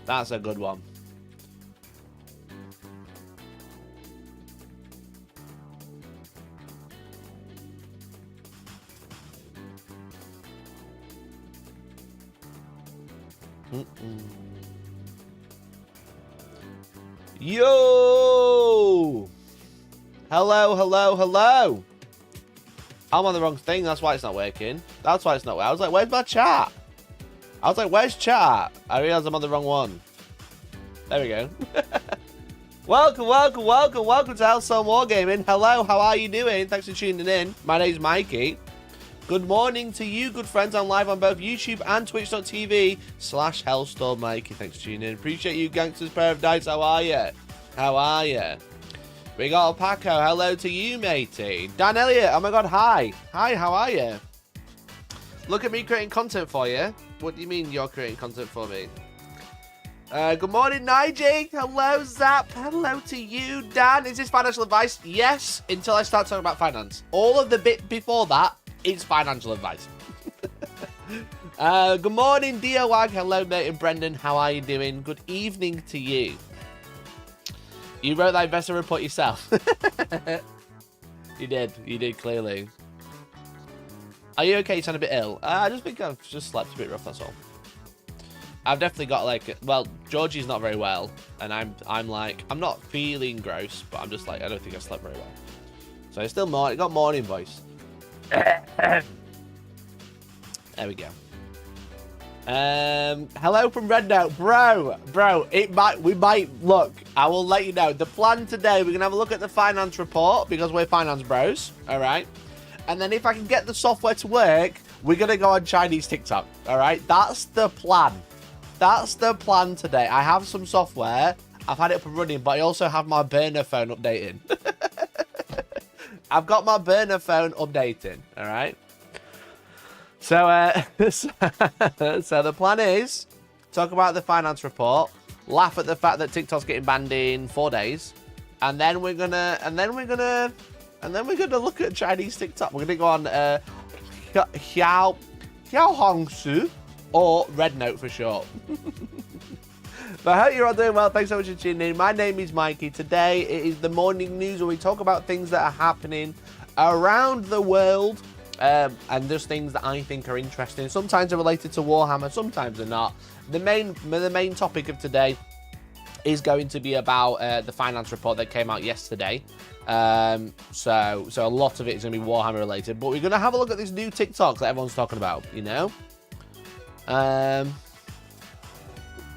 That's a good one. Yo! Hello, hello, hello! I'm on the wrong thing, that's why it's not working. That's why it's not working. I was like, where's my chat? I was like, where's chat? I realized I'm on the wrong one. There we go. Welcome, welcome, welcome, welcome to Hellstormwargaming. Hello, how are you doing? Thanks for tuning in. My name's Mikey. Good morning to you, good friends. I'm live on both YouTube and twitch.tv/HellstormMikey. Thanks for tuning in. Appreciate you, gangsters, pair of dice. How are you? How are you? We got Paco. Hello to you, matey. Dan Elliott. Oh my god, hi. Hi, how are you? Look at me creating content for you. What do you mean you're creating content for me? Good morning, Nigel. Hello, Zap. Hello to you, Dan. Is this financial advice? Yes, until I start talking about finance. All of the bit before that, it's financial advice. Good morning, Diowag. Hello, mate, and Brendan. How are you doing? Good evening to you. You wrote that investor report yourself. You did, clearly. Are you okay? You sound a bit ill. I just think I've just slept a bit rough, that's all. I've definitely got like, well, Georgie's not very well, and I'm like, I'm not feeling gross, but I'm just like, I don't think I slept very well. So it's still morning, got morning voice. There we go. Hello from Red Note, bro. We might look. I will let you know. The plan today, we're gonna have a look at the finance report because we're finance bros. All right, and then if I can get the software to work, we're gonna go on Chinese TikTok. All right, that's the plan. That's the plan today. I have some software. I've had it up and running, but I also have my burner phone updating. I've got my burner phone updating. All right. So, so the plan is talk about the finance report, laugh at the fact that TikTok's getting banned in 4 days, and then we're gonna look at Chinese TikTok. We're gonna go on Xiao Hongsu or Red Note for short. But I hope you're all doing well. Thanks so much for tuning in. My name is Mikey. Today it is the morning news where we talk about things that are happening around the world. And just things that I think are interesting. Sometimes they're related to Warhammer, sometimes they're not. The main topic of today is going to be about the finance report that came out yesterday. So a lot of it is going to be Warhammer related. But we're going to have a look at this new TikTok that everyone's talking about, you know?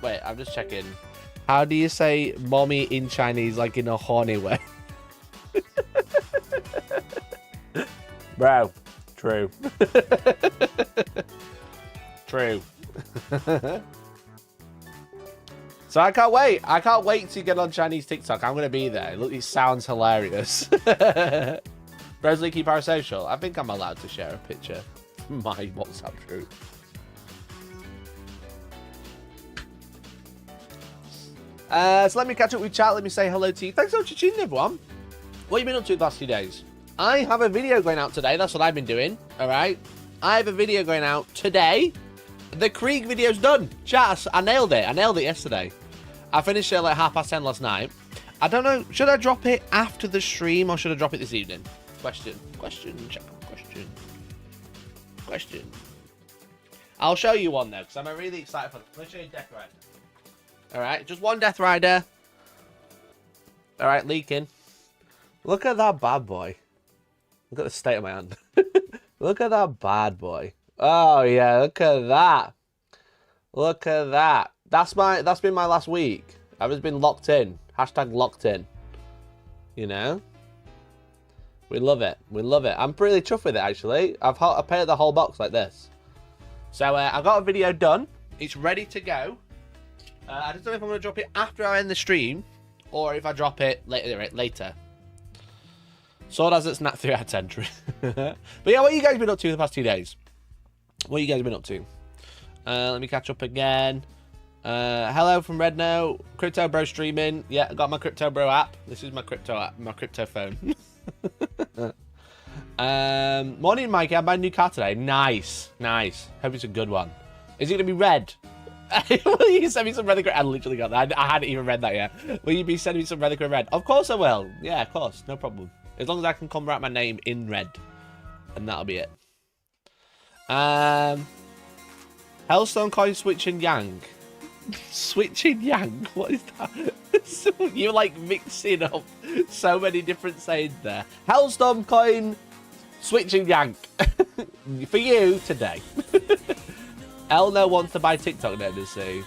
Wait, I'm just checking. How do you say mommy in Chinese, like in a horny way? Bro. True. True. So I can't wait. I can't wait to get on Chinese TikTok. I'm going to be there. Look, it sounds hilarious. Bresley, keep our social. I think I'm allowed to share a picture from my WhatsApp group. So let me catch up with chat. Let me say hello to you. Thanks so much for tuning in, everyone. What have you been up to the last few days? I have a video going out today. That's what I've been doing. All right. I have a video going out today. The Krieg video's done. Chat, I nailed it. I nailed it yesterday. I finished it like 10:30 last night. I don't know. Should I drop it after the stream or should I drop it this evening? Question, chat. Question. I'll show you one though, because I'm really excited for it. Let me show you Death Rider. All right. Just one Death Rider. All right. Leaking. Look at that bad boy. Look at the state of my hand. Look at that bad boy. Oh yeah, look at that. Look at that. That's been my last week. I've just been locked in. Hashtag locked in. You know? We love it. We love it. I'm pretty chuffed with it actually. I painted the whole box like this. So I got a video done. It's ready to go. I just don't know if I'm gonna drop it after I end the stream or if I drop it later. Sword has its nat 3 out of 10. But yeah, what have you guys been up to the past 2 days? What have you guys been up to? Let me catch up again. Hello from Red Note. Crypto Bro streaming. Yeah, I got my Crypto Bro app. This is my crypto app, my crypto phone. Morning, Mikey. I bought a new car today. Nice. Hope it's a good one. Is it going to be red? Will you send me some Relic Red? I literally got that. I hadn't even read that yet. Will you be sending me some Relic Red? Of course I will. Yeah, of course. No problem. As long as I can come write my name in red. And that'll be it. Hellstorm coin switch and yang. Switch and yang? What is that? So you're like mixing up so many different sayings there. Hellstorm coin switch and yank. For you today. Elno wants to buy TikTok now, does he?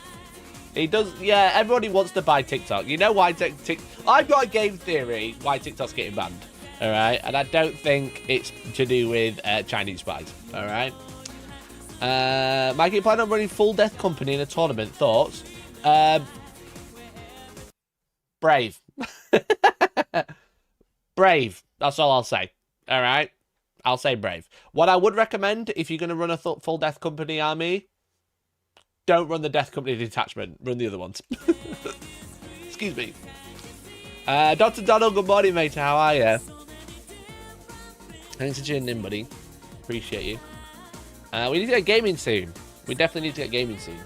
He does, yeah, everybody wants to buy TikTok. You know why I've got a game theory why TikTok's getting banned. Alright? And I don't think it's to do with Chinese spies. Alright? Mikey, plan on running full death company in a tournament. Thoughts? Brave. Brave. That's all I'll say. Alright? I'll say brave. What I would recommend, if you're going to run a full death company army, don't run the death company detachment. Run the other ones. Excuse me. Dr. Donald, good morning, mate. How are you? Thanks for tuning in, buddy. Appreciate you. We need to get gaming soon. We definitely need to get gaming soon.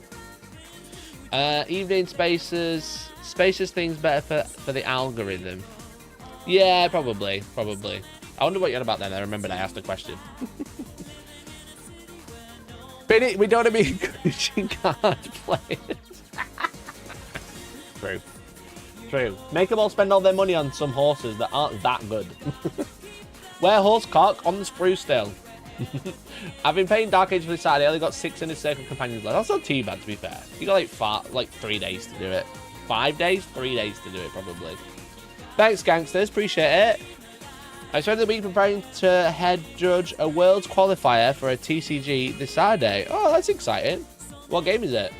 Evening spaces. Spaces things better for the algorithm. Yeah, probably. Probably. I wonder what you're on about then. I remembered I asked a question. We don't want to be encouraging card players. True. True. Make them all spend all their money on some horses that aren't that good. Wear horse cock on the sprue still. I've been playing Dark Age for this Saturday. I only got 6 in a circle companions left. That's not too bad, to be fair. You got like 3 days to do it. 5 days? 3 days to do it, probably. Thanks, gangsters. Appreciate it. I spent the week preparing to head judge a Worlds qualifier for a TCG this Saturday. Oh, that's exciting. What game is it?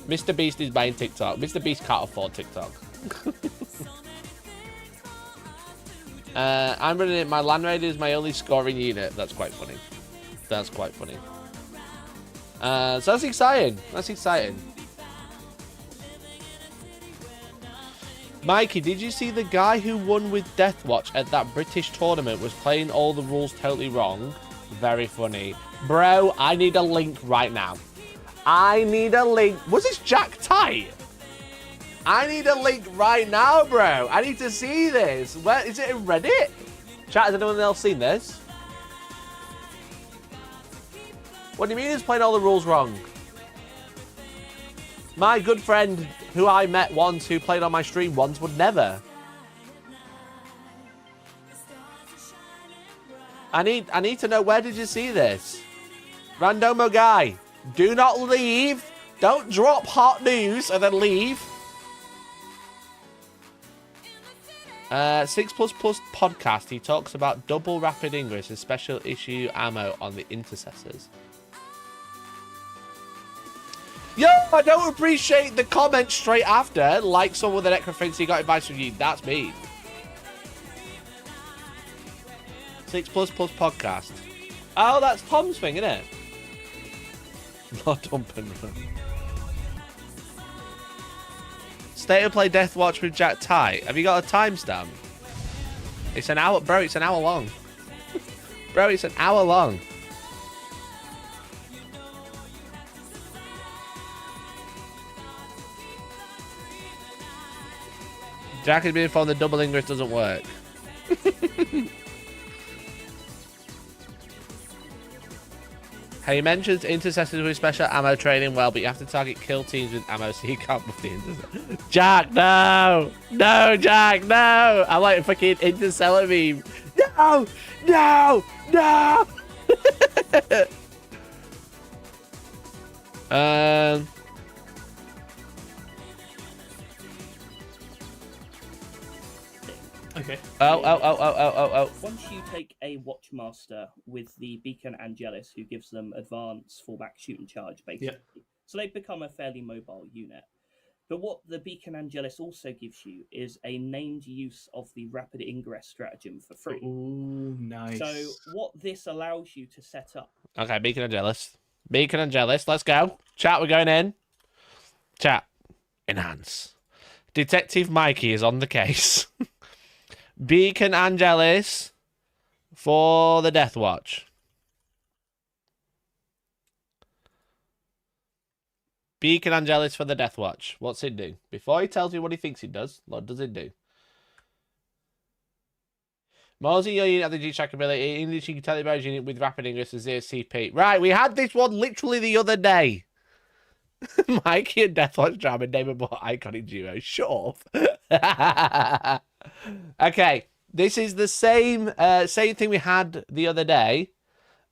Mr. Beast is buying TikTok. Mr. Beast can't afford TikTok. I'm running it. My Land Raider is my only scoring unit. That's quite funny. That's quite funny. So that's exciting. That's exciting. Mikey, did you see the guy who won with Deathwatch at that British tournament was playing all the rules totally wrong? Very funny. Bro, I need a link right now. I need a link. Was this Jack tight? I need a link right now, bro. I need to see this. Where is it in Reddit? Chat, has anyone else seen this? What do you mean he's playing all the rules wrong? My good friend who I met once, who played on my stream once, would never. I need to know, where did you see this? Randomo guy, do not leave. Don't drop hot news and then leave. 6++ podcast, he talks about double rapid ingress and special issue ammo on the intercessors. Yo, I don't appreciate the comment straight after. Like someone that Necro thinks he got advice from you. That's me. 6++ podcast. Oh, that's Tom's thing, isn't it? Not dump and run. State of play Deathwatch with Jack Tight. Have you got a timestamp? It's an hour, bro. It's an hour long. Bro, it's an hour long. Jack has been informed the double ingress doesn't work. He mentions intercessors with special ammo training well, but you have to target kill teams with ammo, so you can't buff the intercessor. Jack, no! No, Jack, no! I'm like a fucking interstellar meme. No! No! No! Okay. Oh. Once you take a Watchmaster with the Beacon Angelus, who gives them advance, fallback, shoot and charge, basically. Yeah. So they become a fairly mobile unit. But what the Beacon Angelus also gives you is a named use of the rapid ingress stratagem for free. Ooh, nice. So what this allows you to set up... Okay, Beacon Angelus. Beacon Angelus, let's go. Chat, we're going in. Chat. Enhance. Detective Mikey is on the case. Beacon Angelus for the Death Watch. Beacon Angelis for the Death Watch. What's it do? Before he tells you what he thinks it does, what does it do? Mosey, your unit have the G-Track ability. English, you can tell your unit with rapid ingress and 0 CP. Right, we had this one literally the other day. Mikey and Deathwatch drama name a more iconic duo. Shut up. Okay, this is the same thing we had the other day.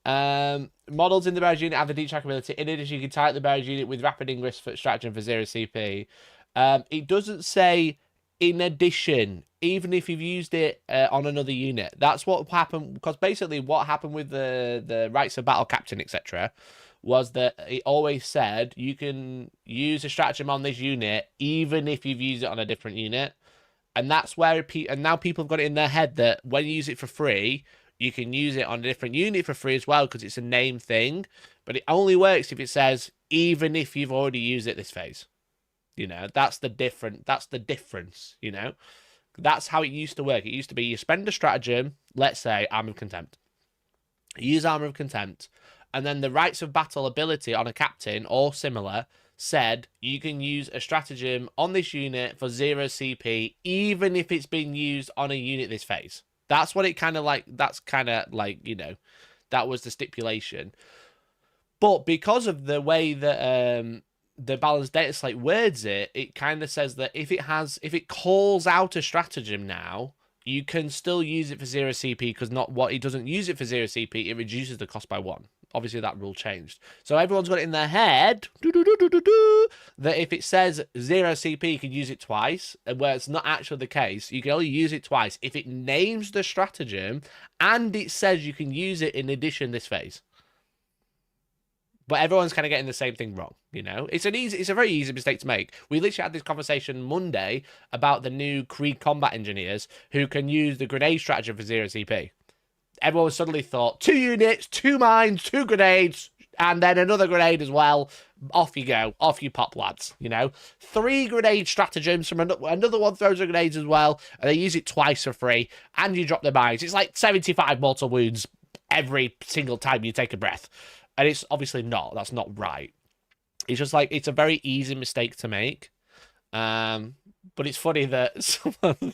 Models in the barrage unit have the D-Track ability. In addition, you can type the barrage unit with rapid ingress for stratagem for 0 CP. It doesn't say in addition, even if you've used it on another unit. That's what happened, because basically what happened with the Rights of Battle Captain, etc., was that it always said you can use a stratagem on this unit even if you've used it on a different unit. And that's where and now people have got it in their head that when you use it for free, you can use it on a different unit for free as well, because it's a name thing. But it only works if it says even if you've already used it this phase. You know, that's the difference, you know. That's how it used to work. It used to be you spend a stratagem, let's say Armor of Contempt. You use Armor of Contempt, and then the Rights of Battle ability on a captain or similar said you can use a stratagem on this unit for 0 CP, even if it's been used on a unit this phase. That's what it kind of like, that's kind of like, you know, that was the stipulation. But because of the way that the balanced data slate words it, it kind of says that if it calls out a stratagem now, you can still use it for 0 CP, because it doesn't use it for 0 CP, it reduces the cost by 1. Obviously, that rule changed. So everyone's got it in their head that if it says 0 CP, you can use it twice, where it's not actually the case. You can only use it twice if it names the stratagem and it says you can use it in addition this phase. But everyone's kind of getting the same thing wrong, you know? It's a very easy mistake to make. We literally had this conversation Monday about the new Krieg combat engineers who can use the grenade stratagem for 0 CP. Everyone suddenly thought 2 units, 2 mines, 2 grenades, and then another grenade as well. Off you go. Off you pop, lads. You know, 3 grenade stratagems from another one throws the grenades as well, and they use it twice for free, and you drop the mines. It's like 75 mortal wounds every single time you take a breath. And it's obviously not. That's not right. It's just like, it's a very easy mistake to make. But it's funny that someone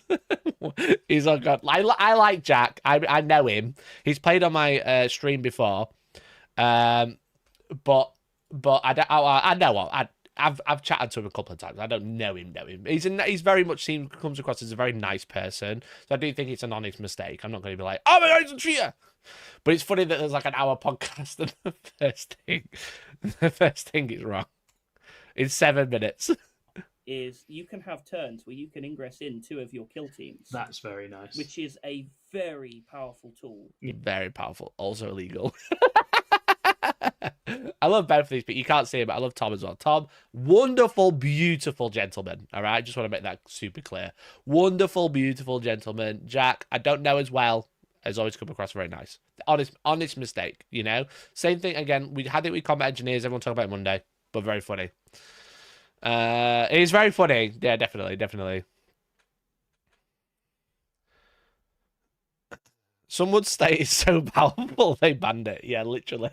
he's on God. I like Jack. I know him. He's played on my stream before. But I know him. I've chatted to him a couple of times. I don't know him. He's very much comes across as a very nice person. So I do think it's an honest mistake. I'm not going to be like, oh my God, he's a cheater. But it's funny that there's like an hour podcast and the first thing is wrong. It's 7 minutes. Is you can have turns where you can ingress in 2 of your kill teams. That's very nice. Which is a very powerful tool. Very powerful. Also illegal. I love both of these, but you can't see him, but I love Tom as well. Tom, wonderful, beautiful gentleman. All right, just want to make that super clear. Wonderful, beautiful gentleman. Jack, I don't know as well. Has always come across very nice. Honest mistake, you know? Same thing, again, we had it with combat engineers. Everyone talked about it Monday, but very funny. It is very funny. Yeah, definitely. Some would say it's so powerful they banned it. Yeah, literally.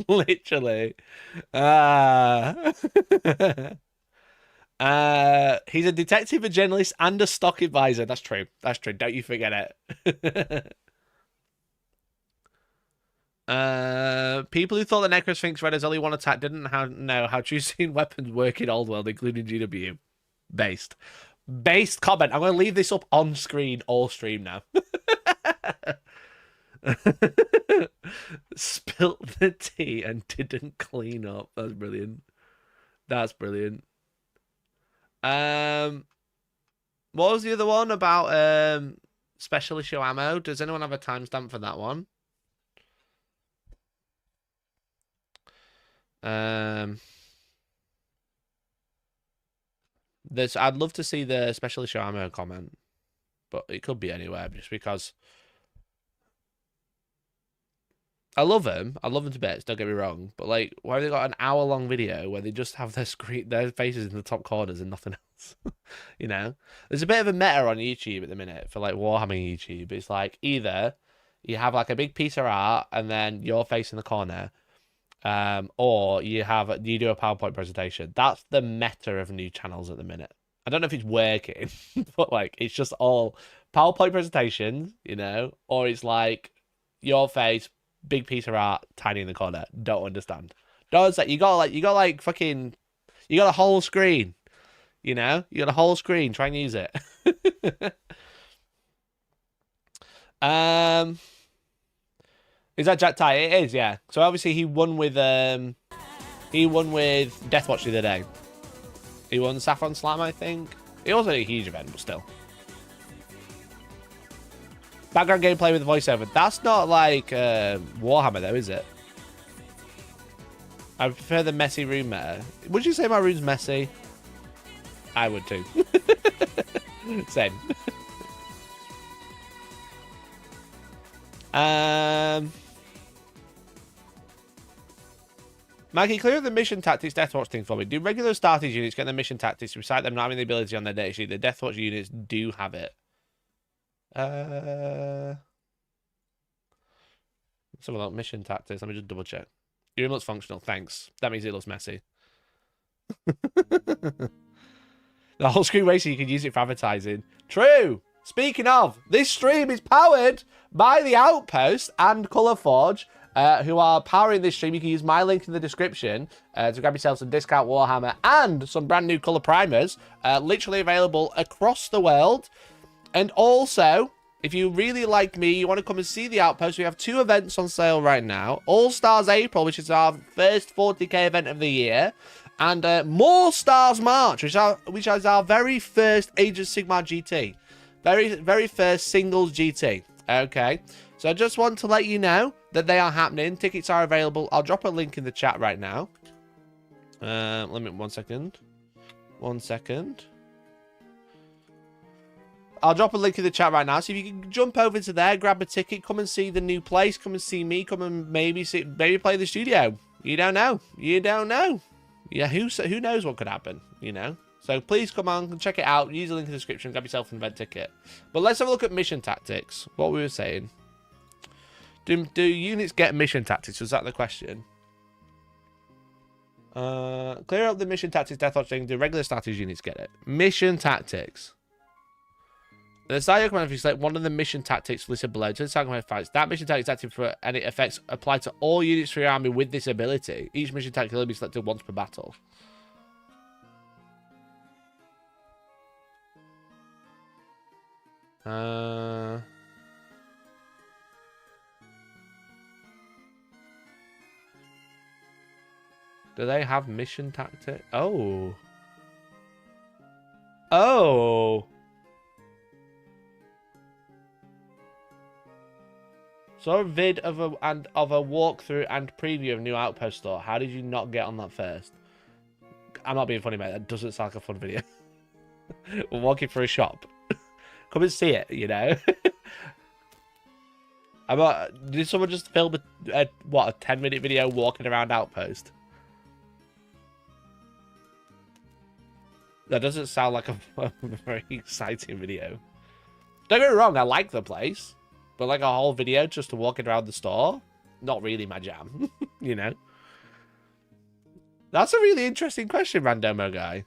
Literally. He's a detective, a journalist, and a stock advisor. That's true. Don't you forget it. People who thought the Necrosphinx read as only one attack didn't know how choosing weapons work in Old World, including GW. Based comment. I'm going to leave this up on screen all stream now. Spilt the tea and didn't clean up. That's brilliant. What was the other one about special issue ammo? Does anyone have a timestamp for that one? I'd love to see the special issue ammo comment, but it could be anywhere, just because I love them to bits, don't get me wrong, but like, why have they got an hour-long video where they just have their faces in the top corners and nothing else? You know, there's a bit of a meta on YouTube at the minute for like Warhammer YouTube. It's like either you have like a big piece of art and then your face in the corner, or you do a PowerPoint presentation. That's the meta of new channels at the minute. I don't know if it's working, but like it's just all PowerPoint presentations, you know, or it's like your face, big piece of art, tiny in the corner. Don't understand. Don't understand. You got a whole screen, you know, you got a whole screen. Try and use it. Is that Jack Ty? It is, yeah. So obviously he won with Deathwatch the other day. He won Saffron Slam, I think. It wasn't a huge event, but still. Background gameplay with voiceover. That's not like Warhammer, though, is it? I prefer the messy room meta. Would you say my room's messy? I would too. Same. Maggie, clear up the mission tactics Deathwatch thing for me. Do regular starters units get the mission tactics? Recite them not having the ability on their data sheet. The Deathwatch units do have it. Let's have a look. Mission tactics. Let me just double check. Your room looks functional. Thanks. That means it looks messy. The whole screen way so you can use it for advertising. True. Speaking of, this stream is powered by the Outpost and Colourforge, who are powering this stream. You can use my link in the description to grab yourself some discount Warhammer and some brand new colour primers, literally available across the world. And also, if you really like me, you want to come and see the Outpost, we have 2 events on sale right now. All Stars April, which is our first 40k event of the year, and More Stars March, which is our very first Age of Sigmar GT. Very first singles GT. Okay, so I just want to let you know that they are happening. Tickets are available. I'll drop a link in the chat right now. Let me 1 second. 1 second. I'll drop a link in the chat right now. So if you can jump over to there, grab a ticket, come and see the new place, come and see me, come and maybe play the studio. You don't know. You don't know. Yeah, who knows what could happen? You know. So please come on and check it out. Use the link in the description. Grab yourself an event ticket. But let's have a look at mission tactics. What we were saying. Do units get mission tactics? Was that the question? Clear up the mission tactics Deathwatch thing. Do regular status units get it? Mission tactics. The style command, if you select one of the mission tactics listed below, to the style command fights, that mission tactic is active for any effects apply to all units for your army with this ability. Each mission tactic will be selected once per battle. Do they have mission tactic? Oh. Oh. Saw a vid of a walkthrough and preview of new Outpost store. How did you not get on that first? I'm not being funny, mate. That doesn't sound like a fun video. We're walking through a shop. Come and see it, you know. Did someone just film a 10-minute video walking around Outpost? That doesn't sound like a very exciting video. Don't get me wrong, I like the place. But like a whole video just to walking around the store? Not really my jam, you know? That's a really interesting question, Randomo guy.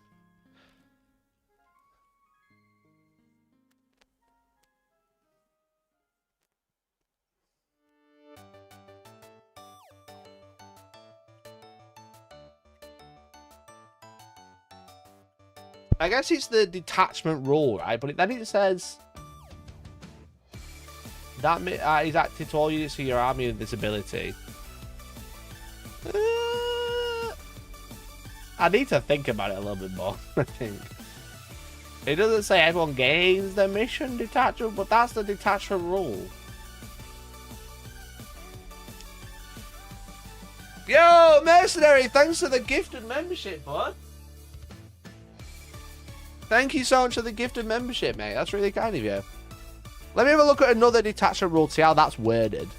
I guess it's the detachment rule, right? But then it says that is active to all units of your army with this ability. I need to think about it a little bit more, I think. It doesn't say everyone gains the mission detachment, but that's the detachment rule. Yo, Mercenary, thanks for the gifted membership, bud. Thank you so much for the gifted membership, mate. That's really kind of you. Let me have a look at another detachment rule to see how that's worded.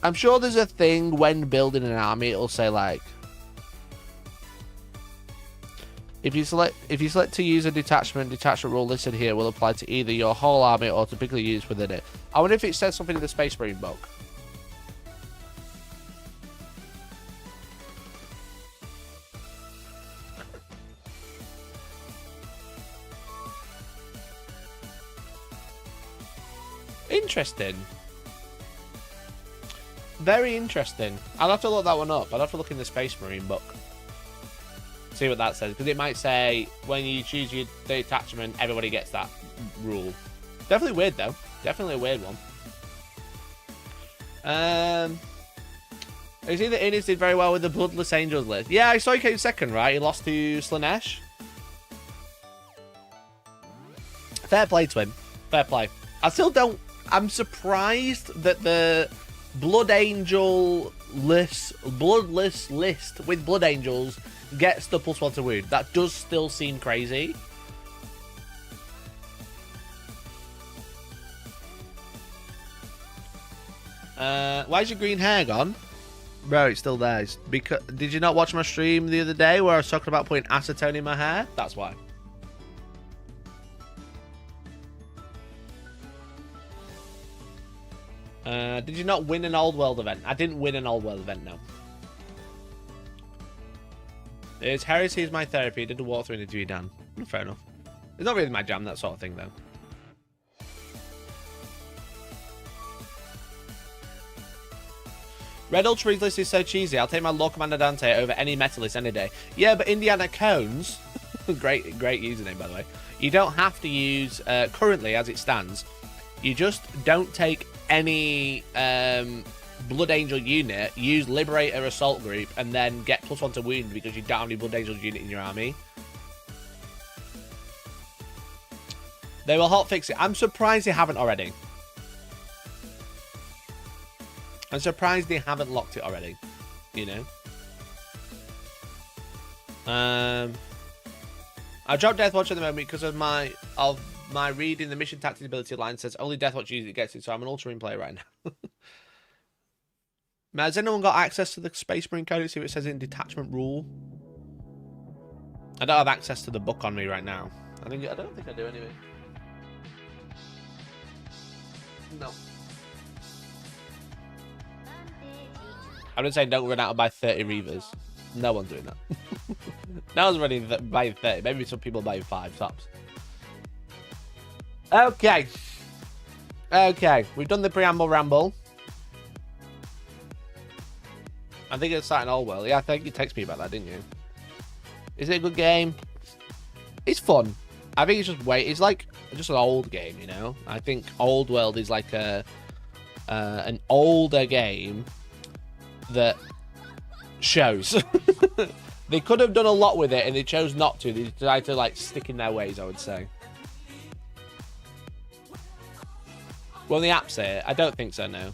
I'm sure there's a thing when building an army, it'll say like... If you select to use a detachment rule listed here will apply to either your whole army or typically used within it. I wonder if it says something in the Space Marine book. Interesting. Very interesting. I'll have to look that one up. I'll have to look in the Space Marine book. See what that says. Because it might say, when you choose your detachment, everybody gets that rule. Definitely weird, though. Definitely a weird one. You see that Innis did very well with the Bloodless Angels list. Yeah, I saw he came second, right? He lost to Slanesh. Fair play to him. Fair play. I still don't... I'm surprised that the Blood Angel list, Bloodless list with Blood Angels gets the +1 to wound. That does still seem crazy. Why is your green hair gone? Bro, it's still there. Because, did you not watch my stream the other day where I was talking about putting acetone in my hair? That's why. Did you not win an Old World event? I didn't win an Old World event, no. It's heresy is my therapy. I did a walkthrough interview, Dan. Fair enough. It's not really my jam, that sort of thing, though. Red Ultra list is so cheesy. I'll take my Lord Commander Dante over any Metalist any day. Yeah, but Indiana Cones, great username, by the way. You don't have to use, currently, as it stands, you just don't take any Blood Angel unit, use Liberator Assault Group, and then get +1 to wound because you don't have any Blood Angel unit in your army. They will hotfix it. I'm surprised they haven't already. I'm surprised they haven't locked it already. You know? I dropped Deathwatch at the moment because of my reading the mission tactics ability line says only Deathwatch usually gets it, so I'm an Ultramarine player right now. Has anyone got access to the Space Marine Codex? See what it says in detachment rule. I don't have access to the book on me right now. I don't think I do anyway. No. I would say don't run out and buy 30 Reavers. No one's doing that. No one's running buying 30. Maybe some people buying 5 tops. Okay. Okay. We've done the preamble ramble. I think it's starting all well. Yeah, I think you texted me about that, didn't you? Is it a good game? It's fun. I think it's just it's like just an old game, you know? I think Old World is like an older game that shows. They could have done a lot with it and they chose not to. They decided to like stick in their ways, I would say. Will the app say it? I don't think so, no.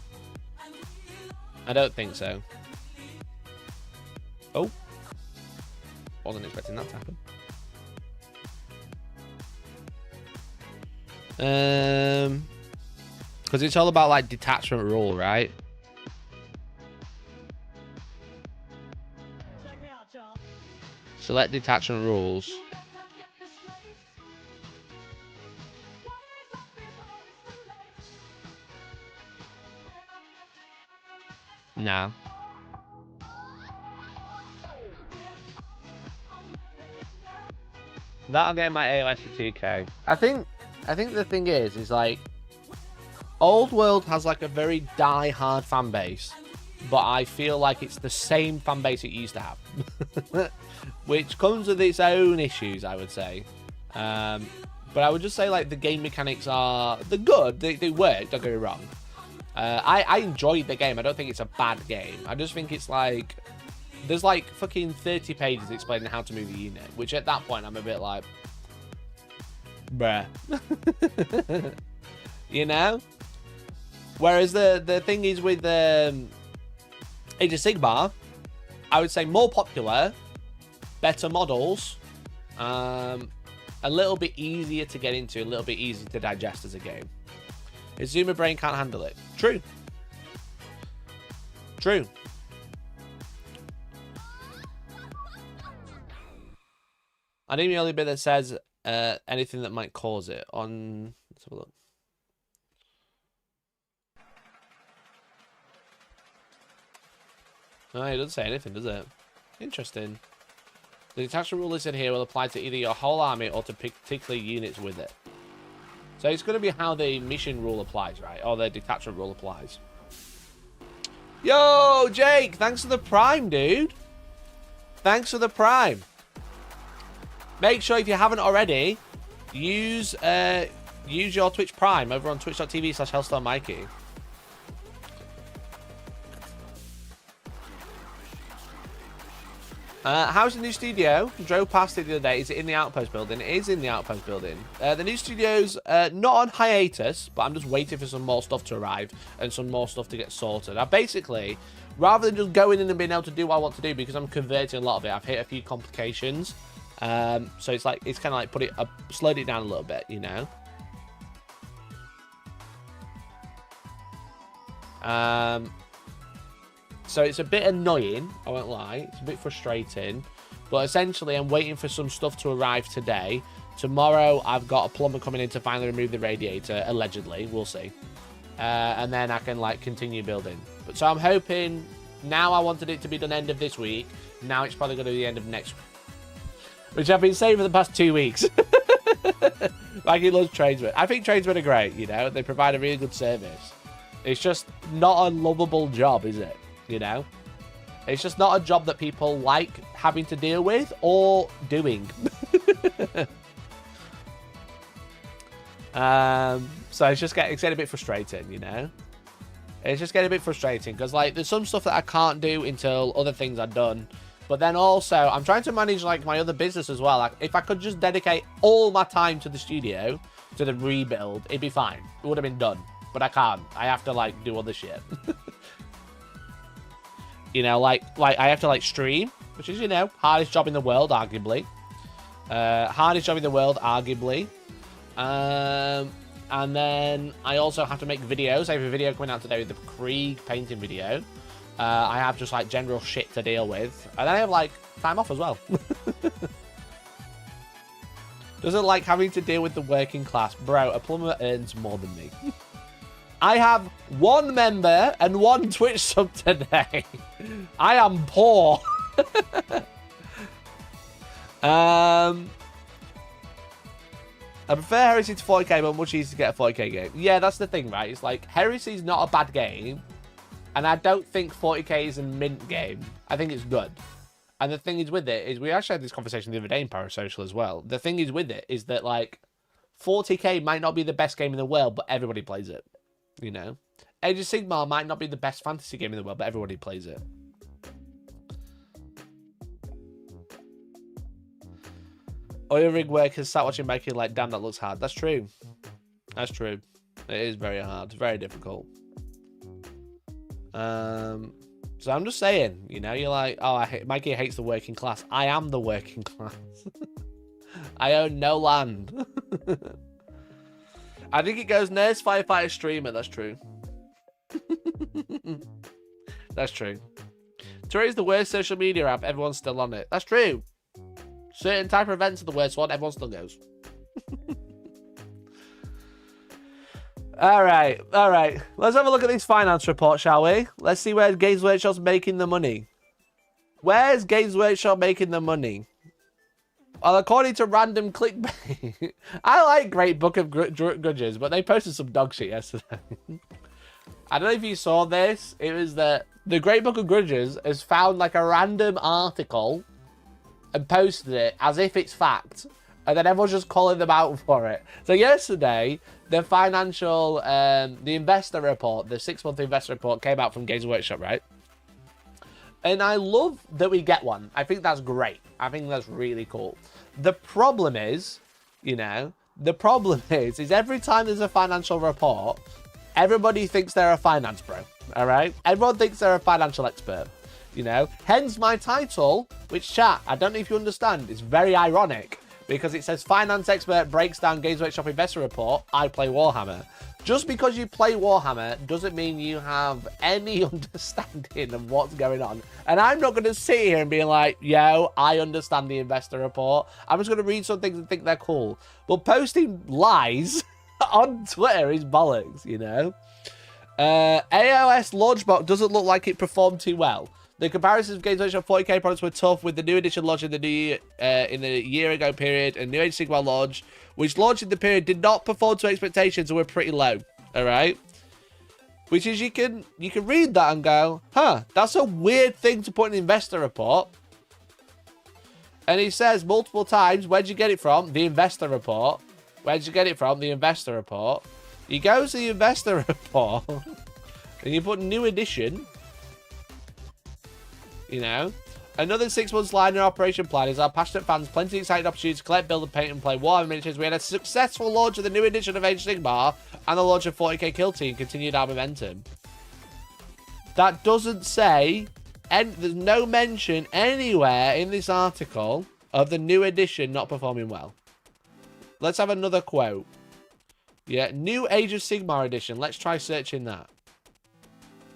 I don't think so. Oh. Wasn't expecting that to happen. Because it's all about like detachment rule, right? Select detachment rules. No. That'll get my AOS to 2k. I think the thing is like Old World has like a very die-hard fan base, but I feel like it's the same fan base it used to have, which comes with its own issues, I would say. But I would just say like the game mechanics they're good. They work. Don't get me wrong. I enjoyed the game. I don't think it's a bad game. I just think it's like there's like fucking 30 pages explaining how to move a unit, which at that point I'm a bit like, bruh. You know? Whereas the thing is with Age of Sigmar, I would say more popular, better models, a little bit easier to get into, a little bit easier to digest as a game. His Zoomer brain can't handle it. True. True. I need the only bit that says anything that might cause it. On, let's have a look. No, it doesn't say anything, does it? Interesting. The detachment rule listed here will apply to either your whole army or to particular units with it. So it's going to be how the mission rule applies, right? Or the detachment rule applies. Yo, Jake! Thanks for the Prime, dude. Thanks for the Prime. Make sure if you haven't already, use your Twitch Prime over on twitch.tv/Hellstormwargaming. How's the new studio? Drove past it the other day. Is it in the Outpost building? It is in the Outpost building. The new studio's not on hiatus, but I'm just waiting for some more stuff to arrive and some more stuff to get sorted. I basically, rather than just going in and being able to do what I want to do, because I'm converting a lot of it, I've hit a few complications. So it's kind of like slowed it down a little bit, you know. So it's a bit annoying, I won't lie. It's a bit frustrating. But essentially, I'm waiting for some stuff to arrive today. Tomorrow, I've got a plumber coming in to finally remove the radiator, allegedly. We'll see. And then I can, like, continue building. But so I'm hoping... Now I wanted it to be done end of this week. Now it's probably going to be the end of next week. Which I've been saying for the past 2 weeks. Like, he loves tradesmen. I think tradesmen are great, you know. They provide a really good service. It's just not a lovable job, is it? You know, it's just not a job that people like having to deal with or doing. So it's getting a bit frustrating, you know. It's just getting a bit frustrating because, like, there's some stuff that I can't do until other things are done. But then also, I'm trying to manage, like, my other business as well. Like, if I could just dedicate all my time to the studio, to the rebuild, it'd be fine. It would have been done. But I can't. I have to, like, do other shit. You know, like I have to, like, stream, which is, you know, hardest job in the world, arguably. Hardest job in the world, arguably. And then I also have to make videos. I have a video coming out today with the Krieg painting video. I have just, like, general shit to deal with. And then I have, like, time off as well. Doesn't like having to deal with the working class. Bro, a plumber earns more than me. I have 1 member and 1 Twitch sub today. I am poor. I prefer Heresy to 40k, but much easier to get a 40k game. Yeah, that's the thing, right? It's like, Heresy's not a bad game, and I don't think 40k is a mint game. I think it's good. And the thing is with it, is we actually had this conversation the other day in Parasocial as well. The thing is with it, is that, like, 40k might not be the best game in the world, but everybody plays it. You know, Age of Sigmar might not be the best fantasy game in the world, but everybody plays it. Oil rig workers sat watching making like, damn, that looks hard. That's true. That's true. It is very hard. Very difficult. So I'm just saying, you know, you're like, oh, Mikey hates the working class. I am the working class. I own no land. I think it goes Nurse Firefighter Streamer. That's true. That's true. Twitter is the worst social media app. Everyone's still on it. That's true. Certain type of events are the worst one. Everyone still goes. All right. All right. Let's have a look at this finance report, shall we? Let's see where Games Workshop's making the money. Where's Games Workshop making the money? Well, according to random clickbait, I like Great Book of Grudges, but they posted some dog shit yesterday. I don't know if you saw this. It was that the Great Book of Grudges has found like a random article and posted it as if it's fact, and then everyone's just calling them out for it. So yesterday, the financial, the investor report, the 6-month investor report came out from Games Workshop, right? And I love that we get one. I think that's great. I think that's really cool. The problem is, you know, is every time there's a financial report, everybody thinks they're a finance bro, all right? Everyone thinks they're a financial expert, you know? Hence my title, which, chat, I don't know if you understand, it's very ironic, because it says finance expert breaks down Games Workshop investor report. I play Warhammer. Just because you play Warhammer doesn't mean you have any understanding of what's going on. And I'm not going to sit here and be like, yo, I understand the investor report. I'm just going to read some things and think they're cool. But posting lies on Twitter is bollocks, you know? AOS Launchbox doesn't look like it performed too well. The comparisons of Games Workshop 40k products were tough, with the new edition launch in the year ago period, and New Age of Sigmar launch, which launched in the period, did not perform to expectations and were pretty low. All right, which is you can read that and go, huh, that's a weird thing to put in an investor report. And he says multiple times, where'd you get it from? The investor report. Where'd you get it from? The investor report. You go to the investor report and you put new edition. You know, another 6 months line in operation plan is our passionate fans plenty of exciting opportunities to collect, build, and paint and play Warhammer miniatures. We had a successful launch of the new edition of Age of Sigmar and the launch of 40k Kill Team continued our momentum. That doesn't say, and there's no mention anywhere in this article of the new edition not performing well. Let's have another quote. Yeah, new Age of Sigmar edition. Let's try searching that.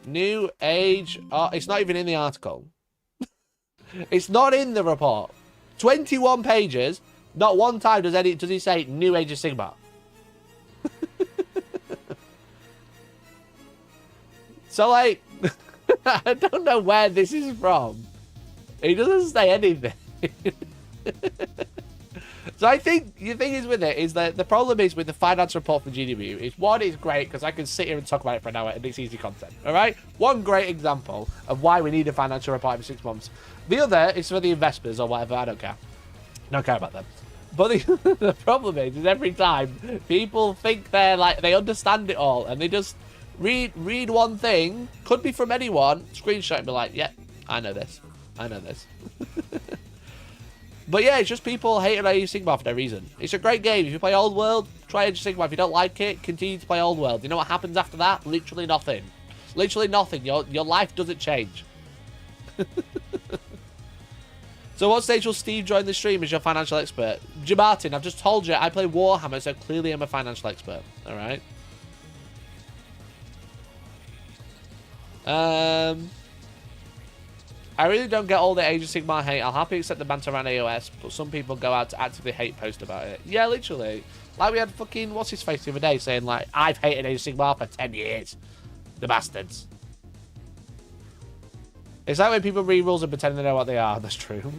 New Age. Oh, it's not even in the article. It's not in the report. 21 pages. Not one time does he say New Age of Sigmar. So, like, I don't know where this is from. He doesn't say anything. So I think the thing is with it is that the problem is with the finance report for GW is, one, it's great because I can sit here and talk about it for an hour and it's easy content. All right, one great example of why we need a financial report every 6 months. The other is for the investors or whatever. I don't care. Don't care about them. But the problem is every time people think they understand it all and they just read one thing, could be from anyone, screenshot and be like, yeah, I know this. I know this. But yeah, it's just people hating Age of Sigmar for no reason. It's a great game. If you play Old World, try Age of Sigmar. If you don't like it, continue to play Old World. You know what happens after that? Literally nothing. Literally nothing. Your life doesn't change. So what stage will Steve join the stream as your financial expert? Martin, I've just told you I play Warhammer, so clearly I'm a financial expert. All right. I really don't get all the Age of Sigmar hate. I'll happily accept the banter around AOS, but some people go out to actively hate post about it. Yeah, literally. Like we had fucking what's his face the other day saying like, I've hated Age of Sigmar for 10 years. The bastards. It's like when people read rules and pretend they know what they are. That's true.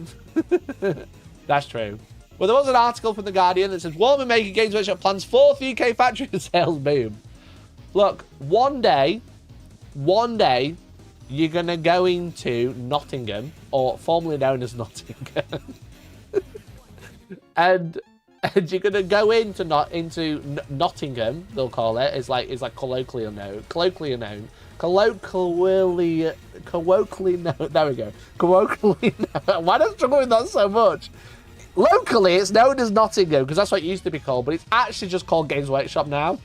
That's true. Well, there was an article from The Guardian that says, Warhammer Maker Games Workshop plans 4th UK factory sales boom. Look, one day, you're going to go into Nottingham, or formerly known as Nottingham. and you're going to go into Nottingham, they'll call it. It's like colloquially known. Colloquially known. There we go. Colloquially known. Why do I struggle with that so much? Locally, it's known as Nottingham, because that's what it used to be called, but it's actually just called Games Workshop now.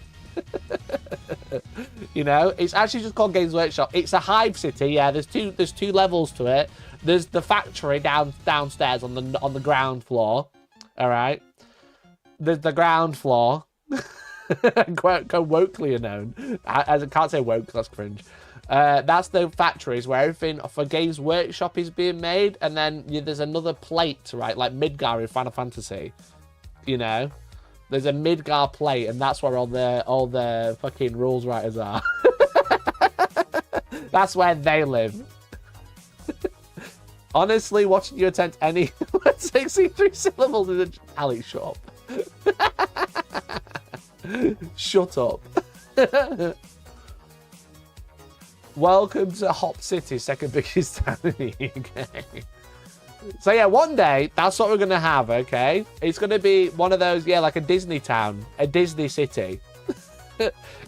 You know, it's actually just called Games Workshop. It's a hive city. Yeah, there's two levels to it. There's the factory downstairs on the ground floor. All right. There's the ground floor. Colloquially known. As I can't say woke, that's cringe. That's the factories where everything for Games Workshop is being made, and then there's another plate, right, like Midgar in Final Fantasy. You know. There's a Midgar plate, and that's where all the fucking rules writers are. That's where they live. Honestly, watching you attempt any 63 syllables is a... Alex, shut up. Shut up. Welcome to Hop City, second biggest town in the UK. So yeah, one day, that's what we're going to have, okay? It's going to be one of those, yeah, like a Disney town, a Disney city.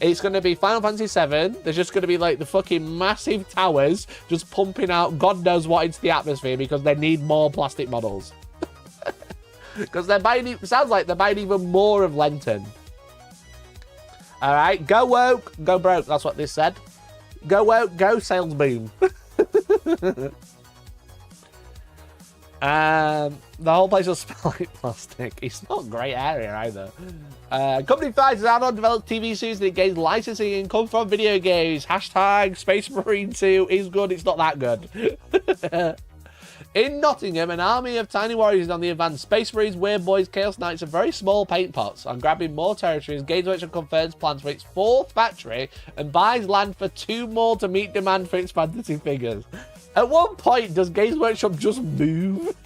It's going to be Final Fantasy VII. There's just going to be like the fucking massive towers just pumping out God knows what into the atmosphere because they need more plastic models. Because they're buying, sounds like they're buying even more of Lenton. All right, go woke, go broke. That's what this said. Go woke, go sales boom. The whole place will smell like plastic. It's not a great area either. Company Fights add-on developed TV series that gains licensing income from video games. Hashtag Space Marine 2 is good. It's not that good. In Nottingham, an army of tiny warriors is on the advance. Space Marines, Weird Boys, Chaos Knights are very small paint pots. On grabbing more territories, Games Workshop confirms plans for its 4th factory and buys land for 2 more to meet demand for its fantasy figures. At what point does Games Workshop just move?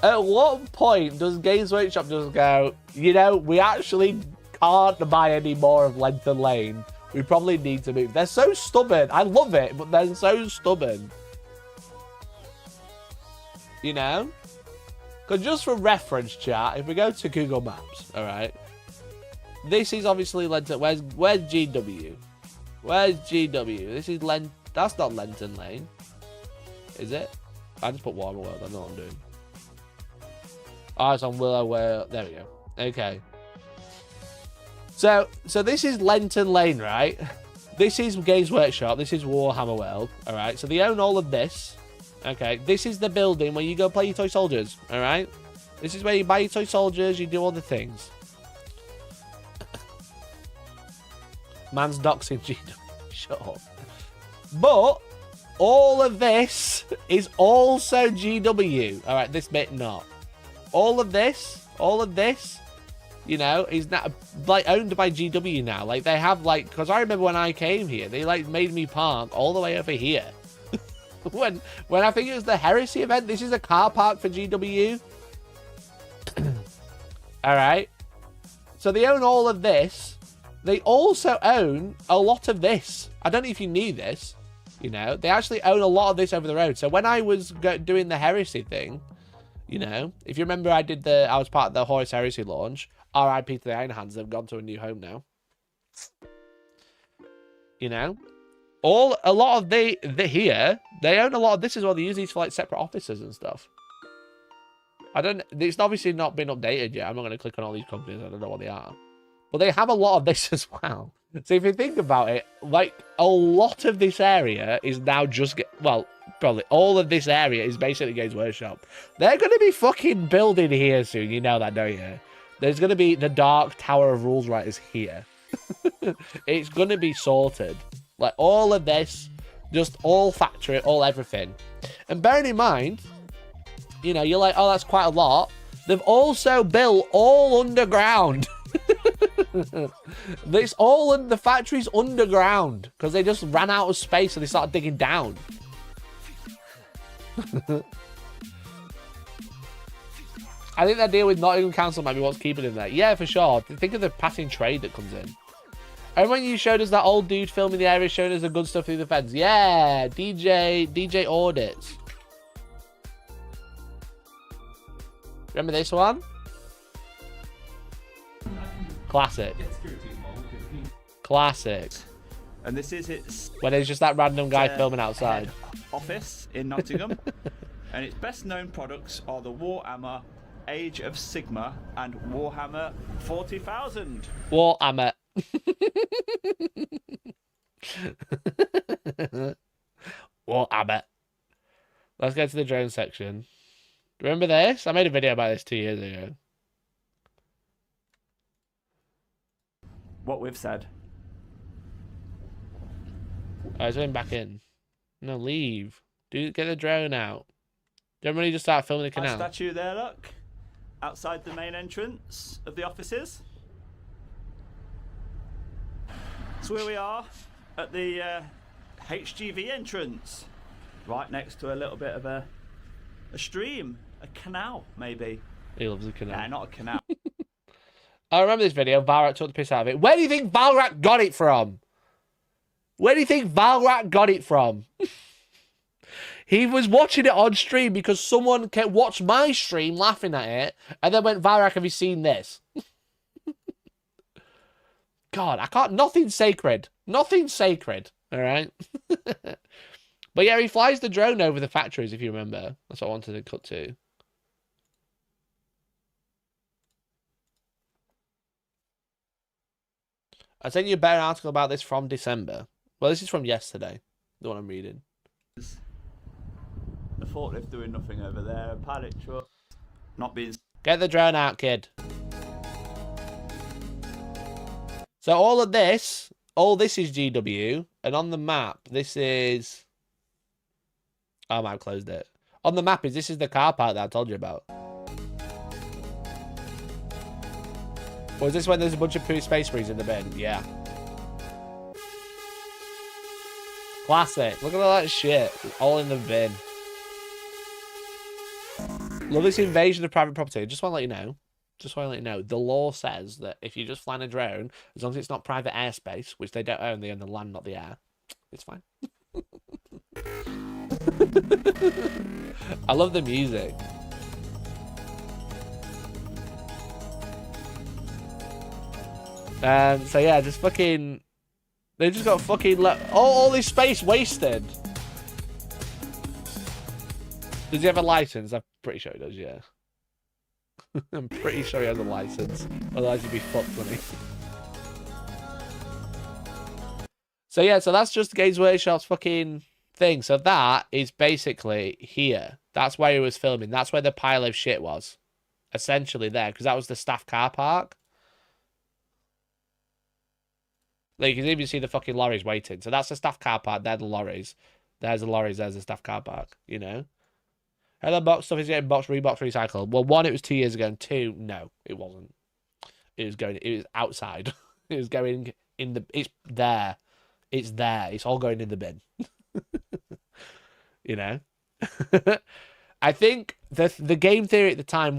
At what point does Games Workshop just go, you know, we actually can't buy any more of Lenton Lane. We probably need to move. They're so stubborn. I love it, but they're so stubborn. You know? Because just for reference, chat, if we go to Google Maps, all right, this is obviously Lenton. Where's GW? Where's GW? This is Lenton. That's not Lenton Lane, is it? I just put Warhammer World. I know what I'm doing. Oh, it's on Willow Way. There we go. Okay. So this is Lenton Lane, right? This is Games Workshop. This is Warhammer World. All right. So they own all of this. Okay. This is the building where you go play your toy soldiers. All right. This is where you buy your toy soldiers. You do all the things. Man's doxing GW. Shut up. But all of this is also GW. All right, this bit not. All of this, you know, is now like owned by GW now. Like they have like, because I remember when I came here, they like made me park all the way over here. when I think it was the Heresy event, this is a car park for GW. All right. So they own all of this. They also own a lot of this. I don't know if you knew this. You know, they actually own a lot of this over the road. So when I was doing the Heresy thing, you know, if you remember, I was part of the Horus Heresy launch. RIP to the Iron Hands. They've gone to a new home now. You know, a lot of the here, they own a lot of this as well. They use these for like separate offices and stuff. It's obviously not been updated yet. I'm not going to click on all these companies. I don't know what they are. But they have a lot of this as well. So if you think about it, like a lot of this area is now just well, probably all of this area is basically Games Workshop. They're going to be fucking building here soon. You know that, don't you? There's going to be the Dark Tower of Rules Writers here. It's going to be sorted. Like all of this, just all factory, all everything. And bearing in mind, you know, you're like, oh, that's quite a lot. They've also built all underground. It's all in the factory's underground because they just ran out of space so they started digging down. I think that deal with Nottingham Council might be what's keeping him there. Yeah, for sure. Think of the passing trade that comes in. And when you showed us that old dude filming the area showing us the good stuff through the fence. Yeah, DJ Audits. Remember this one? Classic. Classic. And this is its... When there's just that random guy filming outside. Office in Nottingham. And its best known products are the Warhammer Age of Sigma and Warhammer 40,000. Warhammer. Warhammer. Let's get to the drone section. Remember this? I made a video about this 2 years ago. What we've said. Oh, it's going back in. No, leave. Get the drone out. Generally just start filming the canal. That statue there, look. Outside the main entrance of the offices. That's where we are at the HGV entrance. Right next to a little bit of a stream. A canal, maybe. He loves the canal. Nah, not a canal. I remember this video. Valrak took the piss out of it. Where do you think Valrak got it from? Where do you think Valrak got it from? He was watching it on stream because someone watched my stream laughing at it and then went, Valrak, have you seen this? God, I can't. Nothing's sacred. Nothing's sacred. All right? But yeah, he flies the drone over the factories, if you remember. That's what I wanted to cut to. I sent you a better article about this from December. Well, this is from yesterday, the one I'm reading. The forklift doing nothing over there. A pallet truck not being... Get the drone out, kid. So all this is GW, and on the map, this is... Oh, I might have closed it. On the map, this is the car park that I told you about. Was this when there's a bunch of poo Space Marines in the bin? Yeah. Classic. Look at all that shit. All in the bin. Love this invasion of private property. I just want to let you know. The law says that if you just fly in a drone, as long as it's not private airspace, which they don't own, they own the land, not the air, it's fine. I love the music. So yeah, just fucking... They just got fucking... all this space wasted. Does he have a license? I'm pretty sure he does, yeah. I'm pretty sure he has a license. Otherwise he'd be fucked, wouldn't he? So yeah, so that's just Games Workshop's fucking thing. So that is basically here. That's where he was filming. That's where the pile of shit was. Essentially there, because that was the staff car park. Like, you can even see the fucking lorries waiting. So that's the staff car park. They're the lorries. There's the lorries. There's the staff car park. You know? How the box stuff is getting boxed, reboxed, recycled. Well, one, it was 2 years ago. And two, no, it wasn't. It was outside. It was going in the... It's there. It's there. It's all going in the bin. You know? I think the game theory at the time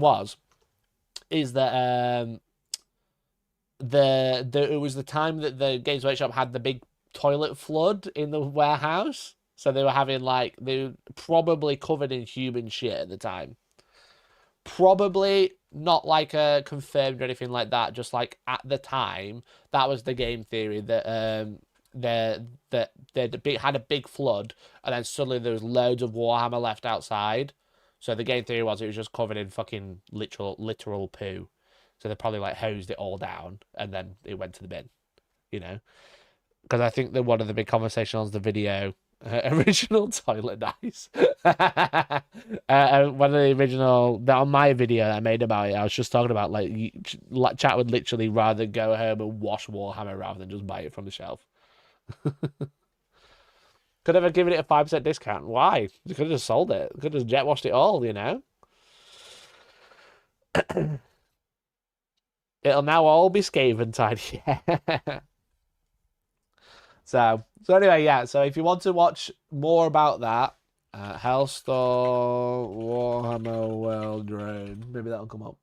is that... it was the time that the Games Workshop had the big toilet flood in the warehouse, so they were having they were probably covered in human shit at the time. Probably not confirmed or anything like that. Just at the time, that was the game theory that they had a big flood, and then suddenly there was loads of Warhammer left outside. So the game theory was it was just covered in fucking literal poo. So they probably hosed it all down and then it went to the bin, you know? Because I think that one of the big conversations on the video, original toilet dice. One of the original, on my video that I made about it, I was just talking about chat would literally rather go home and wash Warhammer rather than just buy it from the shelf. Could have given it a 5% discount. Why? You could have just sold it. Could have just jet washed it all, you know? It'll now all be Skaven tidy. So anyway, yeah. So if you want to watch more about that, Hellstorm Warhammer World drone, maybe that'll come up.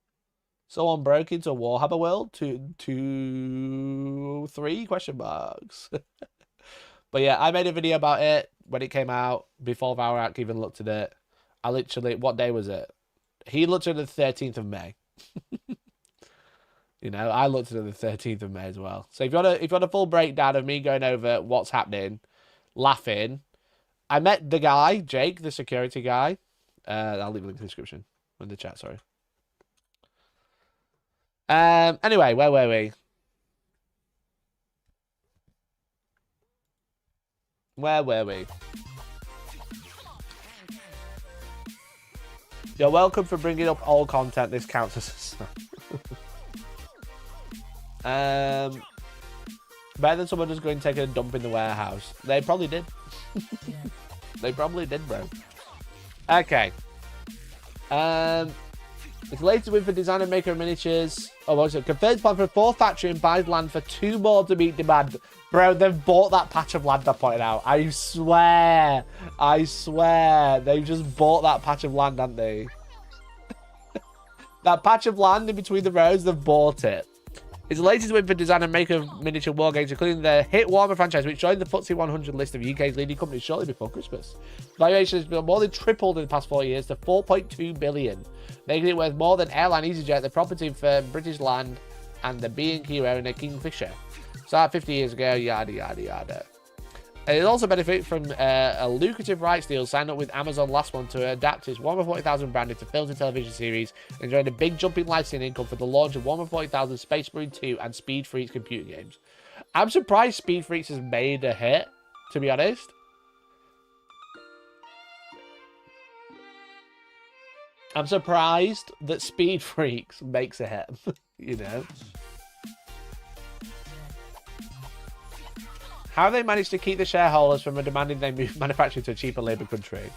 Someone broke into Warhammer World. 3 question marks. But yeah, I made a video about it when it came out before Valorant even looked at it. I literally, what day was it? He looked at it the 13th of May. You know, I looked at it the 13th of May as well. So if you want a full breakdown of me going over what's happening, laughing, I met the guy, Jake, the security guy. I'll leave a link in the description in the chat. Sorry. Anyway, where were we? You're welcome for bringing up all content. This counts as better than someone just going to take a dump in the warehouse. They probably did. They probably did, bro. Okay. It's latest win for design and maker of miniatures. Oh, what's it? Confirmed plan for a 4th factory and buys land for 2 more to meet demand. Bro, they've bought that patch of land I pointed out. I swear. They've just bought that patch of land, haven't they? That patch of land in between the roads, they've bought it. It's the latest win for design and maker of miniature war games, including the hit Warhammer franchise, which joined the FTSE 100 list of UK's leading companies shortly before Christmas. Valuation has been more than tripled in the past 4 years to 4.2 billion, making it worth more than airline EasyJet, the property firm British Land, and the B&Q owner Kingfisher. Started 50 years ago, yada, yada, yada. And it also benefits from a lucrative rights deal signed up with Amazon last month to adapt its Warhammer 40,000 brand into films and television series, enjoying a big jump in licensing income for the launch of Warhammer 40,000 Space Marine 2 and Speed Freaks computer games. I'm surprised Speed Freaks has made a hit, to be honest. I'm surprised that Speed Freaks makes a hit, you know? How have they managed to keep the shareholders from demanding they move manufacturing to a cheaper labour country?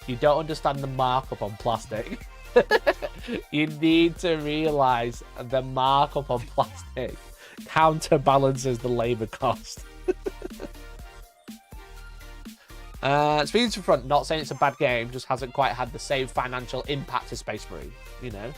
You don't understand the markup on plastic. You need to realise the markup on plastic counterbalances the labour cost. Speeds to Front, not saying it's a bad game, just hasn't quite had the same financial impact as Space Marine, you know?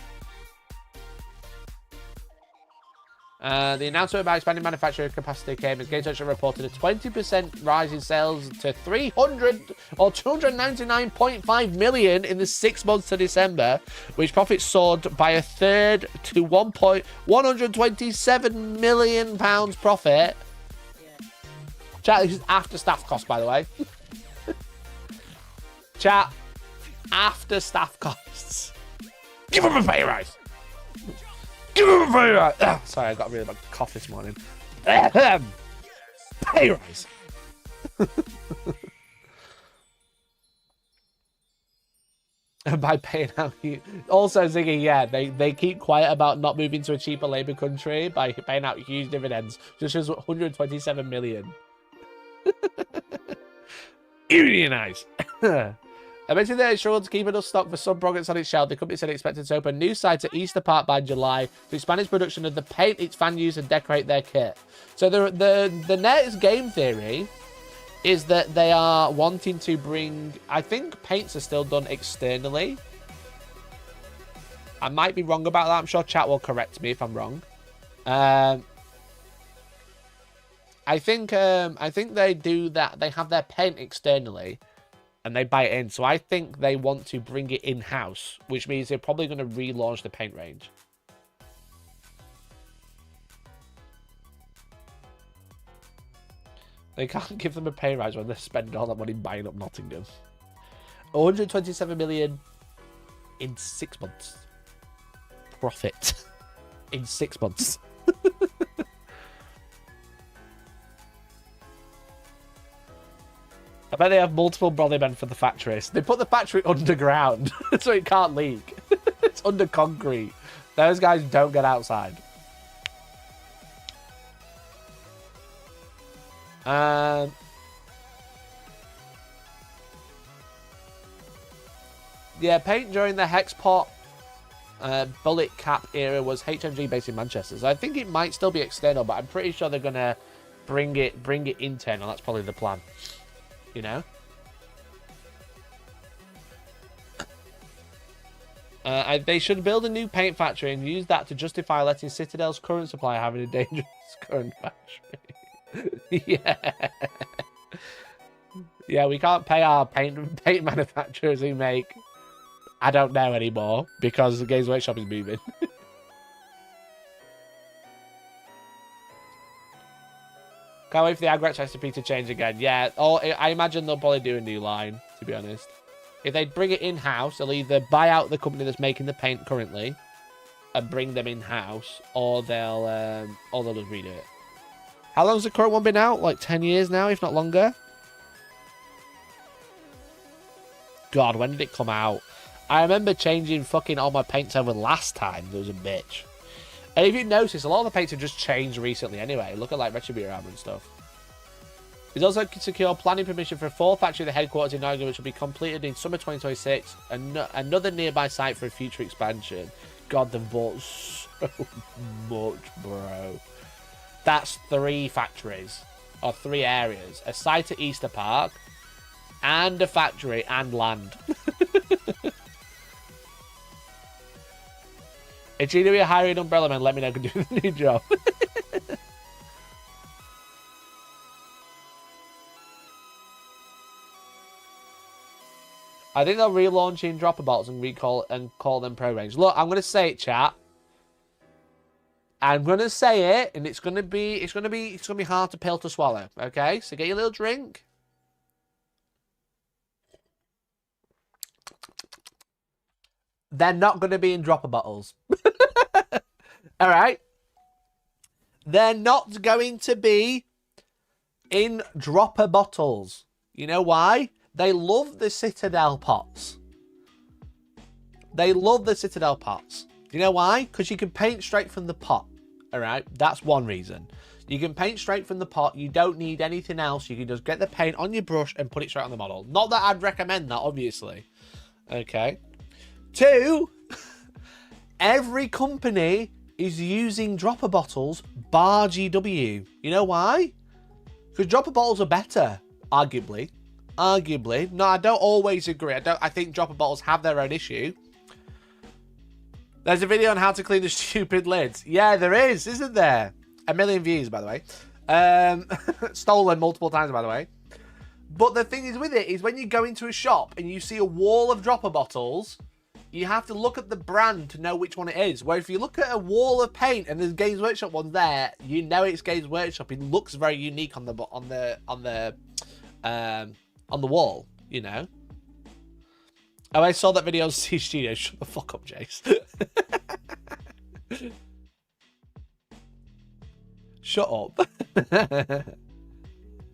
The announcement about expanding manufacturing capacity came as GameStop reported a 20% rise in sales to 299.5 million in the 6 months to December, which profits soared by a third to 127 million pounds profit. Yeah. Chat, this is after staff costs, by the way. Chat, after staff costs. Give them a pay rise. Give him a pay rise. Sorry, I got a really bad cough this morning. Pay rise. And by paying out you also Ziggy, yeah, they keep quiet about not moving to a cheaper labour country by paying out huge dividends. Just as 127 million. Unionize. I mentioned that it struggled to keep enough stock for some products on its shelf. The company said it expected to open a new site at Easter Park by July to expand its production of the paint its fans use and decorate their kit. So the next game theory is that they are wanting to bring... I think paints are still done externally. I might be wrong about that. I'm sure chat will correct me if I'm wrong. I think they do that. They have their paint externally. And they buy it in. So I think they want to bring it in-house, which means they're probably going to relaunch the paint range. They can't give them a pay rise when they're spending all that money buying up Nottingham. 127 million in 6 months. Profit. In 6 months. I bet they have multiple brother men for the factories. They put the factory underground so it can't leak. It's under concrete. Those guys don't get outside. Yeah, paint during the Hexpot bullet cap era was HMG based in Manchester. So I think it might still be external, but I'm pretty sure they're gonna bring it internal. That's probably the plan. You know? They should build a new paint factory and use that to justify letting Citadel's current supplier having a dangerous current factory. Yeah. Yeah, we can't pay our paint manufacturers who make... I don't know anymore because the Games Workshop is moving. Can't wait for the Agrex recipe to change again. Yeah, or I imagine they'll probably do a new line, to be honest. If they bring it in-house, they'll either buy out the company that's making the paint currently and bring them in-house, or they'll just redo it. How long's the current one been out? Like 10 years now, if not longer? God, when did it come out? I remember changing fucking all my paints over last time. There was a bitch. And if you notice, a lot of the paints have just changed recently anyway. Look at like Retributor armor and stuff. He's also secured planning permission for a fourth factory at the headquarters in Nottingham, which will be completed in summer 2026. Another nearby site for a future expansion. God, they've bought so much, bro. That's 3 factories, or 3 areas. A site at Easter Park, and a factory, and land. If you do a hiring umbrella man, let me know. I can do the new job. I think they'll relaunch in dropper bots and call them pro range. Look, I'm gonna say it, chat. I'm gonna say it, and it's gonna be hard to pill to swallow. Okay, so get your little drink. They're not going to be in dropper bottles. All right? They're not going to be in dropper bottles. You know why? They love the Citadel pots. They love the Citadel pots. You know why? Because you can paint straight from the pot. All right, that's one reason. You can paint straight from the pot. You don't need anything else. You can just get the paint on your brush and put it straight on the model. Not that I'd recommend that, obviously. Okay. 2, every company is using dropper bottles bar GW. You know why? Because dropper bottles are better, arguably. Arguably. No, I don't always agree. I think dropper bottles have their own issue. There's a video on how to clean the stupid lids. Yeah, there is, isn't there? 1 million views, by the way. Stolen multiple times, by the way. But the thing is with it is when you go into a shop and you see a wall of dropper bottles, you have to look at the brand to know which one it is. Where if you look at a wall of paint and there's Games Workshop one there, you know it's Games Workshop. It looks very unique on the wall, you know. Oh, I saw that video on C Studio. Shut the fuck up, Jace. Shut up.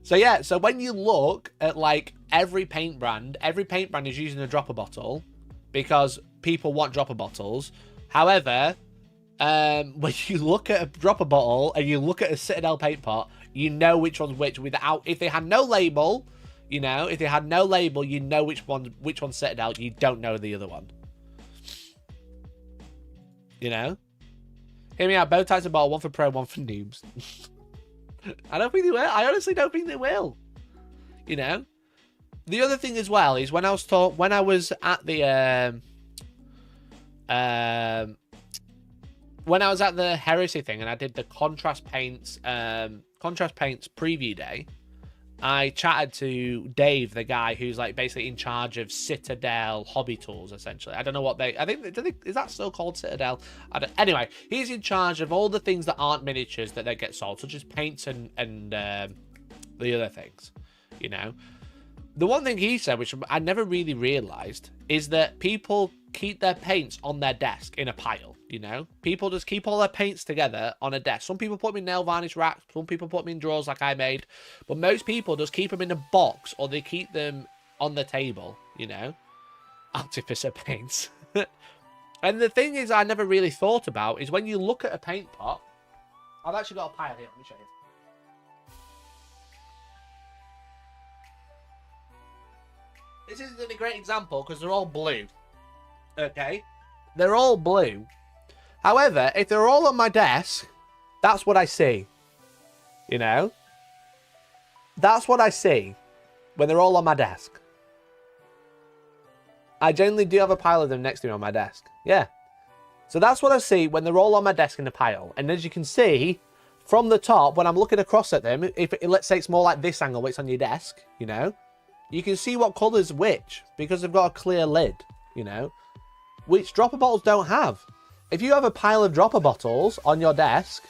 So yeah, so when you look at like every paint brand is using a dropper bottle because people want dropper bottles. However, when you look at a dropper bottle and you look at a Citadel paint pot, you know which one's which without, if they had no label, you know, if they had no label, you know which one's Citadel, you don't know the other one. You know? Hear me out, both types of bottle, one for pro, one for noobs. I don't think they will. I honestly don't think they will. You know? The other thing as well is when I was at the Heresy thing and I did the contrast paints preview day, I chatted to Dave, the guy who's like basically in charge of Citadel hobby tools, essentially. I don't know what is that still called Citadel? Anyway, he's in charge of all the things that aren't miniatures that they get sold, such as paints and the other things, you know. The one thing he said, which I never really realized, is that people keep their paints on their desk in a pile, you know? People just keep all their paints together on a desk. Some people put them in nail varnish racks, some people put them in drawers like I made, but most people just keep them in a box or they keep them on the table, you know? Artificer paints. And the thing is I never really thought about is when you look at a paint pot, I've actually got a pile here, let me show you. This isn't a great example because they're all blue. Okay? They're all blue. However, if they're all on my desk, that's what I see. You know? That's what I see when they're all on my desk. I generally do have a pile of them next to me on my desk. Yeah. So that's what I see when they're all on my desk in a pile. And as you can see, from the top, when I'm looking across at them, if let's say it's more like this angle where it's on your desk, you know? You can see what colour's which because they've got a clear lid, you know, which dropper bottles don't have. If you have a pile of dropper bottles on your desk,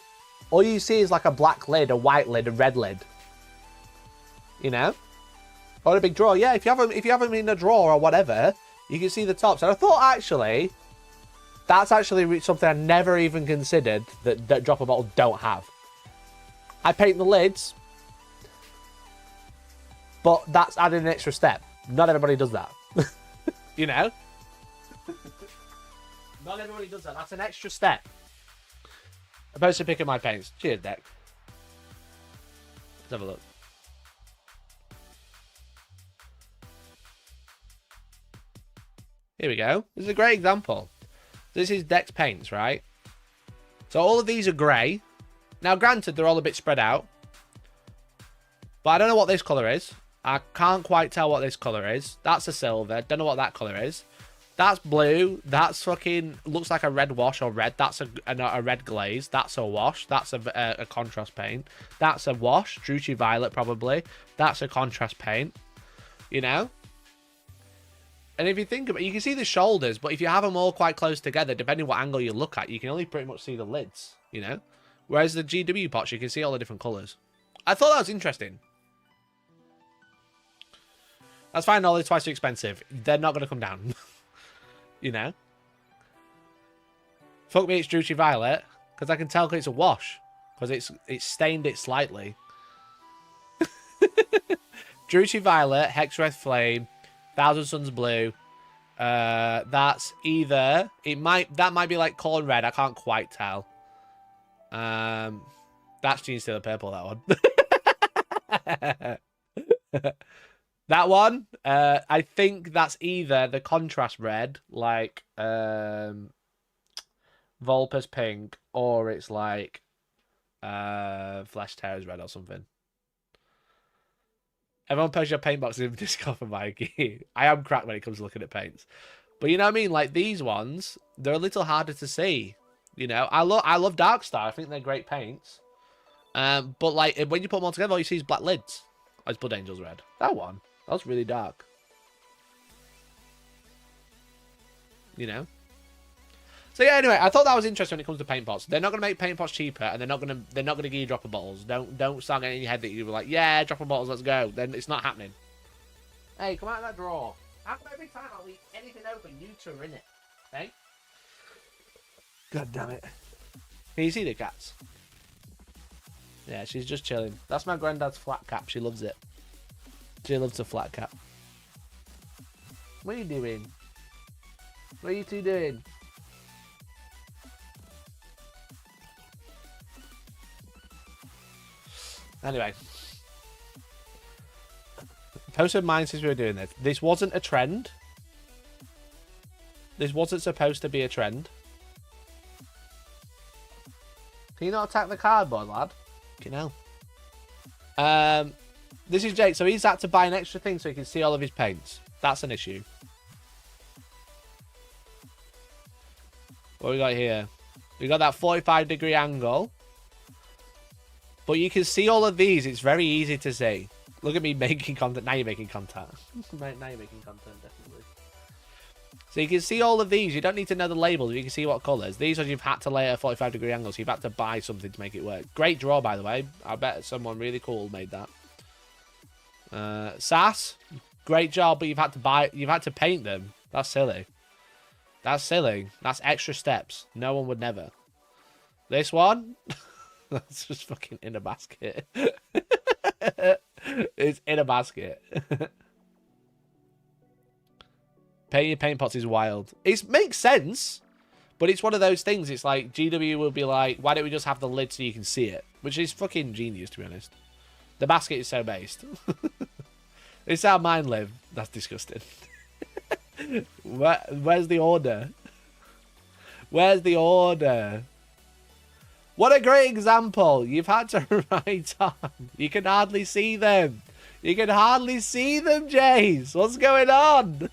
all you see is like a black lid, a white lid, a red lid, you know, or a big drawer. Yeah, if you have them in a drawer or whatever, you can see the tops. And I thought actually, that's actually something I never even considered that dropper bottles don't have. I paint the lids. But that's adding an extra step. Not everybody does that. You know? Not everybody does that. That's an extra step. Opposed to picking my paints. Cheers, Deck. Let's have a look. Here we go. This is a great example. This is Deck's paints, right? So all of these are grey. Now, granted, they're all a bit spread out. But I don't know what this colour is. I can't quite tell what this colour is. That's a silver. Don't know what that colour is. That's blue. That's fucking... looks like a red wash or red. That's a red glaze. That's a wash. That's a contrast paint. That's a wash. Drucci Violet, probably. That's a contrast paint. You know? And if you think about it, you can see the shoulders, but if you have them all quite close together, depending what angle you look at, you can only pretty much see the lids, you know? Whereas the GW pots, you can see all the different colours. I thought that was interesting. That's fine, no, they're twice too expensive. They're not going to come down. You know? Fuck me, it's Drucci Violet. Because I can tell it's a wash. Because it's stained it slightly. Drucci Violet, Hex Red Flame, Thousand Suns Blue, That's either that might be like corn red. I can't quite tell. That's Gene Stealer purple. That one. That one. I think that's either the contrast red, like Volpus pink, or it's like Flesh Tears red or something. Everyone post your paint boxes in Discord for Mikey. I am cracked when it comes to looking at paints. But you know what I mean? Like these ones, they're a little harder to see. You know, I love Darkstar. I think they're great paints. But like when you put them all together, all you see is black lids. Oh, it's Blood Angels red. That one. That was really dark. You know? So yeah, anyway, I thought that was interesting when it comes to paint pots. They're not gonna make paint pots cheaper, and they're not gonna give you dropper bottles. Don't start getting in your head that you were like, yeah, dropper bottles, let's go. Then it's not happening. Hey, come out of that drawer. After every time I'll leave anything open, you two are in it. Hey? God damn it. Can you see the cats? Yeah, she's just chilling. That's my granddad's flat cap. She loves it. She loves a flat cap. What are you doing? What are you two doing? Anyway. Posted mine since we were doing this. This wasn't a trend. This wasn't supposed to be a trend. Can you not attack the cardboard, lad? You know. This is Jake. So he's had to buy an extra thing so he can see all of his paints. That's an issue. What we got here? We got that 45-degree angle. But you can see all of these. It's very easy to see. Look at me making content. Now you're making content. Now you're making content, definitely. So you can see all of these. You don't need to know the labels. You can see what colours. These ones you've had to lay at a 45-degree angle. So you've had to buy something to make it work. Great draw, by the way. I bet someone really cool made that. Sass, great job, but you've had to paint them. That's silly. That's silly. That's extra steps. No one would never. This one, that's just fucking in a basket. It's in a basket. Painting paint pots is wild. It makes sense, but it's one of those things. It's like GW will be like, why don't we just have the lid so you can see it? Which is fucking genius, to be honest. The basket is so based. It's how mine live. That's disgusting. Where's the order? Where's the order? What a great example. You've had to write on. You can hardly see them. You can hardly see them, Jace. What's going on?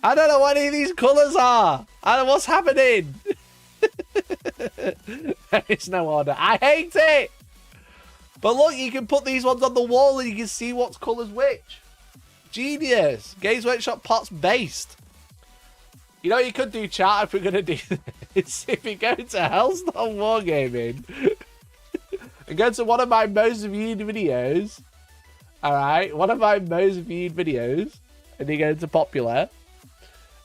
I don't know what any of these colours are. I don't know what's happening. There is no order. I hate it. But look, you can put these ones on the wall and you can see what colours which. Genius. Games Workshop pots based. You know what you could do, chat, if we're going to do this? If you go to Hellstorm Wargaming and go to one of my most viewed videos, alright, one of my most viewed videos, and you go to popular,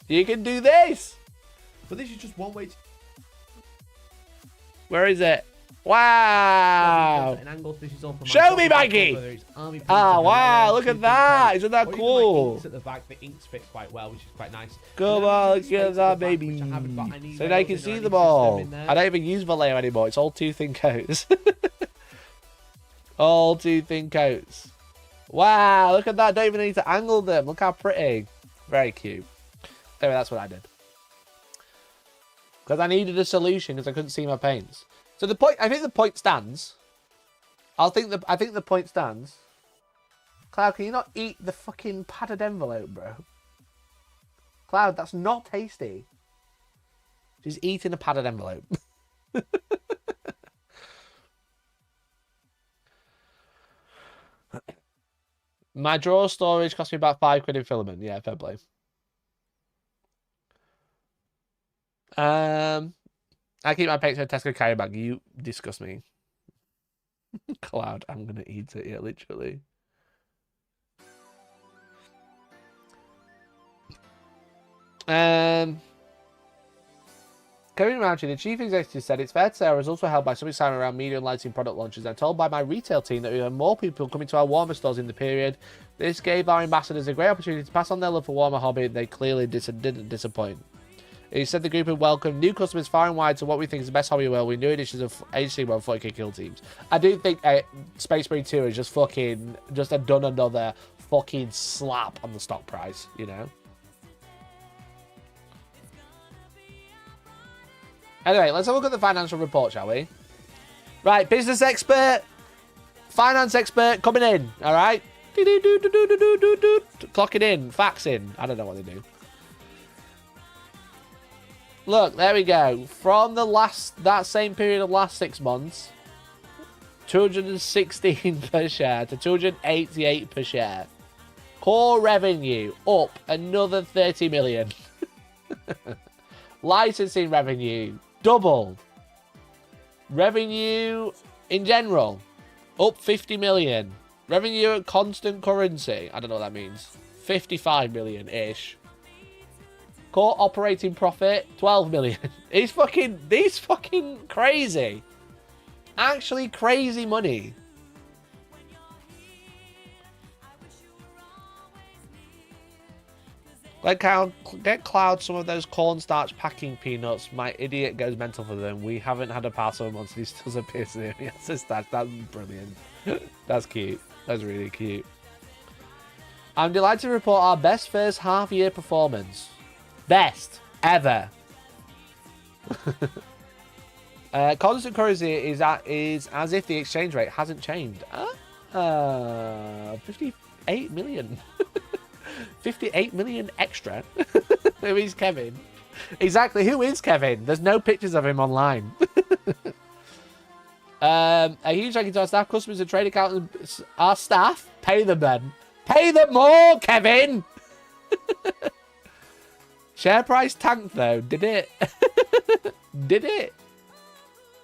you can do this. But this is just one way to... Where is it? Wow! Show me, Maggie! Oh, wow, look at that! Isn't that cool? At the back, the inks fit quite well, which is quite nice. Come on, look at that, baby. So now you can see them all. I don't even use Vallejo anymore. It's all two thin coats. All two thin coats. Wow, look at that. Don't even need to angle them. Look how pretty. Very cute. Anyway, that's what I did. Because I needed a solution because I couldn't see my paints. So the point, I think the point stands. I think the point stands. Cloud, can you not eat the fucking padded envelope, bro? Cloud, that's not tasty. She's eating a padded envelope. My drawer storage cost me about £5 in filament. Yeah, fair play. I keep my paints in a Tesco carry bag. You disgust me. Cloud, I'm going to eat it, yeah, literally. Kevin Roundtree, the chief executive, said it's fair to say I was also held by some excitement around media and lighting product launches. I'm told by my retail team that we have more people coming to our Warhammer stores in the period. This gave our ambassadors a great opportunity to pass on their love for Warhammer hobby. They clearly didn't disappoint. He said the group had welcomed new customers far and wide to what we think is the best hobby world with new editions of HC 140k kill teams. I do think Space Marine 2 is just done another fucking slap on the stock price, you know? Anyway, let's have a look at the financial report, shall we? Right, business expert, finance expert coming in, all right? Clocking in, faxing. I don't know what they do. Look, there we go. From that same period of last 6 months, 216 per share to 288 per share. Core revenue up another 30 million. Licensing revenue double. Revenue in general up 50 million. Revenue at constant currency, I don't know what that means, 55 million ish. Core operating profit 12 million. These fucking crazy. Actually crazy money. Get Cloud some of those cornstarch packing peanuts. My idiot goes mental for them. We haven't had a parcel month and he still appears to me. That's brilliant. That's cute. That's really cute. I'm delighted to report our best first half-year performance. Best ever. Constant currency is as if the exchange rate hasn't changed. 58 million. 58 million extra. Who is Kevin? Exactly, who is Kevin? There's no pictures of him online. A huge thank you to our staff, customers, and trade accountants. Our staff, pay them then. Pay them more, Kevin! Share price tanked though, did it? Did it?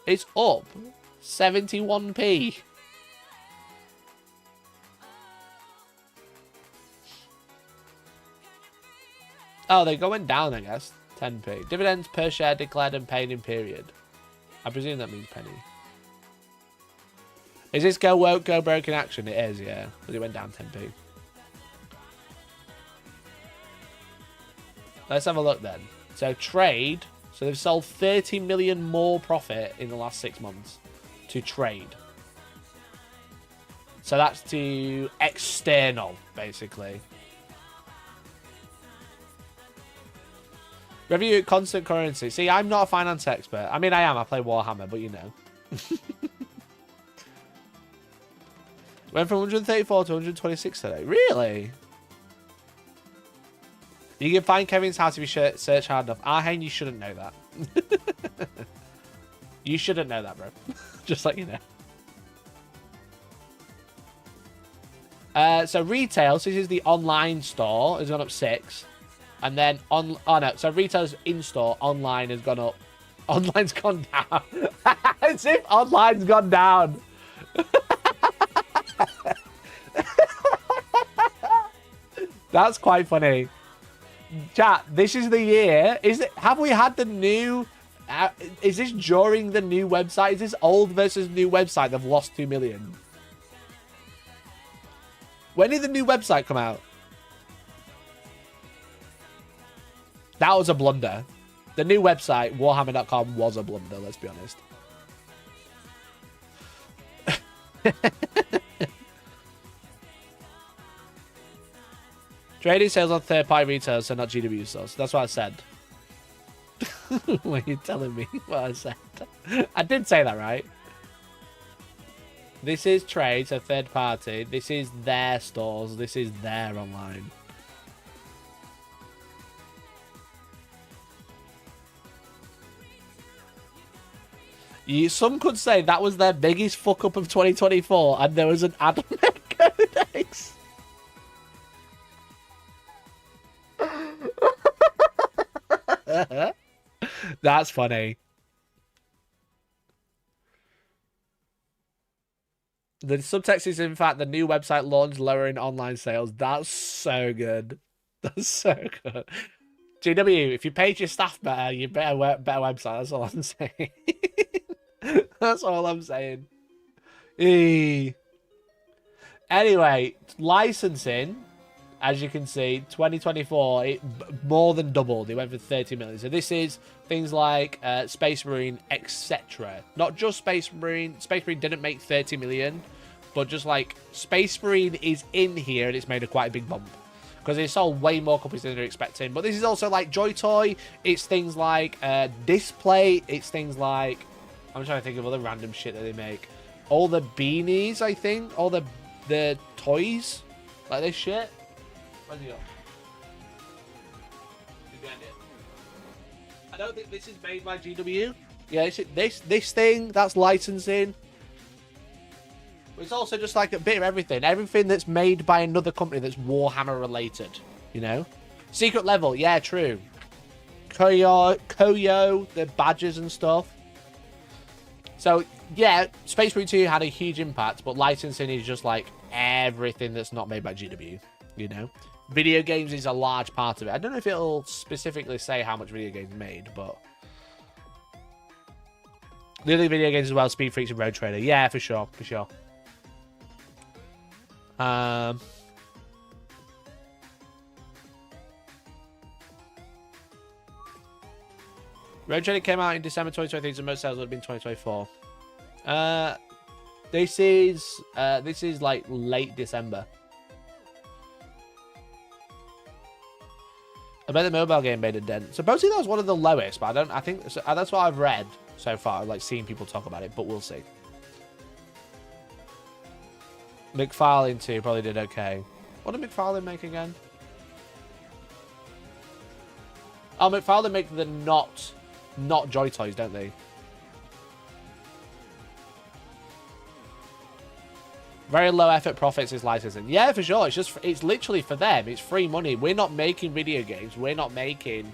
It's up 71p. Oh, they're going down, I guess. 10p. Dividends per share declared and paid in period. I presume that means penny. Is this go woke, go broke in action? It is, yeah. But it went down 10p. Let's have a look then. So trade. So they've sold 30 million more profit in the last 6 months to trade. So that's to external, basically. Revenue at constant currency. See, I'm not a finance expert. I mean, I am. I play Warhammer, but you know. Went from 134 to 126 today. Really? You can find Kevin's house if you search hard enough. Arhane, you shouldn't know that. You shouldn't know that, bro. Just let you know. So retail, so this is the online store, has gone up 6. And then so retail's in-store, online has gone up. Online's gone down. As if online's gone down. That's quite funny. Chat, this is the year. Have we had the new... is this during the new website? Is this old versus new website? They've lost 2 million. When did the new website come out? That was a blunder. The new website, Warhammer.com, was a blunder, let's be honest. Trading sales on third-party retailers, so not GW stores. That's what I said. Why are you telling me what I said? I did say that, right? This is trade, so third-party. This is their stores. This is their online. Some could say that was their biggest fuck-up of 2024, and there was an ad on their Codex. That's funny. The subtext is, in fact, the new website launched lowering online sales. That's so good. That's so good. GW, if you paid your staff better, you better website. That's all I'm saying. That's all I'm saying. Anyway, licensing, as you can see, 2024, it more than doubled. It went for 30 million. So this is things like Space Marine, etc. Not just Space Marine. Space Marine didn't make 30 million, but just like Space Marine is in here and it's made quite a big bump. Because they sold way more copies than they're expecting. But this is also like Joy Toy. It's things like Display. It's things like... I'm trying to think of other random shit that they make. All the beanies, I think. All the toys. Like this shit. Where's he go? I don't think this is made by GW. Yeah, this thing, that's licensing. It's also just like a bit of everything. Everything that's made by another company that's Warhammer related, you know? Secret Level, yeah, true. Koyo, the badges and stuff. So, yeah, Space Marine 2 had a huge impact, but licensing is just like everything that's not made by GW, you know? Video games is a large part of it. I don't know if it'll specifically say how much video games made, but... The other video games as well, Speed Freaks and Road Trader. Yeah, for sure, for sure. Road Trader came out in December 2023, so most sales would have been 2024. This is like late December. I bet the mobile game made a dent. Supposedly that was one of the lowest, but I think so, that's what I've read so far, like seeing people talk about it, but we'll see. McFarlane 2 probably did okay. What did McFarlane make again? Oh, McFarlane make the not Joy Toys, don't they? Very low effort profits is licensing. Yeah, for sure. It's literally for them. It's free money. We're not making video games. We're not making,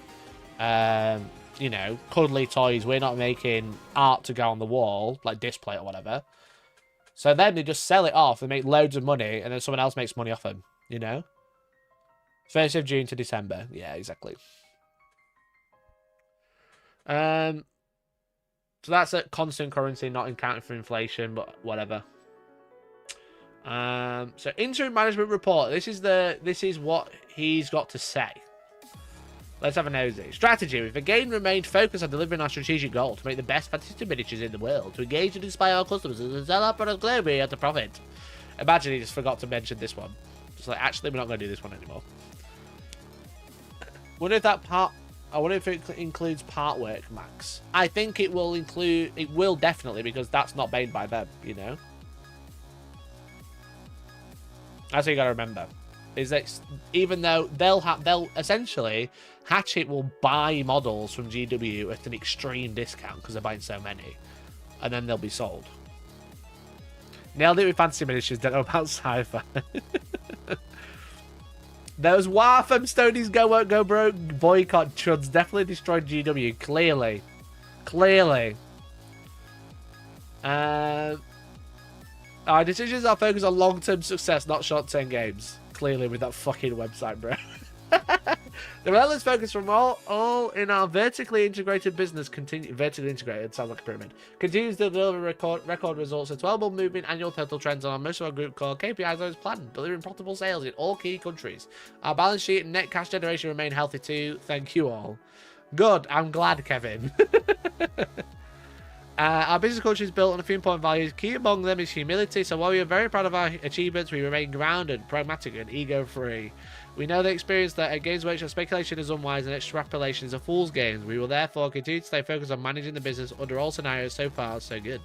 you know, cuddly toys. We're not making art to go on the wall, like display or whatever. So then they just sell it off. They make loads of money, and then someone else makes money off them, you know? 1st of June to December. Yeah, exactly. So that's at constant currency, not accounting for inflation, but whatever. So interim management report. This is what he's got to say. Let's have a nosy. Strategy. We've again remained focused on delivering our strategic goal to make the best fantasy miniatures in the world, to engage and inspire our customers, and to sell our products globally at a profit. Imagine he just forgot to mention this one. Just like, actually, we're not going to do this one anymore. Wonder if that part... I wonder if it includes part work, Max. I think it will include... It will definitely, because that's not made by them, you know? That's what you got to remember. Is that even though they'll essentially... Hatchet will buy models from GW at an extreme discount because they're buying so many. And then they'll be sold. Nailed it with fantasy miniatures, don't know about sci-fi. Those Warhammer Stonies won't go broke boycott chuds definitely destroyed GW. Clearly. Clearly. Our decisions are focused on long-term success, not short-term games. Clearly with that fucking website, bro. The relentless focus from all in our vertically integrated business vertically integrated sounds like a pyramid continues to deliver record results. A 12-month moving annual total trends on most of our group core KPIs as planned, delivering profitable sales in all key countries. Our balance sheet and net cash generation remain healthy too. Thank you all. Good. I'm glad, Kevin. Our business culture is built on a few important values. Key among them is humility. So while we are very proud of our achievements, we remain grounded, pragmatic, and ego-free. We know the experience that at Games Workshop speculation is unwise and extrapolation is a fool's game. We will therefore continue to stay focused on managing the business under all scenarios. So far, so good.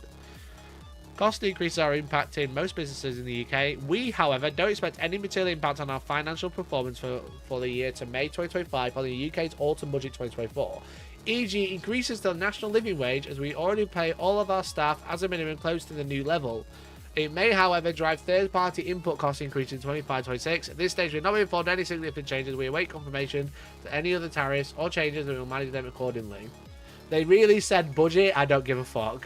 Cost increases are impacting most businesses in the UK. We, however, don't expect any material impact on our financial performance for the year to May 2025 on the UK's autumn budget 2024. E.g. increases to the national living wage as we already pay all of our staff as a minimum close to the new level. It may, however, drive third-party input cost increase in 25-26. At this stage, we're not informed any significant changes. We await confirmation to any other tariffs or changes, and we will manage them accordingly. They really said budget. I don't give a fuck.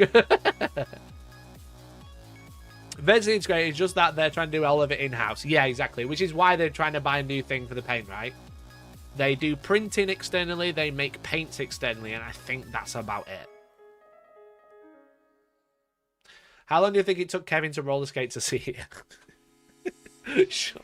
Vertically integrated is just that they're trying to do all of it in-house. Yeah, exactly. Which is why they're trying to buy a new thing for the paint, right? They do printing externally, they make paints externally, and I think that's about it. How long do you think it took Kevin to roller skate to see it? Sure.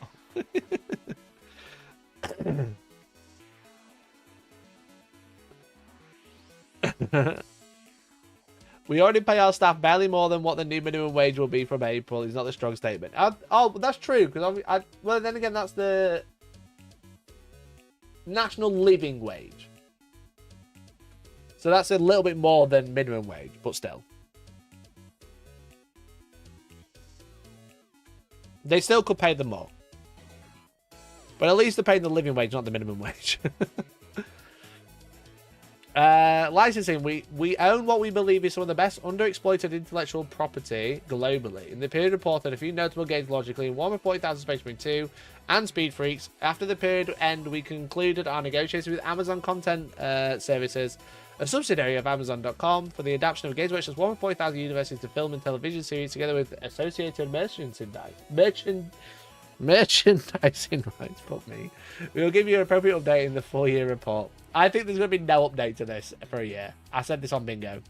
We already pay our staff barely more than what the new minimum wage will be from April. It's not a strong statement. Oh, that's true. Because well, then again, that's the national living wage. So that's a little bit more than minimum wage, but still. They still could pay them more. But at least they're paying the living wage, not the minimum wage. Licensing, we own what we believe is some of the best underexploited intellectual property globally. In the period reported, a few notable games logically, Warhammer 40,000 Space Marine 2 and Speed Freaks. After the period end, we concluded our negotiations with Amazon Content Services, a subsidiary of Amazon.com, for the adaptation of games such as Warhammer 40,000 University to film and television series, together with associated merchandising rights. Fuck me. We will give you an appropriate update in the full-year report. I think there's going to be no update to this for a year. I said this on Bingo.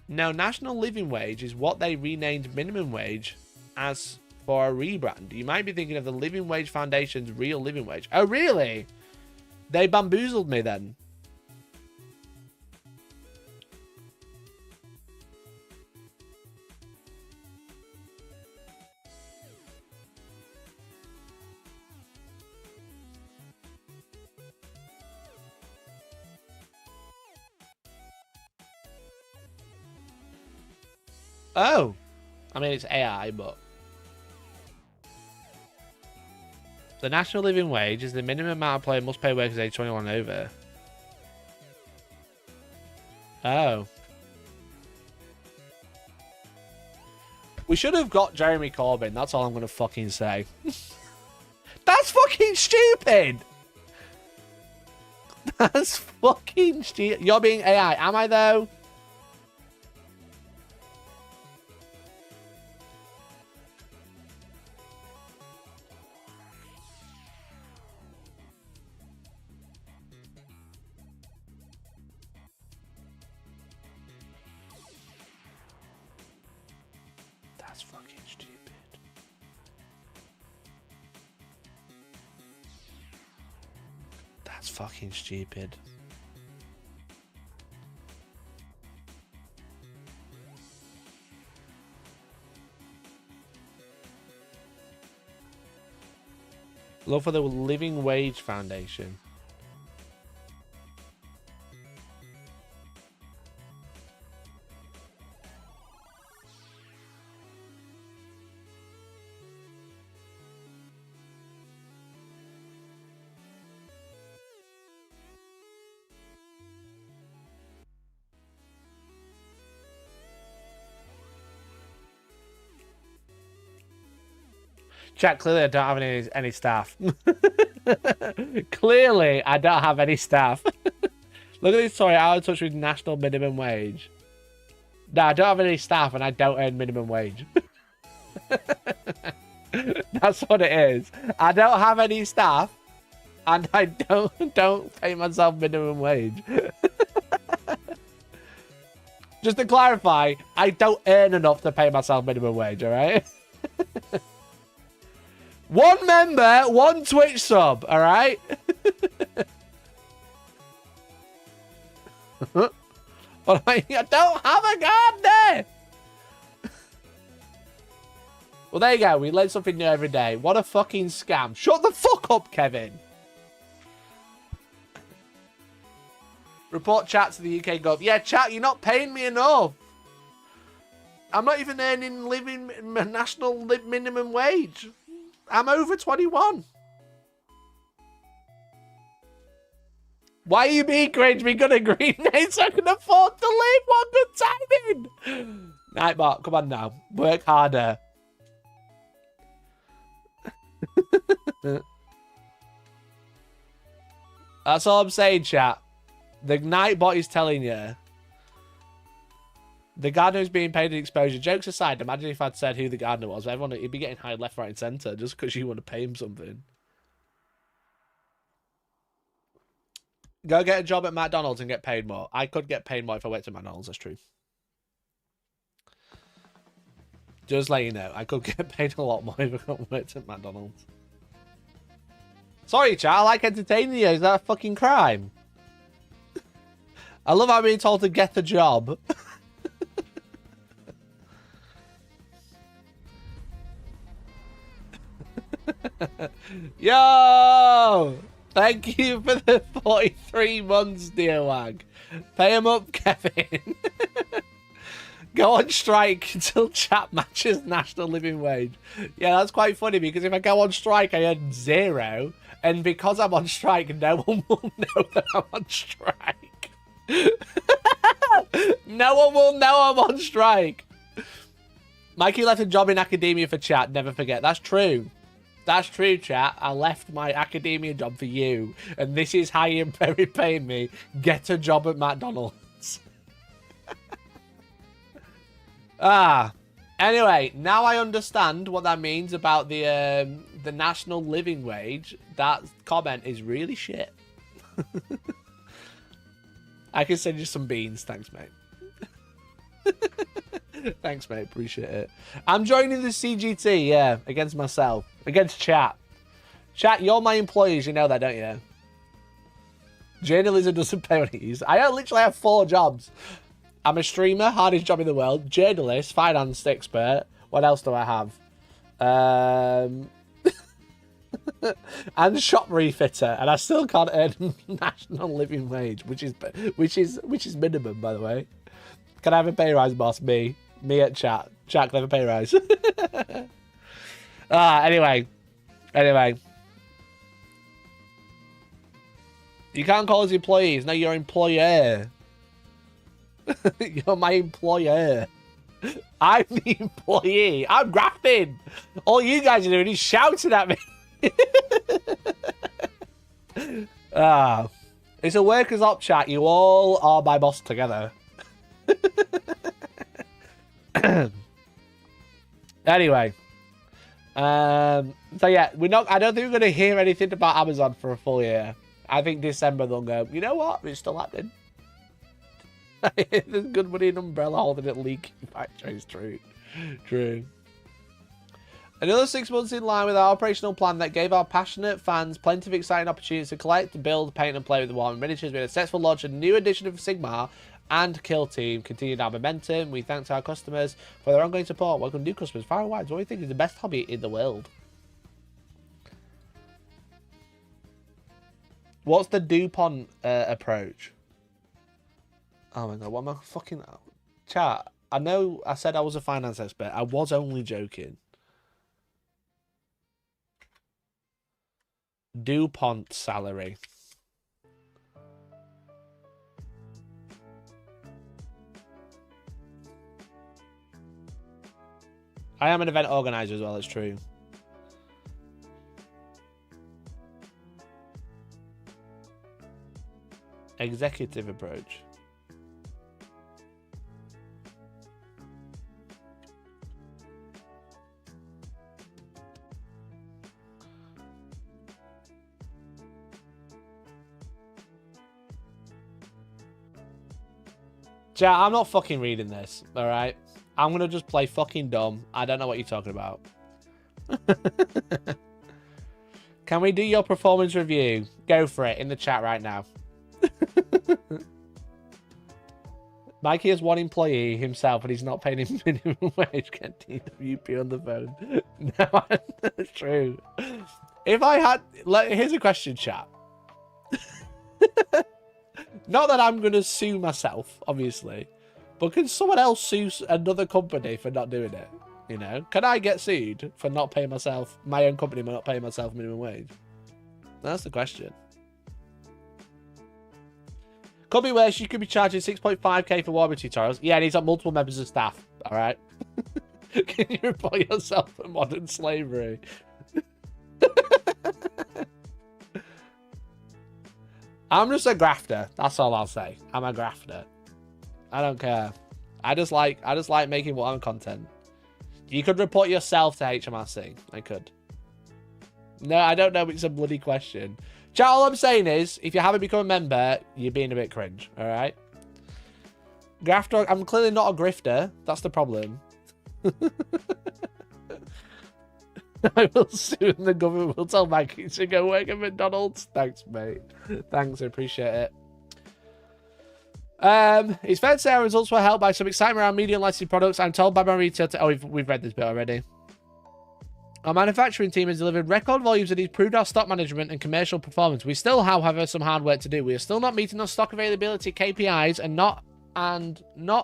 No, national living wage is what they renamed minimum wage as for a rebrand. You might be thinking of the Living Wage Foundation's real living wage. Oh, really? They bamboozled me then. Oh, I mean, it's AI, but the national living wage is the minimum amount a player must pay workers age 21 and over. Oh. We should have got Jeremy Corbyn. That's all I'm going to fucking say. That's fucking stupid. That's fucking stupid. You're being AI. Am I, though? That's fucking stupid. Look for the Living Wage Foundation. Chat, clearly I don't have any staff. Clearly I don't have any staff. Look at this story, out of touch with national minimum wage. No, I don't have any staff and I don't earn minimum wage. That's what it is. I don't have any staff and I don't pay myself minimum wage. Just to clarify, I don't earn enough to pay myself minimum wage, alright? One member, one Twitch sub, alright? But I don't have a gardener! Well, there you go. We learn something new every day. What a fucking scam. Shut the fuck up, Kevin. Report chat to the UK Gov. Yeah, chat, you're not paying me enough. I'm not even earning national minimum wage. I'm over 21. Why are you being cringe? We got a green name so I can afford to live. What good timing. Nightbot, come on now. Work harder. That's all I'm saying, chat. The Nightbot is telling you. The gardener is being paid an exposure. Jokes aside, imagine if I'd said who the gardener was. Everyone, he'd be getting hired left, right, and centre just because you want to pay him something. Go get a job at McDonald's and get paid more. I could get paid more if I worked at McDonald's, that's true. Just let you know, I could get paid a lot more if I worked at McDonald's. Sorry, chat, I like entertaining you. Is that a fucking crime? I love how being told to get a job. Yo! Thank you for the 43 months, dear wag. Pay him up, Kevin. Go on strike until chat matches national living wage. Yeah, that's quite funny because if I go on strike, I earn 0. And because I'm on strike, no one will know that I'm on strike. No one will know I'm on strike. Mikey left a job in academia for chat. Never forget. That's true. That's true, chat. I left my academia job for you. And this is how you're paying me. Get a job at McDonald's. Anyway, now I understand what that means about the national living wage. That comment is really shit. I can send you some beans. Thanks, mate. Thanks, mate. Appreciate it. I'm joining the CGT, yeah, against myself. Against chat. Chat, you're my employees. You know that, don't you? Journalism doesn't pay what it is. I literally have 4 jobs. I'm a streamer, hardest job in the world. Journalist, finance expert. What else do I have? And shop refitter, and I still can't earn national living wage, which is minimum, by the way. Can I have a pay rise, boss? Me at chat. Chat, can I have a pay rise? Anyway. You can't call us employees. No, you're employer. You're my employer. I'm the employee. I'm grafting. All you guys are doing is shouting at me. It's a workers op chat. You all are my boss together. Anyway, so yeah, I don't think we're gonna hear anything about Amazon for a full year. I think December they'll go, you know what, it's still happening. There's good money in Umbrella holding it leaking factories. True. Another 6 months in line with our operational plan that gave our passionate fans plenty of exciting opportunities to collect, build, paint, and play with the Warhammer miniatures. We had a successful launch, a new edition of Sigmar and Kill Team. Continued our momentum. We thanked our customers for their ongoing support. Welcome new customers far and wide. What do you think is the best hobby in the world? What's the DuPont approach? Oh my god, what am I fucking... Chat, I know I said I was a finance expert. I was only joking. DuPont salary. I am an event organizer as well, it's true. Executive approach. Chat, I'm not fucking reading this, alright? I'm gonna just play fucking dumb. I don't know what you're talking about. Can we do your performance review? Go for it in the chat right now. Mikey has one employee himself and he's not paying him minimum wage. Get DWP on the phone. No, that's true. If I had... Here's a question, chat. Not that I'm going to sue myself, obviously. But can someone else sue another company for not doing it? You know? Can I get sued for not paying myself, my own company for not paying myself minimum wage? That's the question. Could be worse. You could be charging 6.5k for Warhammer tutorials. Yeah, and he's got multiple members of staff. All right. Can you report yourself for modern slavery? I'm just a grafter. That's all I'll say. I'm a grafter. I don't care. I just like making Warhammer content. You could report yourself to HMRC. I could. No, I don't know. It's a bloody question. Chat, all I'm saying is, if you haven't become a member, you're being a bit cringe. All right. Grafter, I'm clearly not a grifter. That's the problem. I will soon. The government will tell Maggie to go work at McDonald's. Thanks, mate. Thanks, I appreciate it. It's fair to say our results were helped by some excitement around medium licensing products. I'm told by my retail. Oh, we've read this bit already. Our manufacturing team has delivered record volumes and improved our stock management and commercial performance. We still, however, some hard work to do. We are still not meeting our stock availability KPIs and not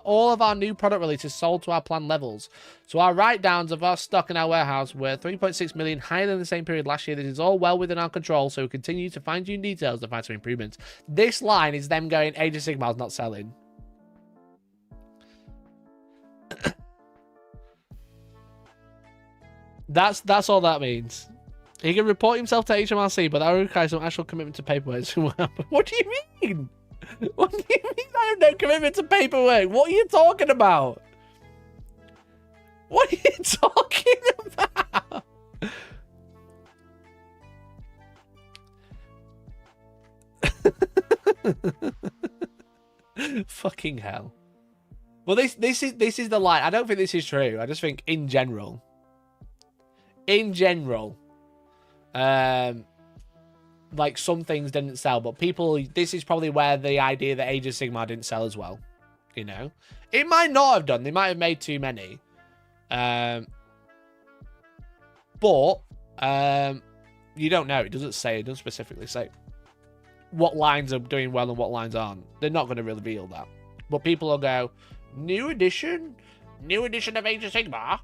all of our new product releases sold to our planned levels. So our write-downs of our stock in our warehouse were 3.6 million higher than the same period last year. This is all well within our control, so we continue to fine-tune details to find some improvements. This line is them going, Age of Sigmar's not selling. That's all that means. He can report himself to HMRC, but that requires some actual commitment to paperwork. What do you mean? What do you mean I have no commitment to paperwork? What are you talking about? What are you talking about? Fucking hell. Well, this is the line. I don't think this is true. I just think in general, like some things didn't sell, but people, this is probably where the idea that Age of Sigmar didn't sell as well. You know, it might not have done. They might have made too many. But you don't know. It doesn't say. It doesn't specifically say what lines are doing well and what lines aren't. They're not going to reveal that. But people will go, new edition of Age of Sigmar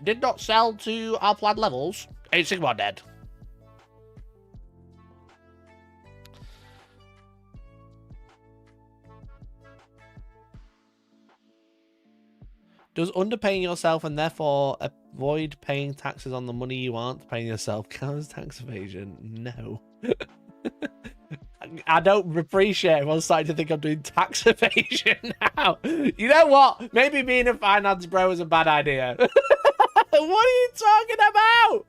did not sell to our planned levels. Age of Sigmar dead. Does underpaying yourself and therefore avoid paying taxes on the money you aren't paying yourself count as tax evasion? No. I don't appreciate everyone starting to think I'm doing tax evasion now. You know what? Maybe being a finance bro is a bad idea. What are you talking about?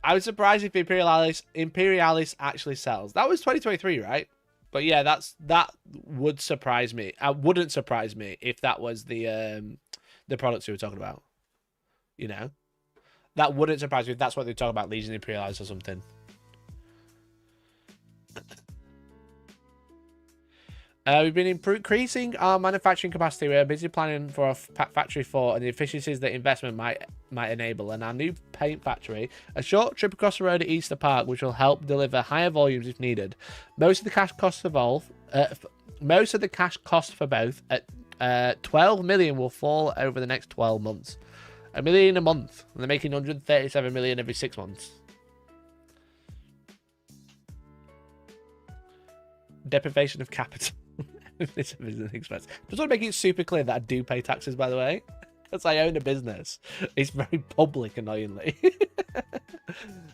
I was surprised if Imperialis actually sells. That was 2023, right? But yeah, that would surprise me. It wouldn't surprise me if that was the products we were talking about. You know, that wouldn't surprise me if that's what they're talking about, Legion Imperialis or something. We've been increasing our manufacturing capacity. We are busy planning for a factory 4 and the efficiencies that investment might enable. And our new paint factory, a short trip across the road at Easter Park, which will help deliver higher volumes if needed. Most of the cash costs for both at 12 million will fall over the next 12 months. $1 million a month, and they're making 137 million every 6 months. Deprivation of capital. It's a business expense. Just want to make it super clear that I do pay taxes, by the way, because I own a business. It's very public, annoyingly.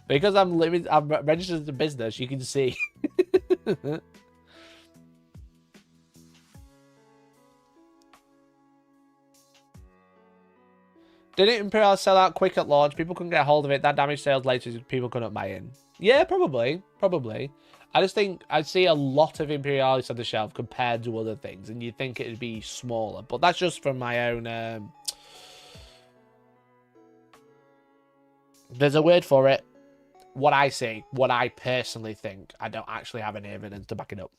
Because I'm registered as a business, you can see. Didn't Imperial sell out quick at launch? People couldn't get a hold of it. That damaged sales later, people couldn't buy in. Yeah, probably. I just think I see a lot of Imperialis on the shelf compared to other things, and you'd think it'd be smaller. But that's just from my own... There's a word for it. What I see, what I personally think. I don't actually have any evidence to back it up.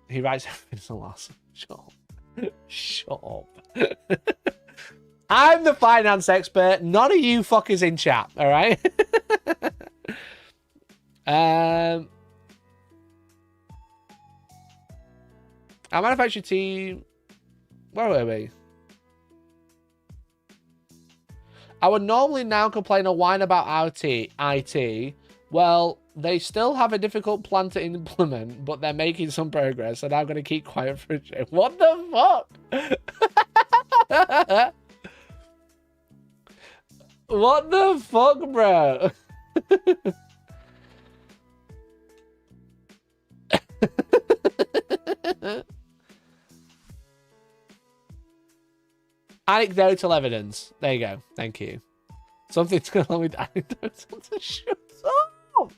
He writes everything's a loss. Shut up. I'm the finance expert. None of you fuckers in chat, all right? Our manufacturing team... Where were we? I would normally now complain or whine about IT. Well, they still have a difficult plan to implement, but they're making some progress, and I'm going to keep quiet for a bit. What the fuck? What the fuck, bro? Anecdotal evidence. There you go. Thank you. Something to go along with anecdotal to shut up.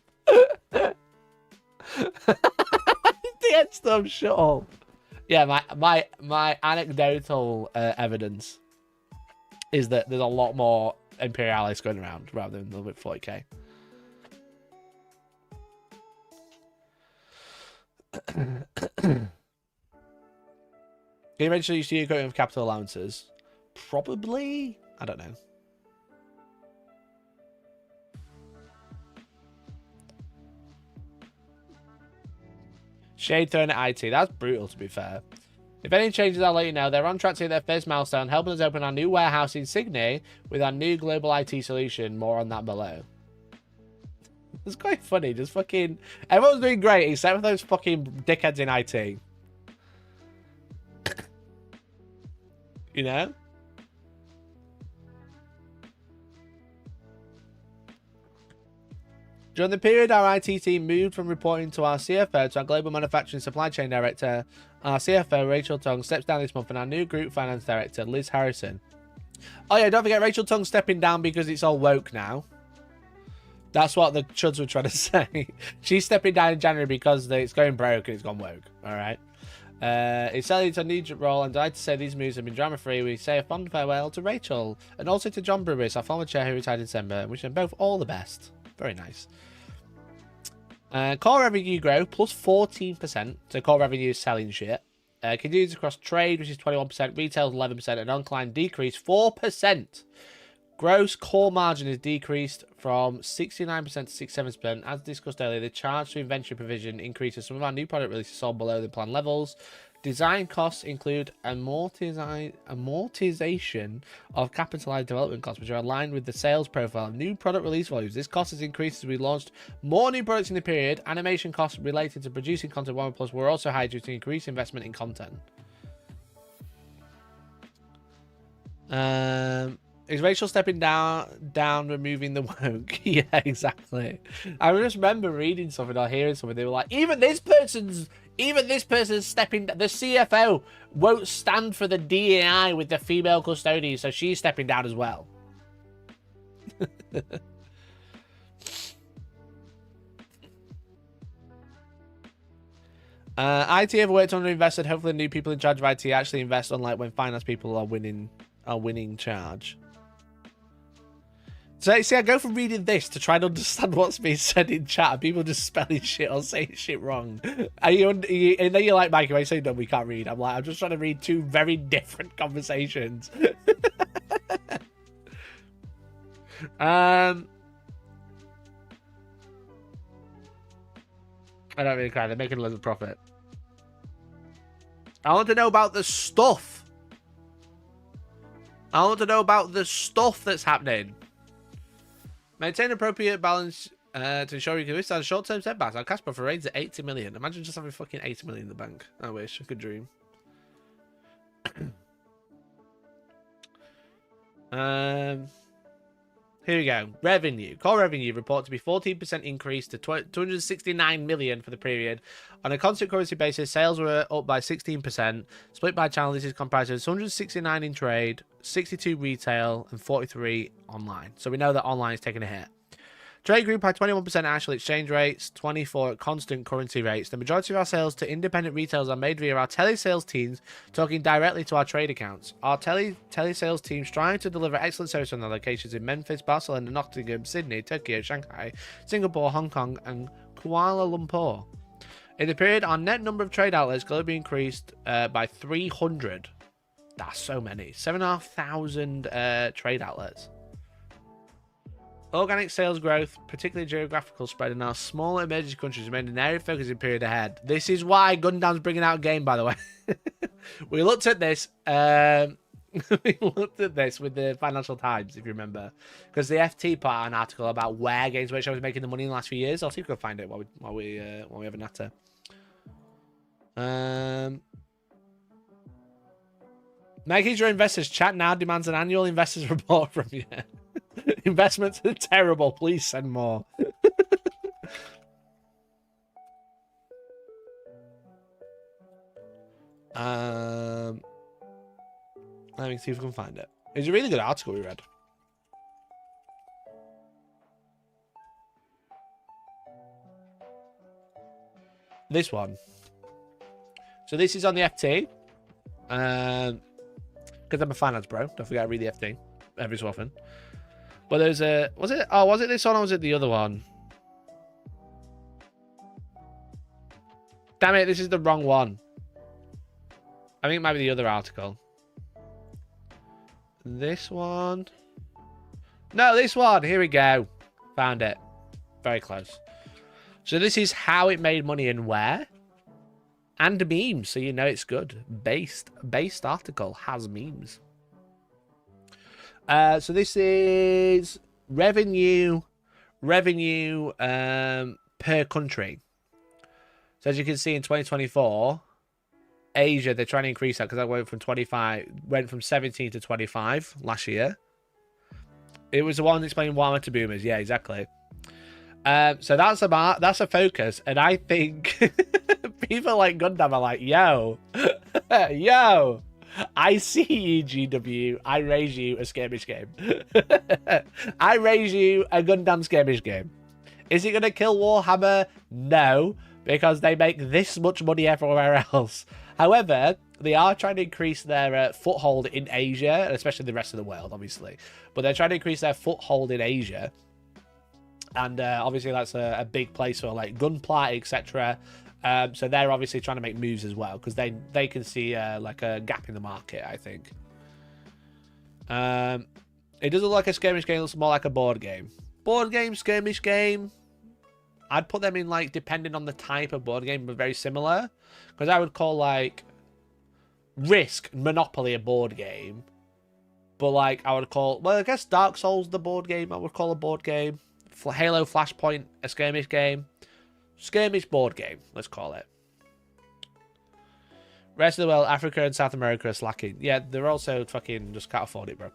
The Hellstorm, shut up. Yeah, my anecdotal evidence is that there's a lot more Imperialis going around rather than a little bit 40k. Can you eventually use your equipment with capital allowances? Probably. I don't know. Shade thrown at IT. That's brutal, to be fair. If any changes, I'll let you know. They're on track to hit their first milestone, helping us open our new warehouse in Sydney with our new global IT solution. More on that below. It's quite funny. Just fucking... Everyone's doing great, except for those fucking dickheads in IT. You know? During the period, our IT team moved from reporting to our CFO to our Global Manufacturing Supply Chain Director. Our CFO, Rachel Tongue, steps down this month, and our new Group Finance Director, Liz Harrison. Oh yeah, don't forget Rachel Tongue stepping down because it's all woke now. That's what the chuds were trying to say. She's stepping down in January because it's going broke and it's gone woke. All right. It's selling to a new role, and I'd like to say these moves have been drama-free. We say a fond farewell to Rachel and also to John Brewis, our former chair who retired in December, and wish them both all the best. Very nice. Core revenue growth plus 14%. So core revenue is selling shit. Continues across trade, which is 21%, retail is 11%, and online decrease 4%. Gross core margin is decreased from 69% to 67%. As discussed earlier, the charge to inventory provision increases. Some of our new product releases sold below the planned levels. Design costs include amortization of capitalized development costs, which are aligned with the sales profile of new product release volumes. This cost has increased as we launched more new products in the period. Animation costs related to producing content 1 Plus were also high due to increased investment in content. Is Rachel stepping down, removing the woke? Yeah, exactly. I just remember reading something or hearing something. They were like, even this person's stepping. The CFO won't stand for the DEI with the female custodian, so she's stepping down as well. IT have worked on invested. Hopefully, new people in charge of IT actually invest, unlike when finance people are winning charge. So, see, I go from reading this to try and understand what's being said in chat, and people just spelling shit or saying shit wrong. And then you're like, Mikey, when you say, no, we can't read. I'm like, I'm just trying to read two very different conversations. I don't really care. They're making a little profit. I want to know about the stuff. I want to know about the stuff that's happening. Maintain appropriate balance to ensure you can withstand short-term setbacks. Our cash buffer remains at 80 million. Imagine just having fucking 80 million in the bank. I wish. I could dream. Here we go. Revenue. Core revenue report to be 14% increase to 269 million for the period. On a constant currency basis, sales were up by 16%. Split by channel, this is comprised of 169 in trade, 62 retail, and 43 online. So we know that online is taking a hit. Trade grew by 21% at actual exchange rates, 24% at constant currency rates. The majority of our sales to independent retailers are made via our telesales teams, talking directly to our trade accounts. Our telesales team strive to deliver excellent service on their locations in Memphis, Barcelona, Nottingham, Sydney, Tokyo, Shanghai, Singapore, Hong Kong, and Kuala Lumpur. In the period, our net number of trade outlets globally increased by 300. That's so many. 7,500 trade outlets. Organic sales growth, particularly geographical spread in our smaller emerging countries, remained an area of focus in period ahead. This is why Gundam's bringing out a game, by the way. We looked at this. We looked at this with the Financial Times, if you remember, because the FT put out an article about where Games Workshop was making the money in the last few years. I'll see if we can find it while we have a natter. Making sure investors chat now demands an annual investors report from you. Investments are terrible. Please send more. Let me see if we can find it. It's a really good article we read. This one. So this is on the FT. Because I'm a finance bro. Don't forget I read the FT every so often. But there's a... Was it this one or was it the other one? Damn it, this is the wrong one. I think it might be the other article. This one. No, this one. Here we go. Found it. Very close. So this is how it made money and where. And memes, so you know it's good. Based article has memes. So this is revenue per country. So as you can see in 2024, Asia, they're trying to increase that because that went from 17 to 25 last year. It was the one explaining Warhammer to boomers. Yeah, exactly. So that's a focus, and I think people like Gundam are like, yo, yo, I see you, GW. I raise you a skirmish game. I raise you a Gundam skirmish game. Is it going to kill Warhammer? No, because they make this much money everywhere else. However, they are trying to increase their foothold in Asia, and especially the rest of the world, obviously. But they're trying to increase their foothold in Asia. And obviously that's a big place for like gunpla, etc. So they're obviously trying to make moves as well because they can see like a gap in the market, I think. It doesn't look like a skirmish game. It looks more like a board game. Board game, skirmish game. I'd put them in like depending on the type of board game, but very similar. Because I would call like Risk, Monopoly a board game. But like I would call, well, I guess Dark Souls the board game. I would call a board game. Halo Flashpoint, a skirmish game. Skirmish board game, let's call it. Rest of the world, Africa and South America are slacking. Yeah, they're also fucking just can't afford it, bro.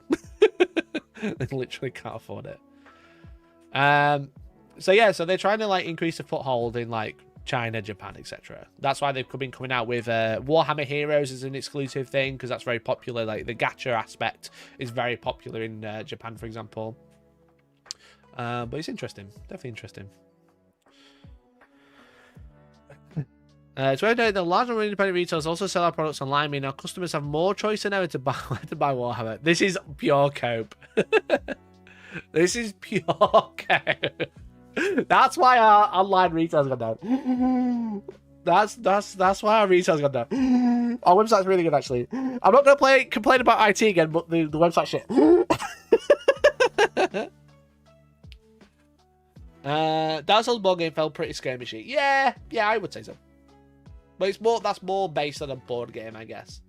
They literally can't afford it. So yeah, so they're trying to like increase the foothold in like China, Japan, etc. That's why they've been coming out with Warhammer Heroes as an exclusive thing because that's very popular. Like the gacha aspect is very popular in Japan, for example. But it's interesting. Definitely interesting. It's worth noting that large number of independent retailers also sell our products online, meaning our customers have more choice than ever to buy Warhammer. This is pure cope. This is pure cope. That's why our online retail's gone down. That's why our retail's gone down. Our website's really good, actually. I'm not going to complain about IT again, but the website's shit. Dark Souls board game felt pretty skirmishy. Yeah, I would say so. But that's more based on a board game, I guess.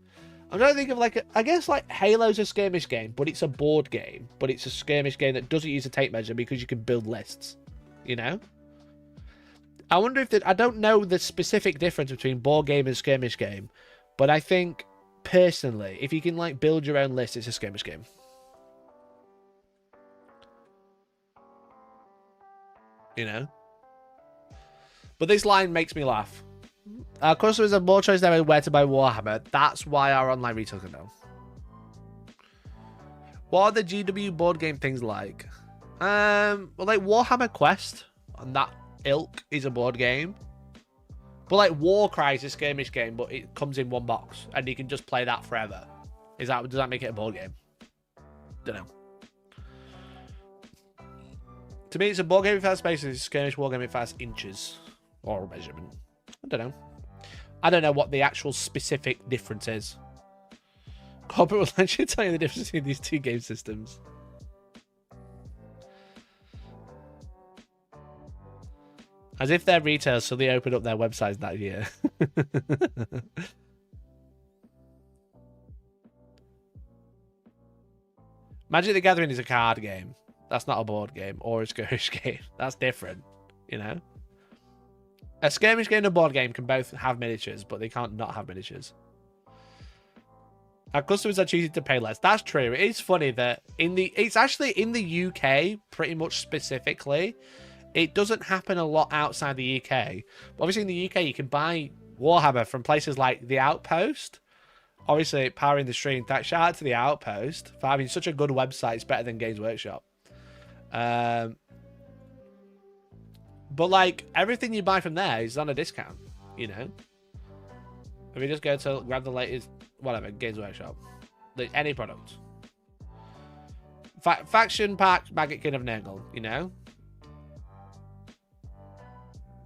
I'm trying to think of like I guess like Halo's a skirmish game, but it's a board game. But it's a skirmish game that doesn't use a tape measure because you can build lists. You know? I wonder if I don't know the specific difference between board game and skirmish game, but I think personally, if you can like build your own list, it's a skirmish game. You know? But this line makes me laugh. Our customers have more choice now where to buy Warhammer. That's why our online retail can know. What are the GW board game things like? Well, like Warhammer Quest and that ilk is a board game. But like Warcry is a skirmish game, but it comes in one box and you can just play that forever. Does that make it a board game? Don't know. To me, it's a board game if it has space, it's a skirmish war game if it has inches or measurement. I don't know. I don't know what the actual specific difference is. Corporate will actually tell you the difference between these two game systems. As if they're retail, so they opened up their websites that year. Magic the Gathering is a card game. That's not a board game or a skirmish game. That's different, you know? A skirmish game and a board game can both have miniatures, but they can't not have miniatures. Our customers are choosing to pay less. That's true. It is funny that it's actually in the UK, pretty much specifically. It doesn't happen a lot outside the UK. But obviously in the UK, you can buy Warhammer from places like the Outpost obviously powering the stream. Shout out to the Outpost for having such a good website. It's better than Games Workshop. But like everything you buy from there is on a discount, you know. If you just go to grab the latest, whatever, Games Workshop, like any product, faction pack, Maggot King of Nurgle, you know.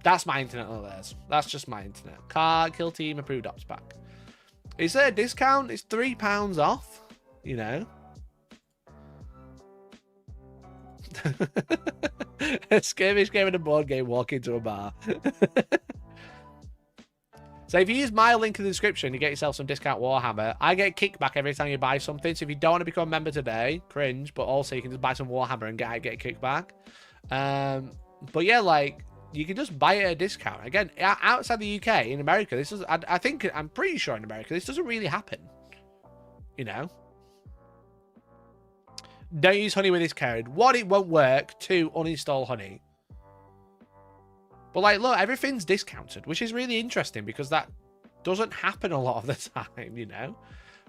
That's my internet, not theirs. That's just my internet. Car Kill Team approved ops pack. Is there a discount? It's £3 off, you know. A skirmish game and a board game, walk into a bar. So if you use my link in the description, you get yourself some discount Warhammer. I get a kickback every time you buy something. So if you don't want to become a member today, cringe, but also you can just buy some Warhammer and get a kickback. But yeah, like, you can just buy it at a discount. Again, outside the UK, in America, this is, I'm pretty sure in America, this doesn't really happen. You know? Don't use honey with this code. One, it won't work. Two, uninstall honey. But like, look, everything's discounted, which is really interesting because that doesn't happen a lot of the time, you know?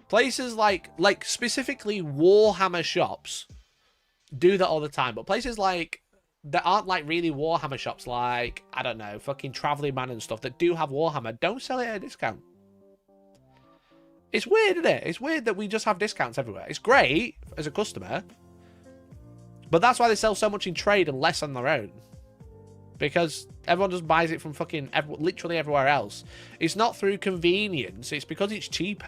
Places like specifically Warhammer shops do that all the time. But places like, that aren't like really Warhammer shops, like, I don't know, fucking Traveling Man and stuff that do have Warhammer, don't sell it at a discount. It's weird, isn't it? It's weird that we just have discounts everywhere. It's great as a customer, but that's why they sell so much in trade and less on their own. Because everyone just buys it from fucking literally everywhere else. It's not through convenience, it's because it's cheap.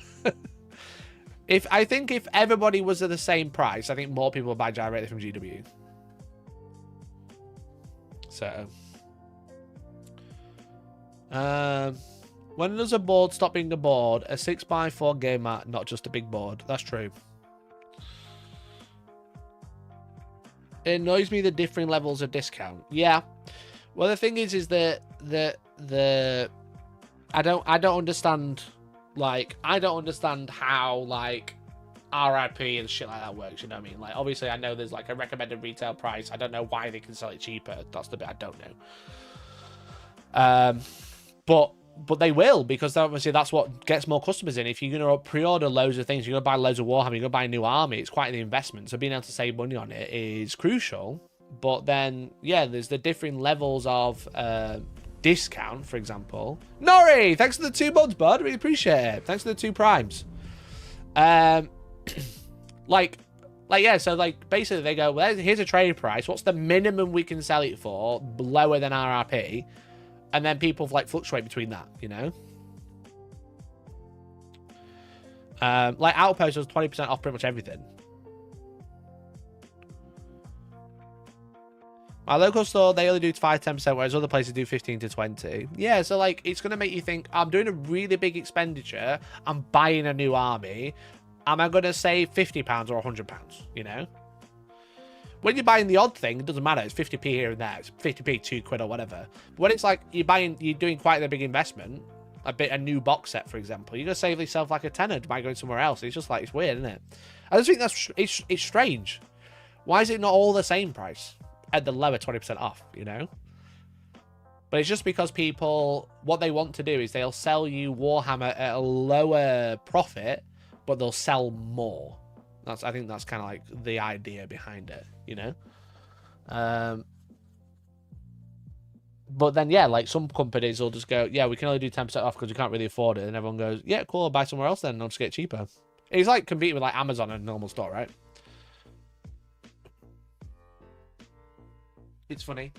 I think if everybody was at the same price, I think more people would buy directly from GW. So, when does a board stop being a board? A 6x4 game mat, not just a big board. That's true. It annoys me the differing levels of discount. Yeah. Well, the thing is that I don't understand. Like, I don't understand how like RIP and shit like that works. You know what I mean? Like, obviously, I know there's like a recommended retail price. I don't know why they can sell it cheaper. That's the bit I don't know. But they will, because obviously that's what gets more customers in. If you're going to pre-order loads of things, you're going to buy loads of Warhammer, you're going to buy a new army, it's quite an investment. So being able to save money on it is crucial. But then, yeah, there's the different levels of discount, for example. Nori, thanks for the 2 months, bud. Really appreciate it. Thanks for the 2 primes. Like, yeah, so like basically they go, well, here's a trade price. What's the minimum we can sell it for lower than RRP? And then people like fluctuate between that, you know? Like Outpost was 20% off pretty much everything. My local store, they only do 5-10%, whereas other places do 15 to 20. Yeah, so like it's going to make you think, I'm doing a really big expenditure. I'm buying a new army. Am I going to save £50 or £100, you know? When you're buying the odd thing, it doesn't matter. It's 50p here and there. It's 50p, £2 or whatever. But when it's like you're doing quite a big investment, a new box set, for example, you're going to save yourself like a tenner by going somewhere else. It's just like, it's weird, isn't it? I just think it's strange. Why is it not all the same price at the lower 20% off, you know? But it's just because people, what they want to do is they'll sell you Warhammer at a lower profit, but they'll sell more. I think that's kind of like the idea behind it, you know? But then, yeah, like some companies will just go, yeah, we can only do 10% off because we can't really afford it. And everyone goes, yeah, cool, I'll buy somewhere else then and I'll just get it cheaper. It's like competing with like Amazon and a normal store, right? It's funny.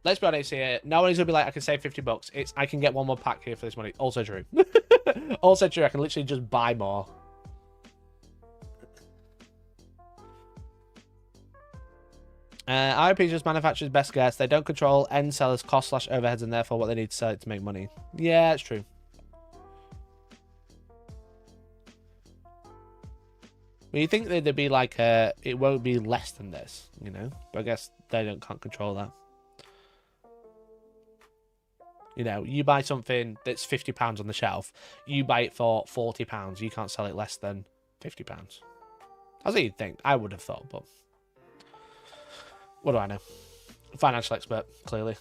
Let's be honest here. No one's gonna be like, I can save $50. It's I can get one more pack here for this money. Also true. Also true. I can literally just buy more. IRP just manufactures best guess. They don't control end sellers' cost / overheads and therefore what they need to sell it to make money. Yeah, it's true. Well, you think that there'd be like it won't be less than this, you know? But I guess they can't control that. You know, you buy something that's £50 on the shelf, you buy it for £40, you can't sell it less than £50. That's what you'd think. I would have thought, but what do I know? Financial expert, clearly.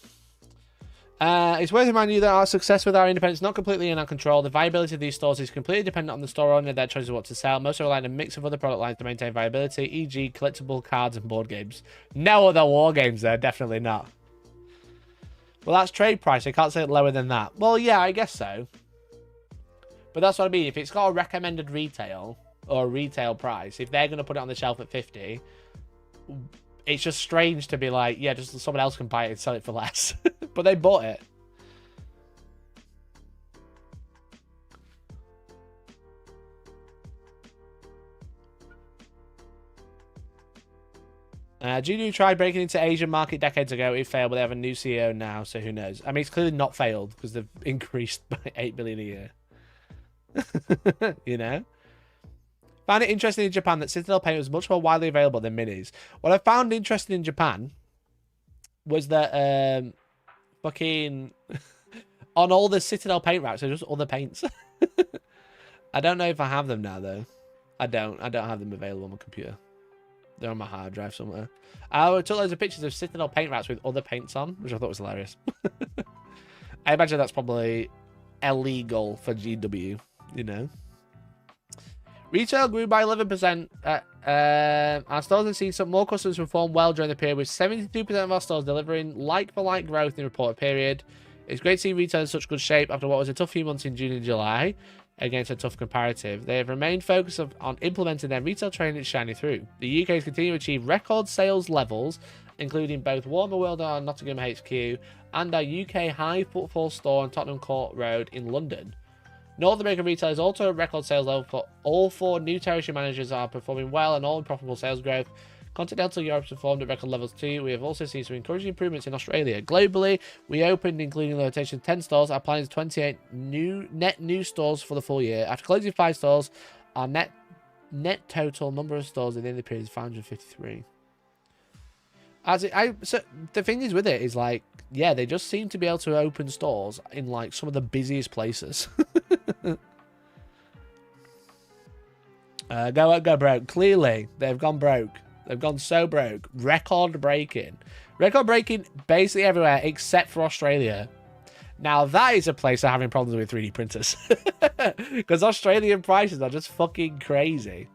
It's worth reminding you that our success with our independence is not completely in our control. The viability of these stores is completely dependent on the store owner and their choice of what to sell. Most are relying on a mix of other product lines to maintain viability, e.g. collectible cards and board games. No other war games there, definitely not. Well, that's trade price. I can't say it lower than that. Well, yeah, I guess so. But that's what I mean. If it's got a recommended retail or a retail price, if they're going to put it on the shelf at 50, it's just strange to be like, yeah, just someone else can buy it and sell it for less. But they bought it. Judo tried breaking into Asian market decades ago. It failed, but they have a new CEO now, so who knows? I mean, it's clearly not failed because they've increased by 8 billion a year. You know? Found it interesting in Japan that Citadel paint was much more widely available than minis. What I found interesting in Japan was that fucking on all the Citadel paint racks are just other paints. I don't know if I have them now though. I don't have them available on my computer. They're on my hard drive somewhere. I took loads of pictures of Citadel paint racks with other paints on, which I thought was hilarious. I imagine that's probably illegal for GW, you know. Retail grew by 11%. Our stores have seen some more customers perform well during the period, with 72% of our stores delivering like-for-like growth in the reported period. It's great to see retail in such good shape after what was a tough few months in June and July against a tough comparative. They have remained focused on implementing their retail training and shining through. The UK has continued to achieve record sales levels, including both Warhammer World and Nottingham HQ and our UK high footfall store on Tottenham Court Road in London. North American retail is also a record sales level for all 4 new territory managers are performing well and all in profitable sales growth. Continental Europe has performed at record levels too. We have also seen some encouraging improvements in Australia. Globally, we opened, including the rotation, 10 stores. Our plan is 28 net new stores for the full year. After closing 5 stores, our net total number of stores within the period is 553. So the thing is with it is like, yeah, they just seem to be able to open stores in like some of the busiest places. Go broke. Clearly, they've gone broke. They've gone so broke. Record breaking basically everywhere except for Australia. Now that is a place they're having problems with 3D printers. Because Australian prices are just fucking crazy.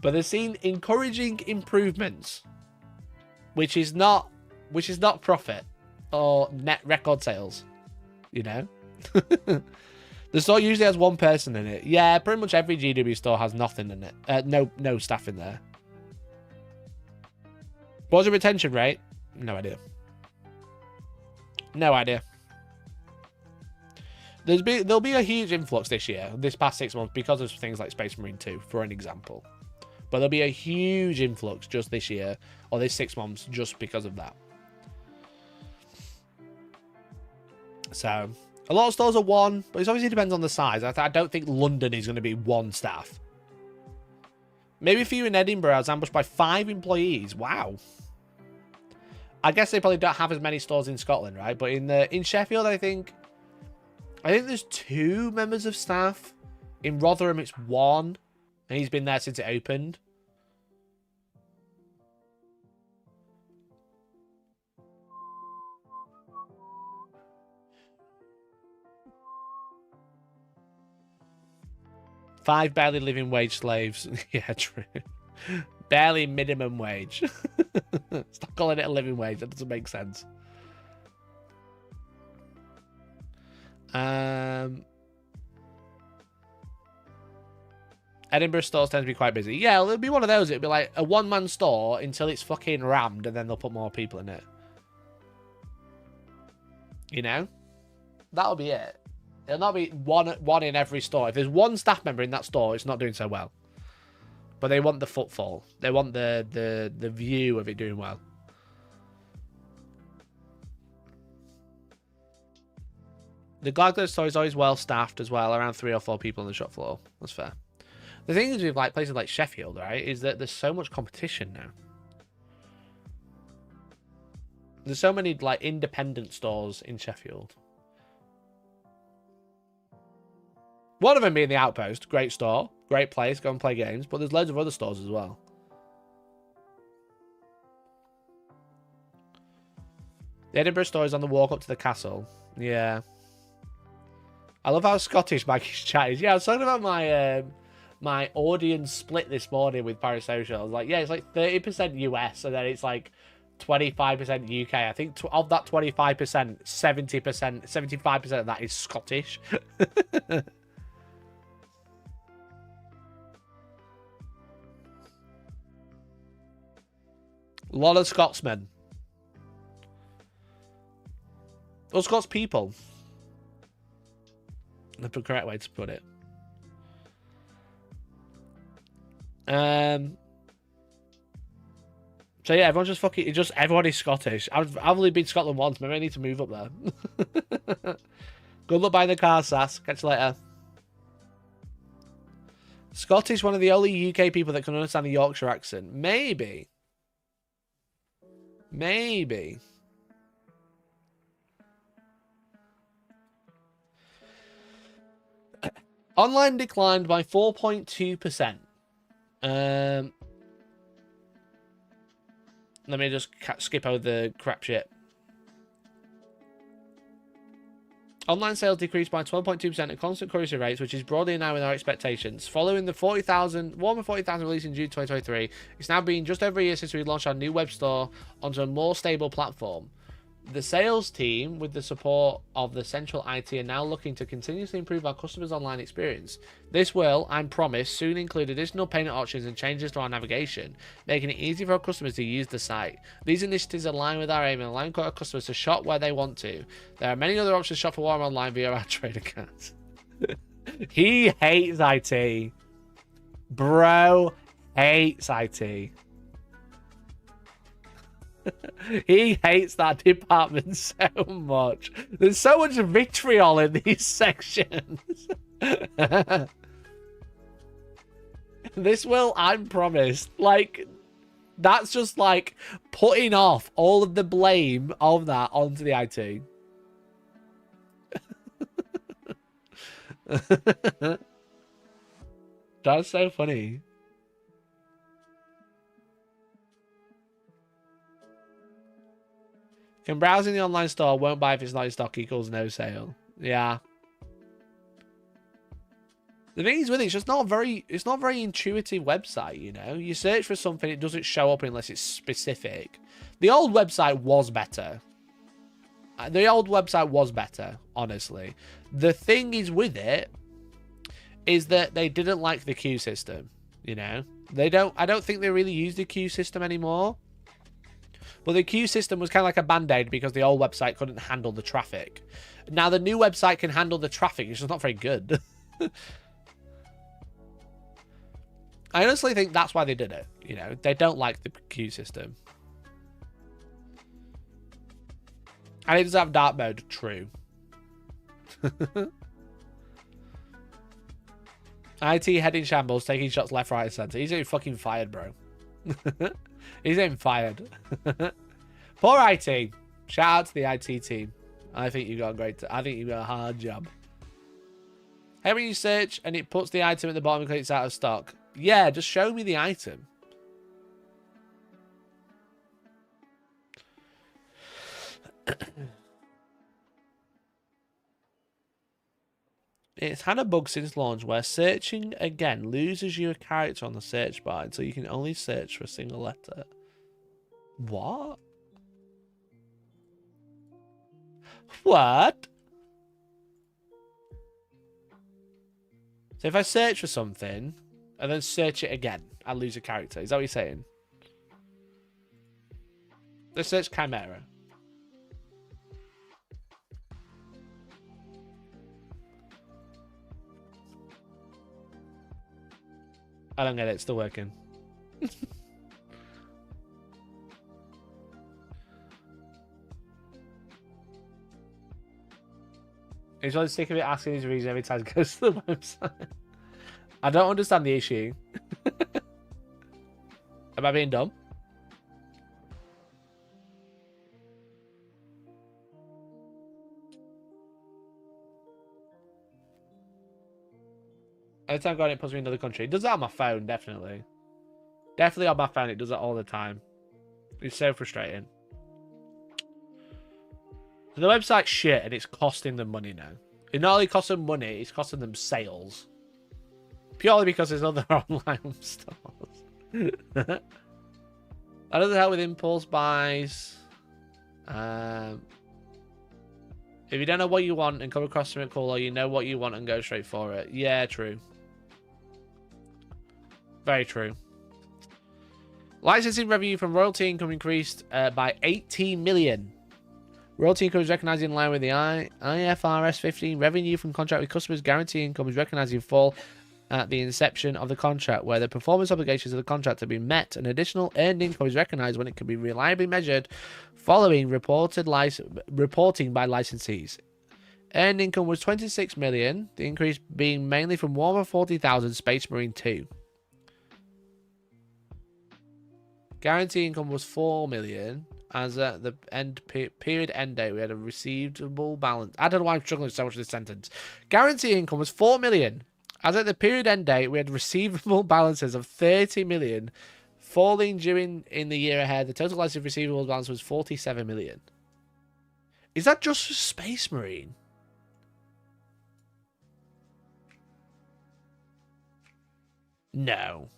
But they've seen encouraging improvements, which is not profit or net record sales, you know. The store usually has 1 person in it. Yeah, pretty much every GW store has nothing in it. No staff in there. What's the retention rate? No idea. No idea. There'll be a huge influx this year, this past 6 months, because of things like Space Marine 2, for an example. But there'll be a huge influx just this year, or this 6 months, just because of that. So, a lot of stores are 1, but it obviously depends on the size. I don't think London is going to be 1 staff. Maybe a few in Edinburgh. I was ambushed by 5 employees. Wow. I guess they probably don't have as many stores in Scotland, right? But in Sheffield, I think there's 2 members of staff. In Rotherham, it's 1. And he's been there since it opened. Five barely living wage slaves. Yeah, true. Barely minimum wage. Stop calling it a living wage. That doesn't make sense. Edinburgh stores tend to be quite busy. Yeah, it'll be one of those. It'll be like a 1-man store until it's fucking rammed, and then they'll put more people in it. You know? That'll be it. It'll not be one in every store. If there's 1 staff member in that store, it's not doing so well. But they want the footfall. They want the view of it doing well. The Glasgow store is always well staffed as well. Around 3 or 4 people on the shop floor. That's fair. The thing is with like places like Sheffield, right, is that there's so much competition now. There's so many like independent stores in Sheffield. One of them being the Outpost. Great store. Great place. Go and play games. But there's loads of other stores as well. The Edinburgh store is on the walk up to the castle. Yeah. I love how Scottish Maggie's chat is. Yeah, I was talking about my my audience split this morning with Parasocial. I was like, yeah, it's like 30% US, and then it's like 25% UK. I think of that 25%, 70%, 75% of that is Scottish. A lot of Scotsmen. Or Scots people. That's the correct way to put it. So yeah, everyone's just fucking. Just everyone is Scottish. I've only been to Scotland once. Maybe I need to move up there. Good luck buying the car, Sass. Catch you later. Scottish, one of the only UK people that can understand the Yorkshire accent. Maybe. Maybe. Online declined by 4.2%. Let me just skip over the crap shit. Online sales decreased by 12.2% at constant currency rates, which is broadly in line with our expectations. Following the Warhammer 40,000 release in June 2023, it's now been just over a year since we launched our new web store onto a more stable platform. The sales team, with the support of the central IT, are now looking to continuously improve our customers' online experience. This will, I promise, soon include additional payment options and changes to our navigation, making it easy for our customers to use the site. These initiatives align with our aim and allowing our customers to shop where they want to. There are many other options to shop for Warhammer online via our trade accounts. He hates IT. Bro hates IT. He hates that department so much. There's so much vitriol in these sections. This will, I'm promised. Like, that's just like putting off all of the blame of that onto the IT. That's so funny. Can browse in the online store, won't buy if it's not in stock equals no sale. Yeah. The thing is with it, it's just not it's not a very intuitive website, you know? You search for something, it doesn't show up unless it's specific. The old website was better. The old website was better, honestly. The thing is with it, is that they didn't like the queue system, you know? I don't think they really use the queue system anymore. But the queue system was kind of like a band-aid because the old website couldn't handle the traffic. Now the new website can handle the traffic. It's just not very good. I honestly think that's why they did it. You know, they don't like the queue system. And it does have dark mode. True. IT head in shambles, taking shots left, right, and center. He's getting fucking fired, bro. He's getting fired. Poor IT. Shout out to the IT team. I think you got I think you got a hard job. Hey, when you search and it puts the item at the bottom because it's out of stock. Yeah, just show me the item. It's had a bug since launch where searching again loses you a character on the search bar until you can only search for a single letter. What? What? So if I search for something and then search it again, I lose a character. Is that what you're saying? Let's search Chimera. I don't get it. It's still working. He's really sick of it asking his reason every time he goes to the website. I don't understand the issue. Am I being dumb? Every time I go on, it puts me in another country. It does that on my phone, definitely. Definitely on my phone, it does that all the time. It's so frustrating. So the website's shit and it's costing them money now. It not only costs them money, it's costing them sales. Purely because there's other online stores. That doesn't help with impulse buys. If you don't know what you want and come across something cool, or you know what you want and go straight for it. Yeah, true. Very true. Licensing revenue from royalty income increased by 18 million. Royalty income is recognised in line with the IFRS 15. Revenue from contract with customers. Guarantee income is recognised in full at the inception of the contract, where the performance obligations of the contract have been met. An additional earned income is recognised when it can be reliably measured following reporting by licensees. Earned income was 26 million, the increase being mainly from Warhammer 40,000 Space Marine 2. Guarantee income was 4 million. As at the period end date, we had a receivable balance. I don't know why I'm struggling so much with this sentence. Guarantee income was 4 million. As at the period end date, we had receivable balances of 30 million. Falling during in the year ahead, the total license receivable balance was 47 million. Is that just for Space Marine? No.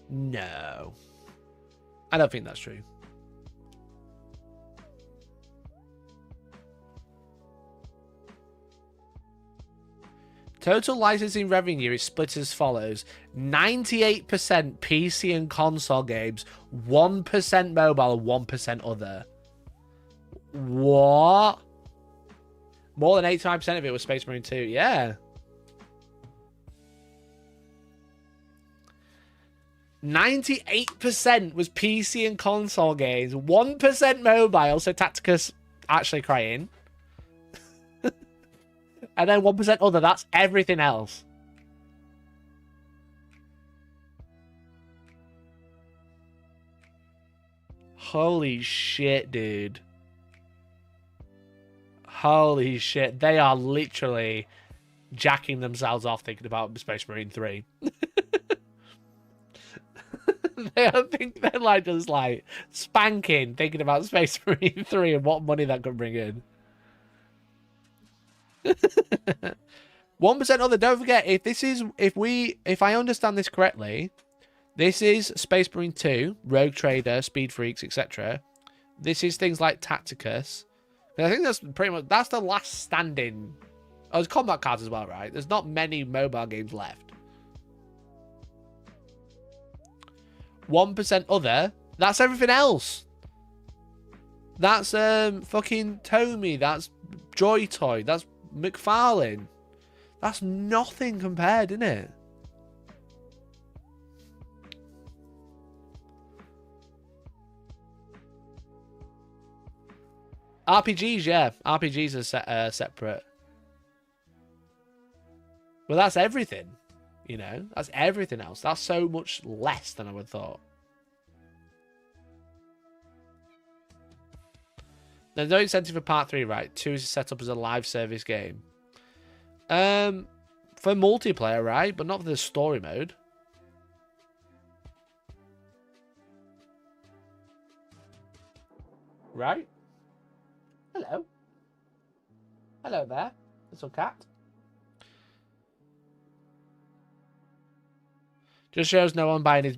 No. I don't think that's true. Total licensing revenue is split as follows. 98% PC and console games, 1% mobile, and 1% other. What? More than 85% of it was Space Marine 2. Yeah. 98% was PC and console games, 1% mobile, so Tacticus actually crying. And then 1% other, that's everything else. Holy shit, dude. Holy shit. They are literally jacking themselves off thinking about Space Marine 3. I think they're like just like spanking thinking about Space Marine 3 and what money that could bring in. 1% other. Don't forget, if I understand this correctly, this is Space Marine 2, Rogue Trader, Speed Freaks, etc. This is things like Tacticus. And I think that's pretty much the last standing. Oh, there's combat cards as well, right? There's not many mobile games left. 1% other. That's everything else. That's fucking Tomy. That's Joy Toy. That's McFarlane. That's nothing compared, isn't it? RPGs, yeah. RPGs are separate. Well, that's everything. You know, that's everything else. That's so much less than I would have thought. There's no incentive for part 3, right? 2 is set up as a live service game. For multiplayer, right? But not for the story mode. Right? Hello. Hello there, little cat. Just shows no one buying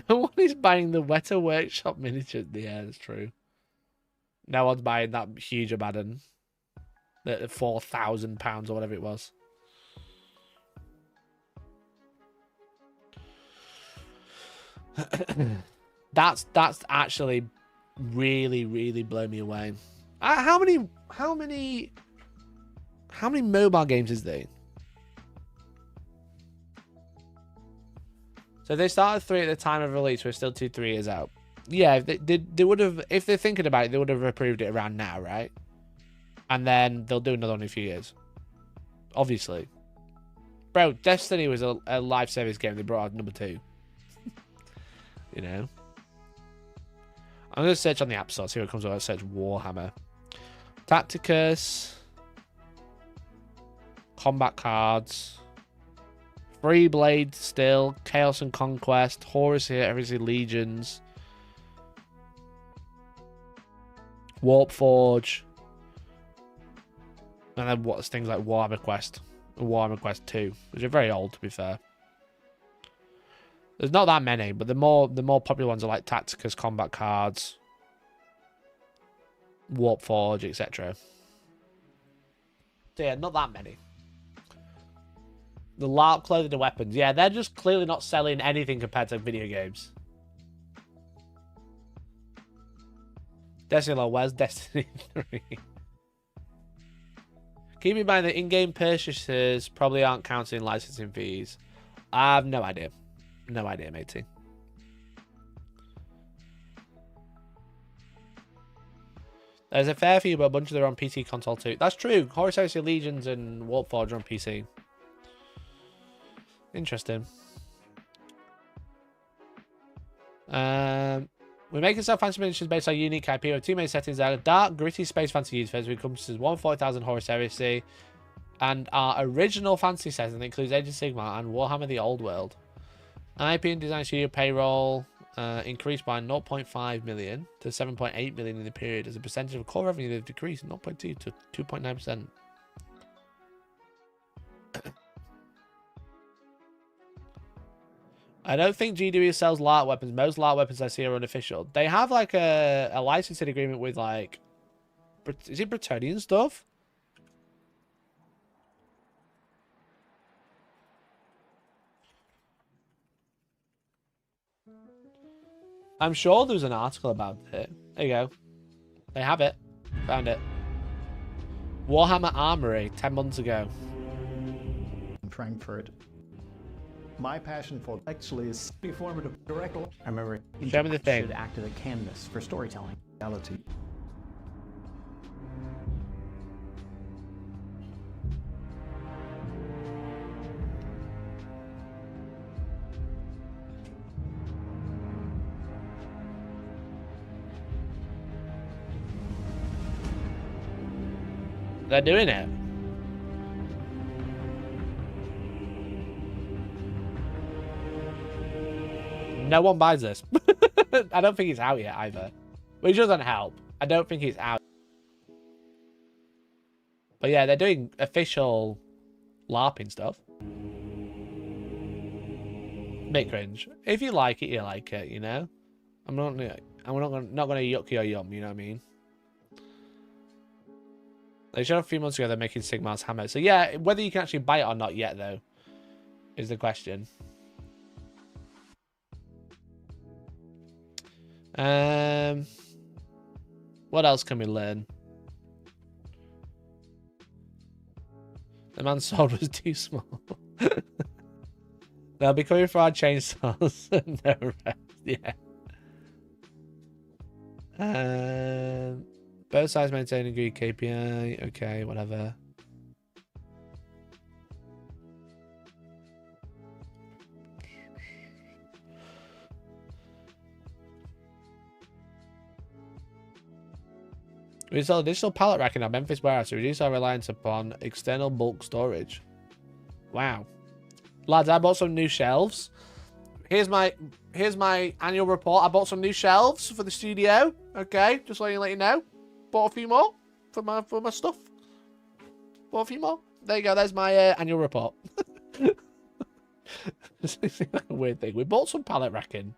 no one is buying the Weta Workshop miniatures. Yeah, that's true. No one's buying that huge Abaddon. The £4,000 or whatever it was. That's actually really blown me away. How many mobile games is there? So they started 3 at the time of release. We're still 3 years out. Yeah, they would have, if they're thinking about it, they would have approved it around now, right? And then they'll do another one in a few years. Obviously. Bro, Destiny was a live service game. They brought out number 2. You know? I'm going to search on the App Store, see what comes up. I'll search Warhammer. Tacticus. Combat cards. Free Blade still. Chaos and Conquest. Horus here. Heresy Legions. Warp Forge. And then what's things like Warhammer Quest. And Warhammer Quest 2. Which are very old, to be fair. There's not that many, but the more popular ones are like Tacticus combat cards. Warp Forge, etc. So yeah, not that many. The LARP clothing and weapons. Yeah, they're just clearly not selling anything compared to video games. Destiny, where's Destiny 3? Keep in mind that in-game purchases probably aren't counting licensing fees. I have no idea. No idea, matey. There's a fair few, but a bunch of them are on PC console too. That's true. Horus Heresy Legions and Warpforge are on PC. Interesting. We're making some fantasy miniatures based on unique IP with two main settings. There are dark, gritty space fantasy universe, which encompasses 140,000 Horus Heresy, and our original fantasy setting that includes Age of Sigmar and Warhammer: The Old World. IP and design studio payroll increased by 0.5 million to 7.8 million in the period. As a percentage of core revenue, they've decreased 0.2 to 2.9%. I don't think GW sells LARP weapons. Most LARP weapons I see are unofficial. They have like a licensing agreement with like, is it Bretonian stuff? I'm sure there's an article about it. There you go. They have it. Found it. Warhammer Armory, 10 months ago. In Frankfurt. My passion for actually is performative direct. I remember Show me the thing. should act as a canvas for storytelling. Reality. They're doing it. No one buys this. I don't think it's out yet either. Which doesn't help. I don't think it's out. But yeah, they're doing official LARPing stuff. Bit cringe. If you like it, you like it, you know? I'm not gonna yuck your yum, you know what I mean? They showed a few months ago they're making Sigmar's hammer. So yeah, whether you can actually buy it or not yet, though, is the question. What else can we learn? The man's sword was too small. They'll be coming for our chainsaws and the rest. Yeah. Both sides maintain agreed KPI. Okay, whatever. We installed additional pallet rack in our Memphis warehouse to reduce our reliance upon external bulk storage. Wow. Lads, I bought some new shelves. Here's my annual report. I bought some new shelves for the studio. Okay, just let you know. Bought a few more for my stuff. Bought a few more. There you go. There's my annual report. It's like a weird thing. We bought some pallet racking.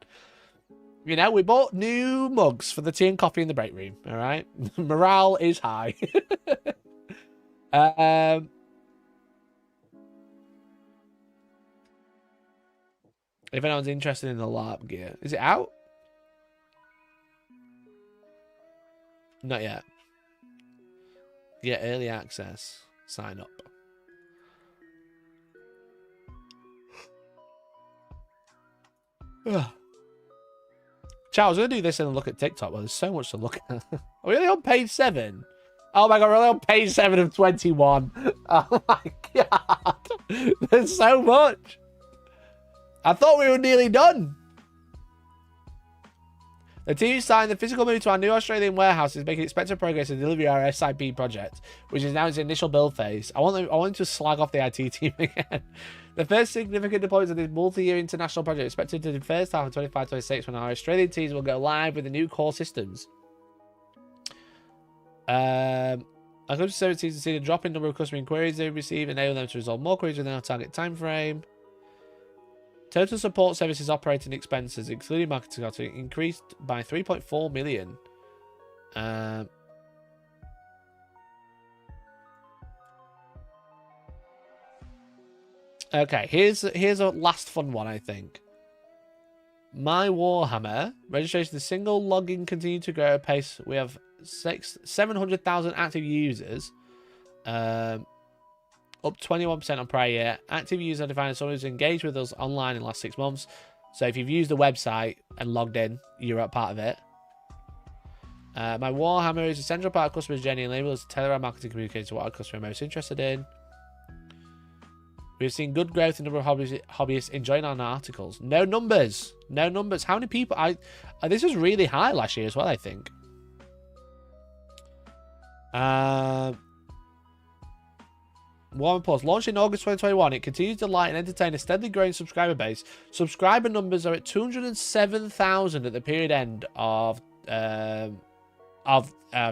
You know, we bought new mugs for the tea and coffee in the break room. All right, morale is high. If anyone's interested in the LARP gear, is it out? Not yet. Get early access. Sign up. Chat, I was going to do this and look at TikTok, but there's so much to look at. Are we only on page 7? Oh my god, we're only on page 7 of 21. Oh my god. There's so much. I thought we were nearly done. The team signed the physical move to our new Australian warehouse is making expected progress in delivering our SIP project, which is now its initial build phase. I want them to slag off the IT team again. The first significant deployment of this multi-year international project is expected to be the first half of 25-26 when our Australian teams will go live with the new core systems. Our customer service teams have seen a drop in number of customer inquiries they receive, enabling them to resolve more queries within our target time frame. Total support services operating expenses, including marketing costs, increased by 3.4 million. Okay, here's a last fun one, I think. My Warhammer registration, the single login continued to grow at a pace. We have 700,000 active users, up 21% on prior year. Active users are defined as someone who's engaged with us online in the last 6 months. So if you've used the website and logged in, you're a part of it. My Warhammer is a central part of customers' journey and enables us to tailor our marketing communication to what our customers are most interested in. We've seen good growth in the number of hobbyists enjoying our articles. No numbers. No numbers. How many people? This was really high last year as well, I think. Warhammer Plus. Launched in August 2021, it continues to delight and entertain a steadily growing subscriber base. Subscriber numbers are at 207,000 at the period end of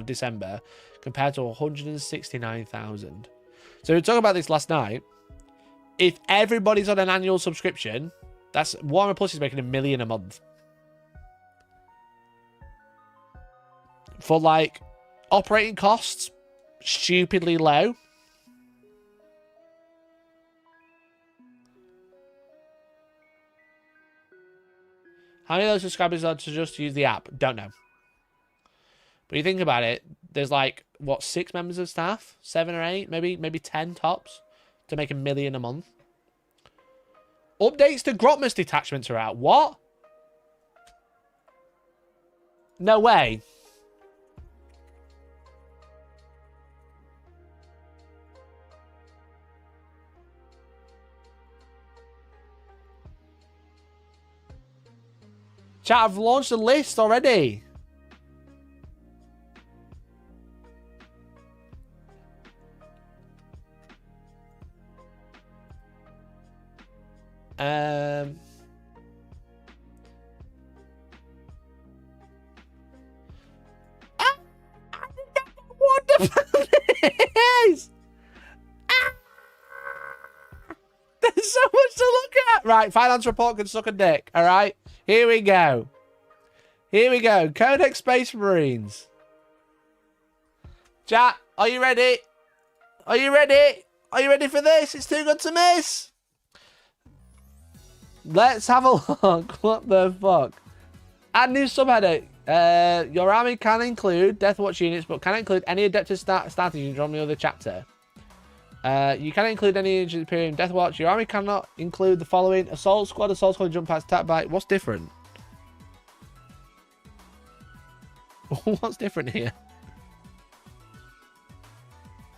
December, compared to 169,000. So we were talking about this last night. If everybody's on an annual subscription, that's Warhammer Plus is making $1 million a month. For like operating costs, stupidly low. How many of those subscribers are to just use the app? Don't know. But you think about it, there's like, what, 6 members of staff? 7 or 8? Maybe 10 tops to make $1 million a month. Updates to Grotmas detachments are out. What? No way. Chat, I've launched a list already. What the fuck is? There's so much to look at. Right, finance report can suck a dick. All right, here we go. Here we go. Codex Space Marines. Chat, are you ready? Are you ready? Are you ready for this? It's too good to miss. Let's have a look. What the fuck? Add new subheader. Your army can include Death Watch units, but cannot include any Adeptus starter units from the other chapter. You cannot include any Imperium Death Watch. Your army cannot include the following: Assault Squad, Jump Packs, Attack Bite. What's different? What's different here?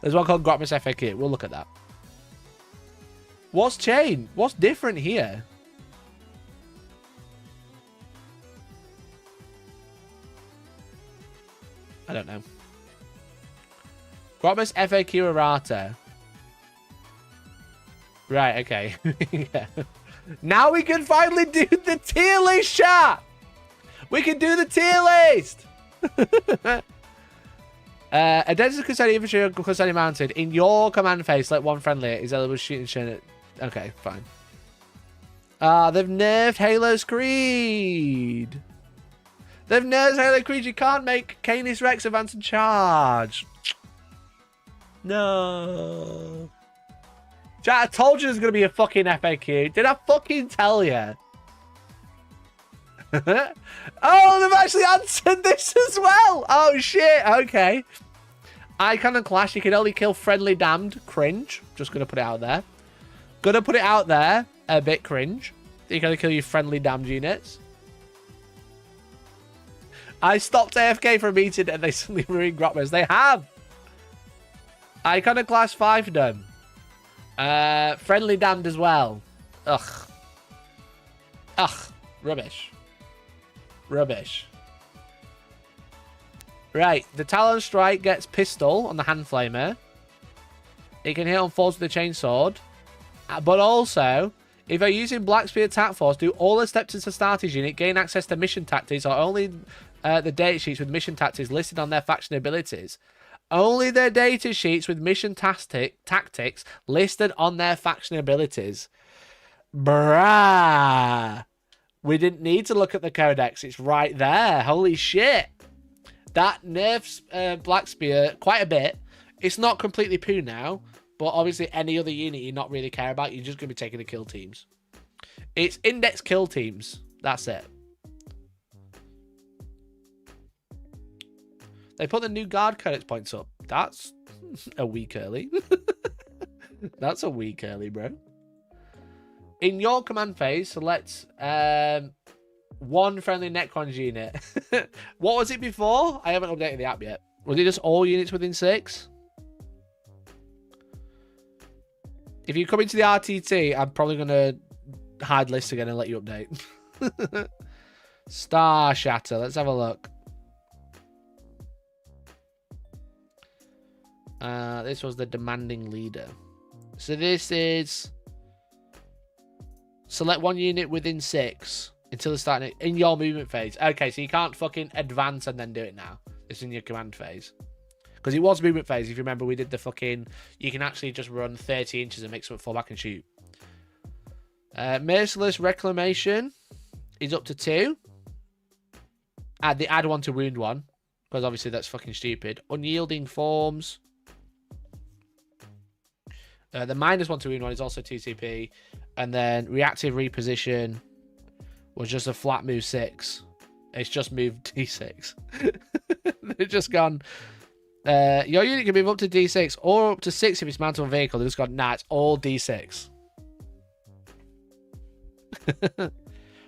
There's one called Grotmas FAQ. We'll look at that. What's changed? What's different here? I don't know. Grotmas FAQ errata. Right, okay. Yeah. Now we can finally do the tier list, chat! We can do the tier list! Identity Custodian Infantry or Custodian Mounted. In your command phase, select one friendly. Is eligible shooting shit. Okay, fine. They've nerfed Halo's Creed. They've nerfed Halo Creed. You can't make Canis Rex advance and charge. No. Chat, I told you there's going to be a fucking FAQ. Did I fucking tell you? Oh, they've actually answered this as well. Oh, shit. Okay. Icon and Clash, you can only kill friendly damned. Cringe. Just going to put it out there. Gonna put it out there. A bit cringe. You can only kill your friendly damned units. I stopped AFK for a meeting and they suddenly ruined Grotmas. They have. Iconoclast 5 done. Friendly damned as well. Ugh. Ugh. Rubbish. Rubbish. Right. The Talon Strike gets pistol on the hand flamer. It can hit on fours with the chainsword. But also, if you're using Black Spear Task Force, do all the steps as a starters unit, gain access to mission tactics, or only the data sheets with mission tactics listed on their faction abilities. Only their data sheets with mission tactics listed on their faction abilities. Bruh. We didn't need to look at the Codex. It's right there. Holy shit. That nerfs Black Spear quite a bit. It's not completely poo now, but obviously any other unit you not really care about, you're just going to be taking the kill teams. It's index kill teams. That's it. They put the new guard Codex points up. That's a week early. That's a week early, bro. In your command phase, select one friendly Necrons unit. What was it before? I haven't updated the app yet. Was it just all units within 6? If you come into the RTT, I'm probably going to hide lists again and let you update. Star Shatter. Let's have a look. This was the demanding leader. So this is select one unit within 6 until the start in your movement phase. Okay, so you can't fucking advance and then do it now. It's in your command phase. Because it was movement phase. If you remember, we did the fucking... You can actually just run 30 inches and make someone fall back and shoot. Merciless Reclamation is up to 2. They add 1 to wound 1. Because obviously that's fucking stupid. Unyielding Forms. The -1 to wound 1 is also 2 CP. And then Reactive Reposition was just a flat move 6. It's just moved D6. They've just gone... your unit can move up to D6 or up to 6 if it's mounted on a vehicle. They've just gone, nah, it's all D6.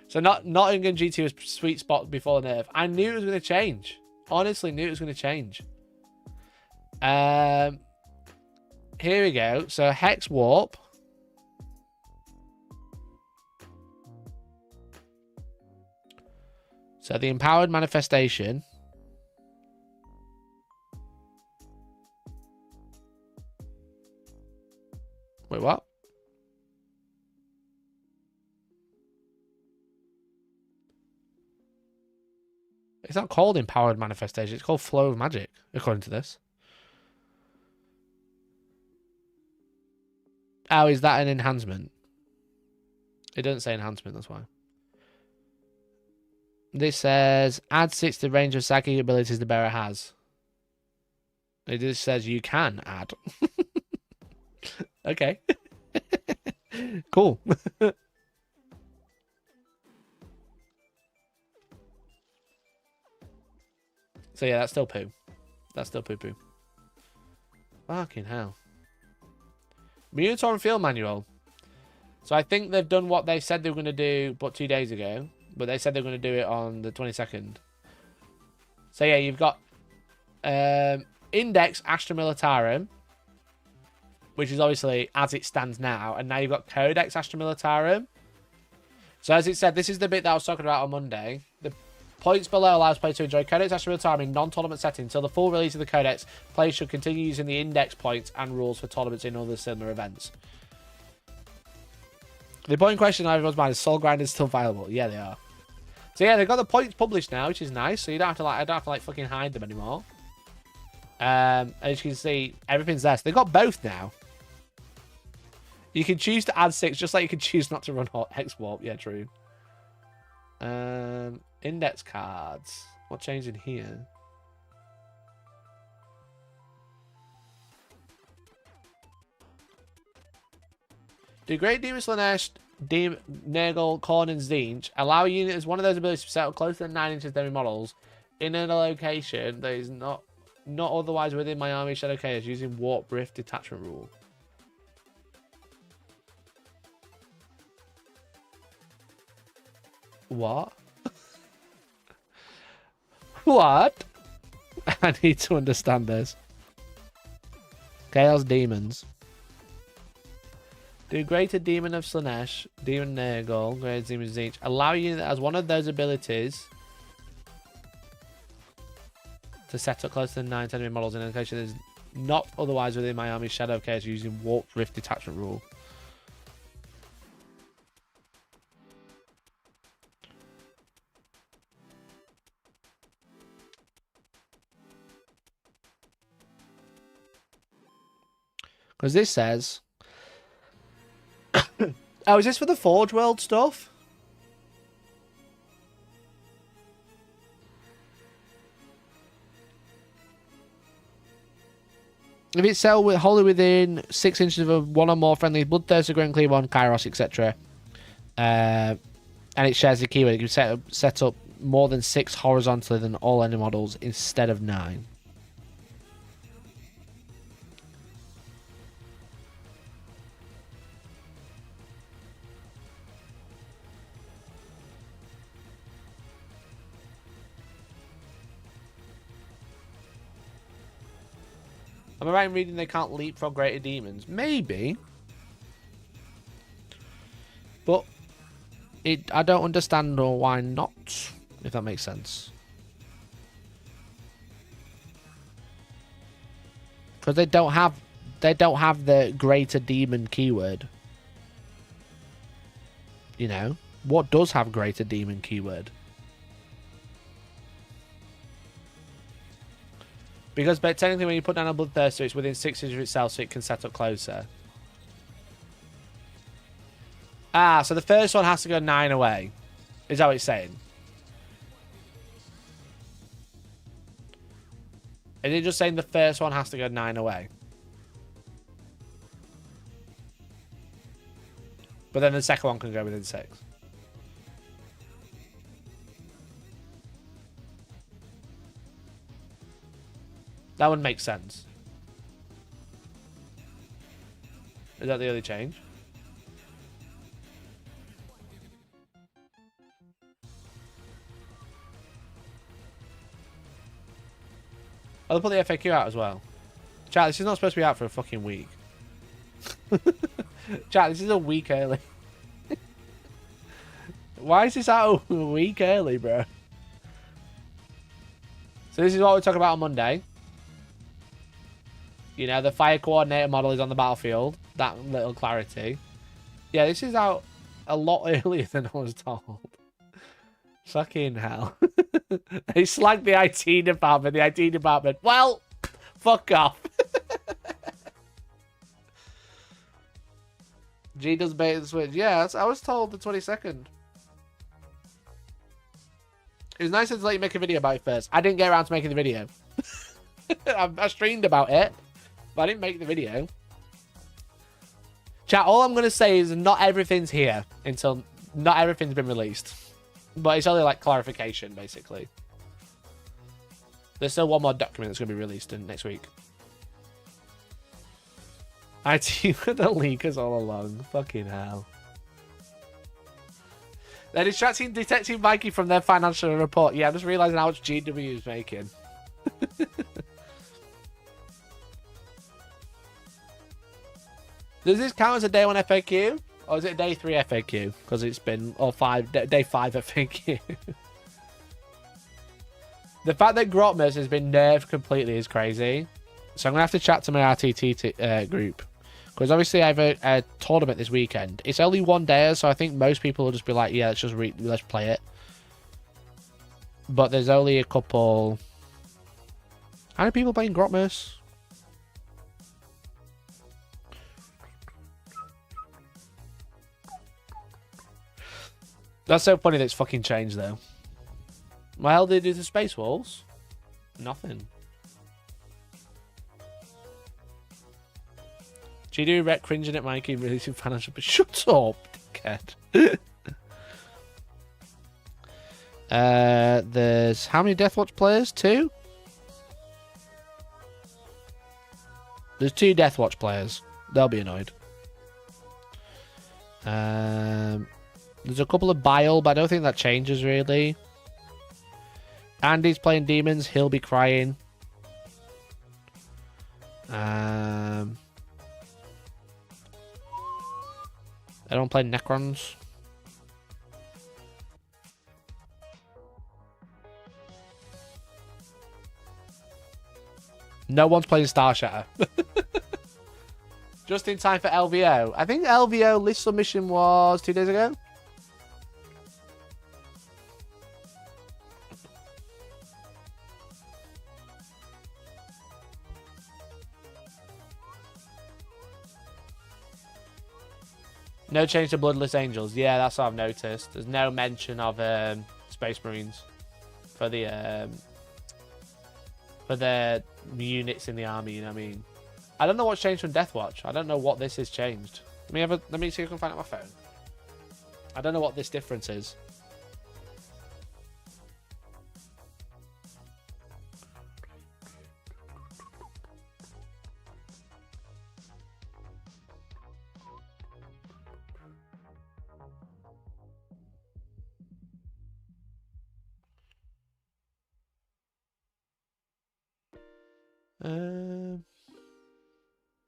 So Nottingham GT was sweet spot before the nerf. I knew it was going to change. Honestly, knew it was going to change. Here we go. So Hex Warp. So the Empowered Manifestation. Wait, what? It's not called Empowered Manifestation. It's called Flow of Magic, according to this. Oh, is that an enhancement? It doesn't say enhancement, that's why. This says, add 6 to the range of psychic abilities the bearer has. It just says you can add. Okay. Cool. So yeah, that's still poo. That's still poo-poo. Fucking hell. Munitorum Field Manual. So I think they've done what they said they were going to do, but 2 days ago. But they said they were going to do it on the 22nd. So yeah, you've got Index Astra Militarum, which is obviously as it stands now. And now you've got Codex Astra Militarum. So as it said, this is the bit that I was talking about on Monday. The points below allows players to enjoy Codex Astra Militarum in non-tournament settings. Until the full release of the Codex, players should continue using the index points and rules for tournaments in other similar events. The important question in everyone's mind is Soul Grinders still viable? Yeah, they are. So yeah, they've got the points published now, which is nice. So you don't have to I don't have to fucking hide them anymore. As you can see, everything's there. So they've got both now. You can choose to add 6, just like you can choose not to run Hex Warp. Yeah, true. Index cards. What changed in here? Do Great Demon Slanesh, Nurgle, Khorne, and Tzeentch allow a unit as one of those abilities to settle closer than 9 inches to enemy models in a location that is not otherwise within my army shadow chaos using Warp Rift detachment rule? What? What? I need to understand this. Chaos Demons. Do Greater Demon of Slanesh, Demon Nurgle, Greater Demon Tzeentch allow you as one of those abilities to set up closer than 9 enemy models in a location that is not otherwise within my army's shadow of chaos using Warp Rift detachment rule. Because this says... Oh, is this for the Forge World stuff? If it's sell wholly within 6 inches of one or more friendly Bloodthirster, Grand Cleavon, Kairos, etc., and it shares the keyword, you can set up more than 6 horizontally than all enemy models instead of 9. Am I right in reading they can't leapfrog greater demons? Maybe. But I don't understand why not, if that makes sense. Because they don't have the greater demon keyword. You know? What does have greater demon keyword? Because but technically when you put down a Bloodthirster, it's within 6 inches of itself, so it can set up closer. Ah, so the first one has to go 9 away. Is that what it's saying? Is it just saying the first one has to go 9 away? But then the second one can go within 6. That would make sense. Is that the only change? Oh, they'll put the FAQ out as well. Chat, this is not supposed to be out for a fucking week. Chat, this is a week early. Why is this out a week early, bro? So this is what we talk about on Monday. You know, the fire coordinator model is on the battlefield. That little clarity. Yeah, this is out a lot earlier than I was told. Fucking hell. They slagged the IT department. The IT department. Well, fuck off. G does bait the switch. Yeah, I was told the 22nd. It was nicer to let you make a video about it first. I didn't get around to making the video. I streamed about it, but I didn't make the video. Chat, all I'm going to say is not everything's here until not everything's been released. But it's only like clarification, basically. There's still one more document that's going to be released next week. IT were the leakers all along. Fucking hell. They're distracting Detective Mikey from their financial report. Yeah, I'm just realising how much GW is making. Does this count as a day 1 FAQ? Or is it a day 3 FAQ? Because it's been, or day 5 FAQ. The fact that Grotmus has been nerfed completely is crazy. So I'm going to have to chat to my RTT group. Because obviously I have a tournament this weekend. It's only 1 day, so I think most people will just be like, yeah, let's play it. But there's only a couple... How many people playing Grotmus? That's so funny that it's fucking changed, though. What the hell did they do to Space Wolves? Nothing. GD Rec cringing at Mikey releasing financial... But shut up, dickhead. There's... How many Deathwatch players? 2? There's 2 Deathwatch players. They'll be annoyed. There's a couple of Bile, but I don't think that changes, really. Andy's playing Demons. He'll be crying. I don't play Necrons. No one's playing Star Shatter. Just in time for LVO. I think LVO list submission was 2 days ago. No change to Bloodless Angels. Yeah, that's what I've noticed. There's no mention of Space Marines for the units in the army. You know what I mean? I don't know what's changed from Deathwatch. I don't know what this has changed. Let me see if I can find it on my phone. I don't know what this difference is.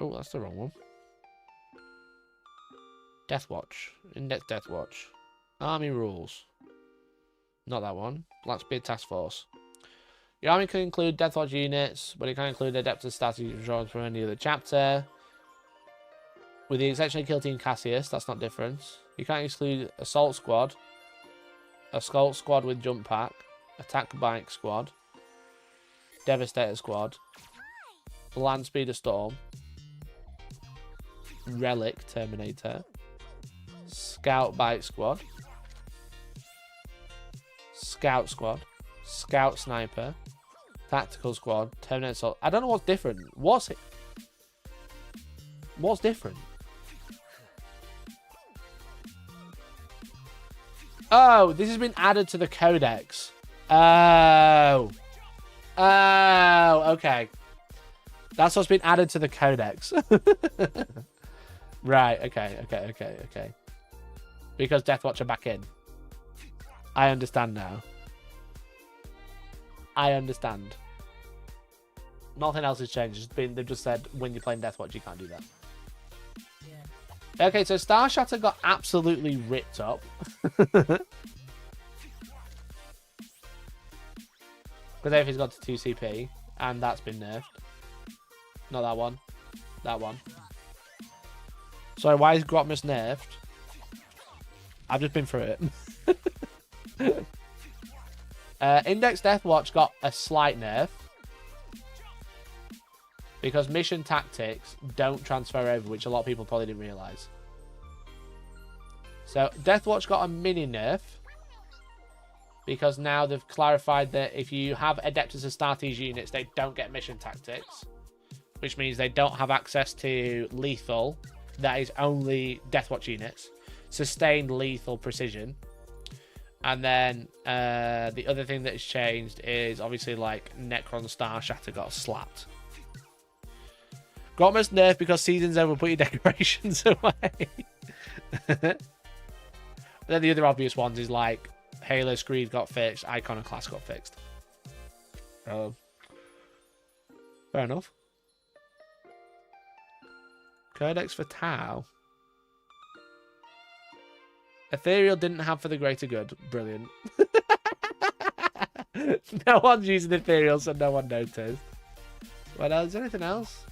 Oh, that's the wrong one. Deathwatch. Index Deathwatch. Army rules. Not that one. Blackspear Task Force. Your army can include Deathwatch units, but it can include Adeptus status drawn from any other chapter. With the exception of Kill Team Cassius, that's not different. You can't exclude Assault Squad, Assault Squad with Jump Pack, Attack Bike Squad, Devastator Squad, Land Speeder Storm, Relic Terminator, Scout Bike Squad, Scout Squad, Scout Sniper, Tactical Squad, Terminator Assault. I don't know what's different. What's different? Oh, this has been added to the Codex. Oh, okay. That's what's been added to the Codex. Right, okay. Because Deathwatch are back in. I understand now. I understand. Nothing else has changed. They've just said when you're playing Deathwatch, you can't do that. Yeah. Okay, so Star Shatter got absolutely ripped up. Because everything's got to 2 CP, and that's been nerfed. Not that one. That one. Sorry, why is Grotmus nerfed? I've just been through it. Index Deathwatch got a slight nerf. Because mission tactics don't transfer over, which a lot of people probably didn't realise. So, Deathwatch got a mini nerf. Because now they've clarified that if you have Adeptus Astartes units, they don't get mission tactics. Which means they don't have access to lethal. That is only Deathwatch units. Sustained lethal precision. And then the other thing that has changed is obviously like Necron Star Shatter got slapped. Grotmus nerf because season's over, put your decorations away. Then the other obvious ones is like Halo Screed got fixed, Iconoclast got fixed. Fair enough. Codex for Tau. Ethereal didn't have for the greater good. Brilliant. No one's using Ethereal, so no one noticed. What else? Is there anything else?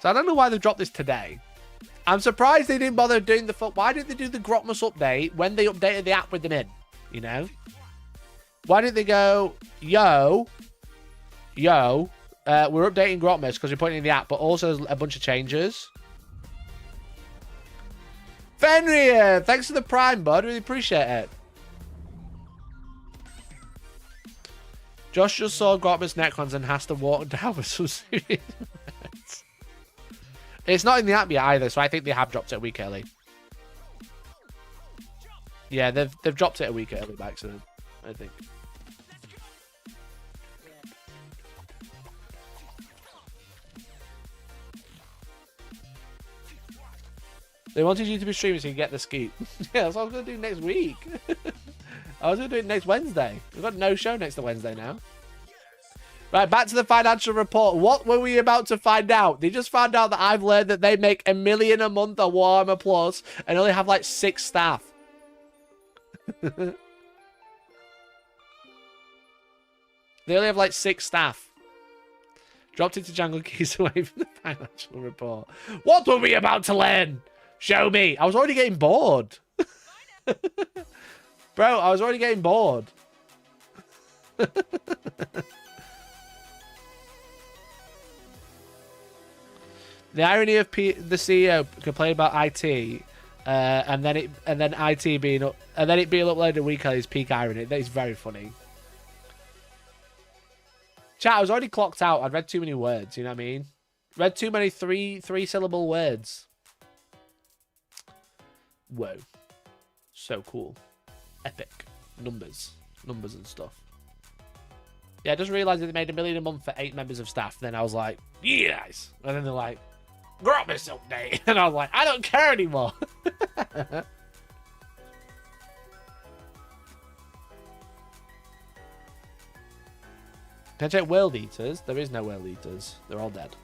So I don't know why they've dropped this today. I'm surprised they didn't bother doing the... Why didn't they do the Grotmus update when they updated the app with them in? You know? Why didn't they go, yo, we're updating Grotmus because we're putting in the app, but also a bunch of changes. Fenrir, thanks for the Prime, bud. Really appreciate it. Josh just saw Grotmus Necrons and has to walk down with some serious minutes. It's not in the app yet either, so I think they have dropped it a week early. Yeah, they've dropped it a week early by accident, I think. They wanted you to be streaming so you can get the scoop. Yeah, that's what I was going to do next week. I was going to do it next Wednesday. We've got no show next Wednesday now. Right, back to the financial report. What were we about to find out? They just found out that I've learned that they make $1 million a month on Warhammer Plus and only have like 6 staff. They only have like 6 staff. Dropped into Jungle Keys away from the financial report. What were we about to learn? Show me. I was already getting bored. Bro, I was already getting bored. The irony of the CEO complaining about IT, and then it being uploaded a week early is peak irony. That is very funny. Chat, I was already clocked out. I'd read too many words. You know what I mean? Read too many three-syllable words. Whoa, so cool, epic numbers and stuff. Yeah, I just realised that they made $1 million a month for 8 members of staff. Then I was like, yes. And then they're like, grab this update. And I was like, I don't care anymore. Can I check World Eaters? There is no World Eaters. They're all dead.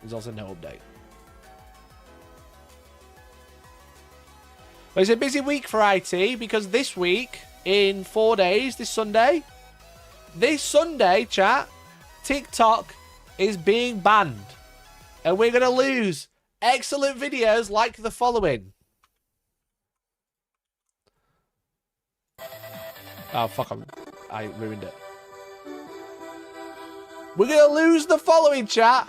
There's also no update. But it's a busy week for IT because this week, in 4 days, this Sunday, chat, TikTok is being banned. And we're going to lose excellent videos like the following. Oh, fuck, I ruined it. We're going to lose the following, chat.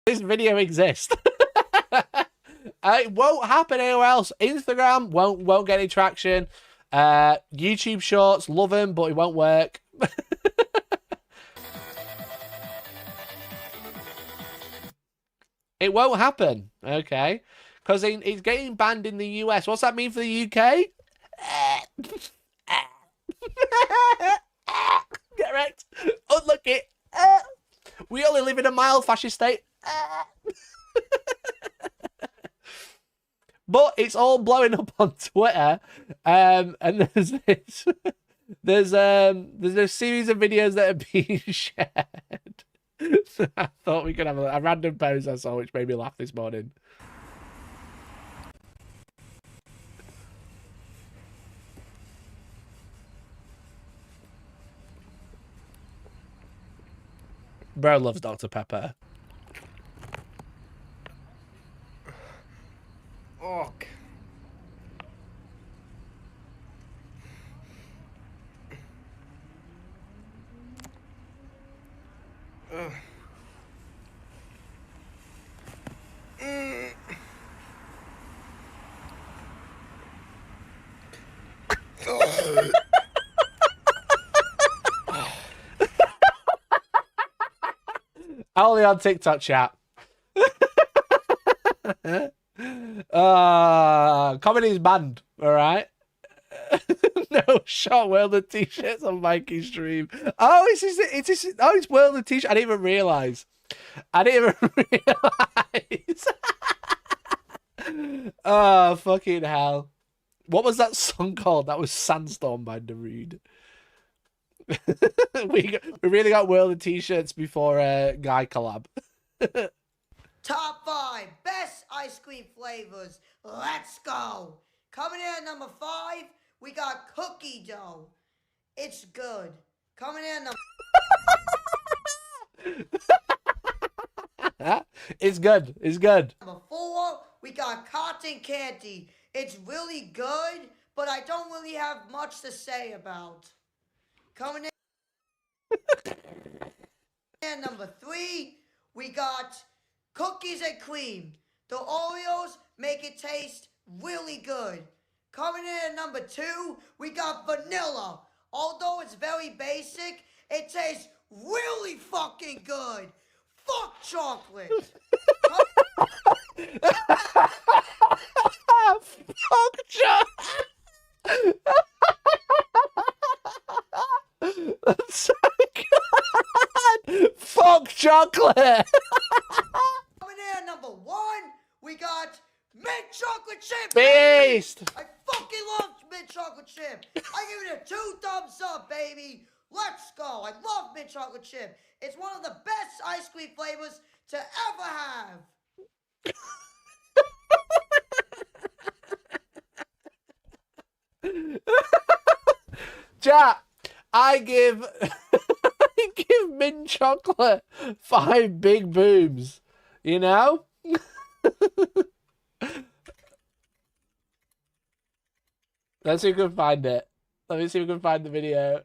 This video exists. It won't happen anywhere else. Instagram won't get any traction. YouTube Shorts, love them, but it won't work. It won't happen, okay? Because it's getting banned in the US. What's that mean for the UK? Get wrecked. Unlucky. We only live in a mild fascist state. But it's all blowing up on Twitter, and there's a series of videos that are being shared. I thought we could have a random post I saw which made me laugh this morning. Bro loves Dr. Pepper. Fuck. Only on TikTok, chat. Comedy's banned, alright? No shot World of T-shirts on Mikey's stream. Oh, it's World of T-shirts. I didn't even realise. Oh, fucking hell. What was that song called? That was Sandstorm by Darude. we really got World of T-shirts before Guy collab. Top 5 best ice cream flavors. Let's go. Coming in at number 5, we got cookie dough. It's good. Coming in at number It's good. It's good. Number 4, we got cotton candy. It's really good, but I don't really have much to say about. Coming in at number 3, we got cookies and cream. The Oreos make it taste really good. Coming in at number 2, we got vanilla. Although it's very basic, it tastes really fucking good. Fuck chocolate. Fuck chocolate. That's so good. Fuck chocolate. Coming in at number 1, we got mint chocolate chip. Beast. I fucking love mint chocolate chip. I give it a 2 thumbs up, baby. Let's go. I love mint chocolate chip. It's one of the best ice cream flavors to ever have. Chat, I give I give mint chocolate 5 big booms. You know? Let's see if we can find it. Let me see if we can find the video.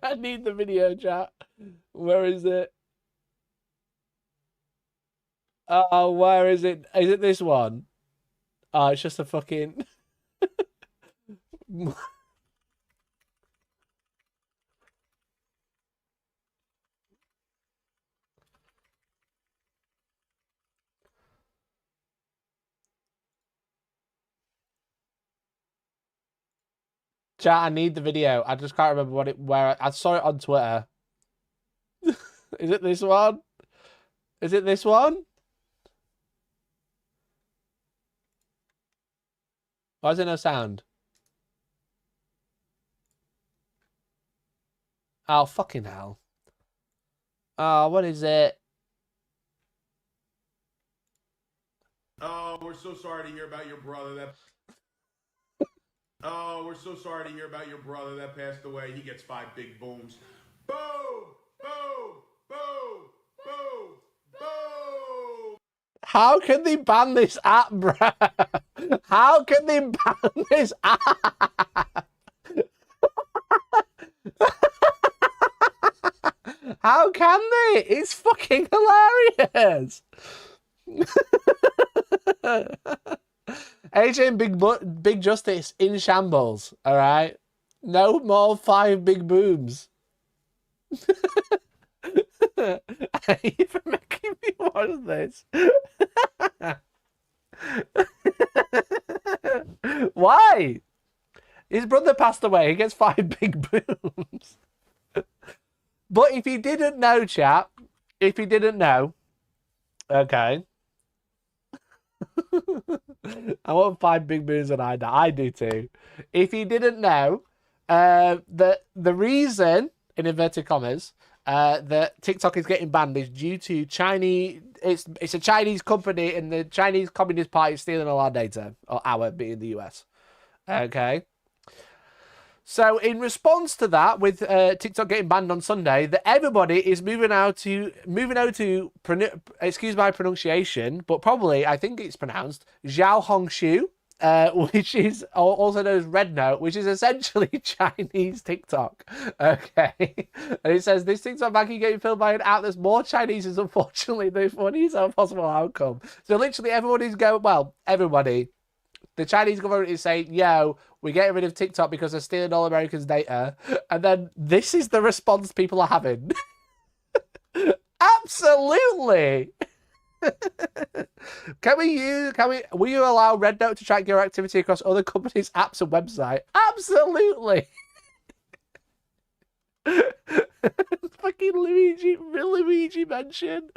I need the video, chat. Where is it? Oh, where is it? Is it this one? Oh, it's just a fucking... Chat, I need the video. I just can't remember where I saw it on Twitter. Is it this one? Is it this one? Why is there no sound? Oh, fucking hell. Oh, what is it? Oh, we're so sorry to hear about your brother that... Oh, we're so sorry to hear about your brother that passed away. He gets 5 big booms. Boom! Boom! Boom! Boom! Boom! How can they ban this app, bruh? How can they ban this app? How can they? It's fucking hilarious. AJ and Big Justice in shambles. All right, no more 5 big booms. Are you even making me watch this? Why? His brother passed away. He gets 5 big booms. But if you didn't know, chap, if you didn't know, okay. I want 5 big booms when I die. I do too. If you didn't know, the reason, in inverted commas, that TikTok is getting banned is due to Chinese. It's a Chinese company, and the Chinese Communist Party is stealing all our data, or our being the US. Okay. So in response to that, with TikTok getting banned on Sunday, that everybody is moving out to excuse my pronunciation, but probably I think it's pronounced Xiaohongshu, which is also known as Red Note, which is essentially Chinese TikTok. Okay, and it says this TikTok banking getting filled by an app that's more Chinese is unfortunately the funniest possible outcome. So literally everybody's going, well, everybody. The Chinese government is saying, yo, we're getting rid of TikTok because they're stealing all Americans' data. And then this is the response people are having. Absolutely. Will you allow Red Note to track your activity across other companies' apps and website? Absolutely. Fucking Luigi mention.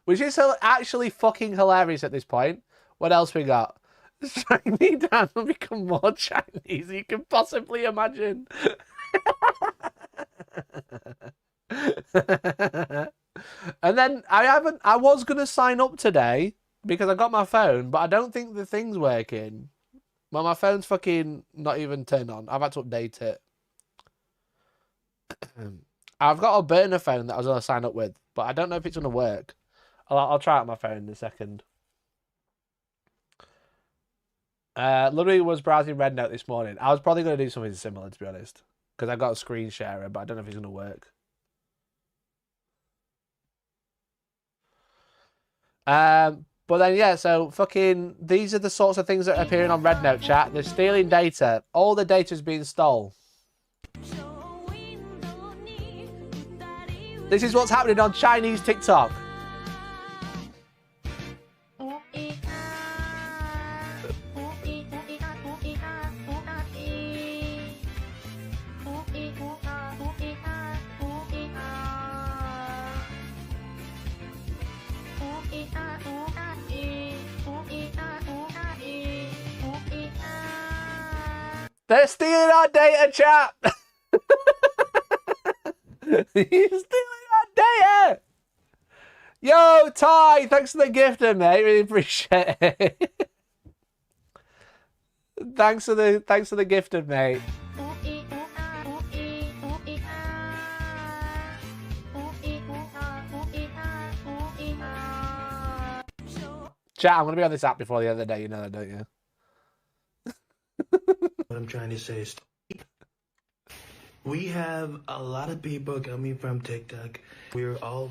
Which is actually fucking hilarious at this point. What else we got? Strike me down and become more Chinese than you can possibly imagine. And then I was gonna sign up today because I got my phone, but I don't think the thing's working. Well, my phone's fucking not even turned on. I've had to update it. I've got a burner phone that I was going to sign up with, but I don't know if it's going to work. I'll try out my phone in a second. Literally was browsing Red Note this morning. I was probably going to do something similar, to be honest, because I got a screen sharer, but I don't know if it's going to work. But then, yeah, so fucking these are the sorts of things that are appearing on Red Note, chat. They're stealing data. All the data is being stolen. This is what's happening on Chinese TikTok. They're stealing our data, chat. He's stealing our data. Yo, Ty, thanks for the gift, mate. Really appreciate it. thanks for the gifted, mate. Chat, I'm gonna be on this app before the other day. You know that, don't you? What I'm trying to say is, we have a lot of people coming from TikTok. We're all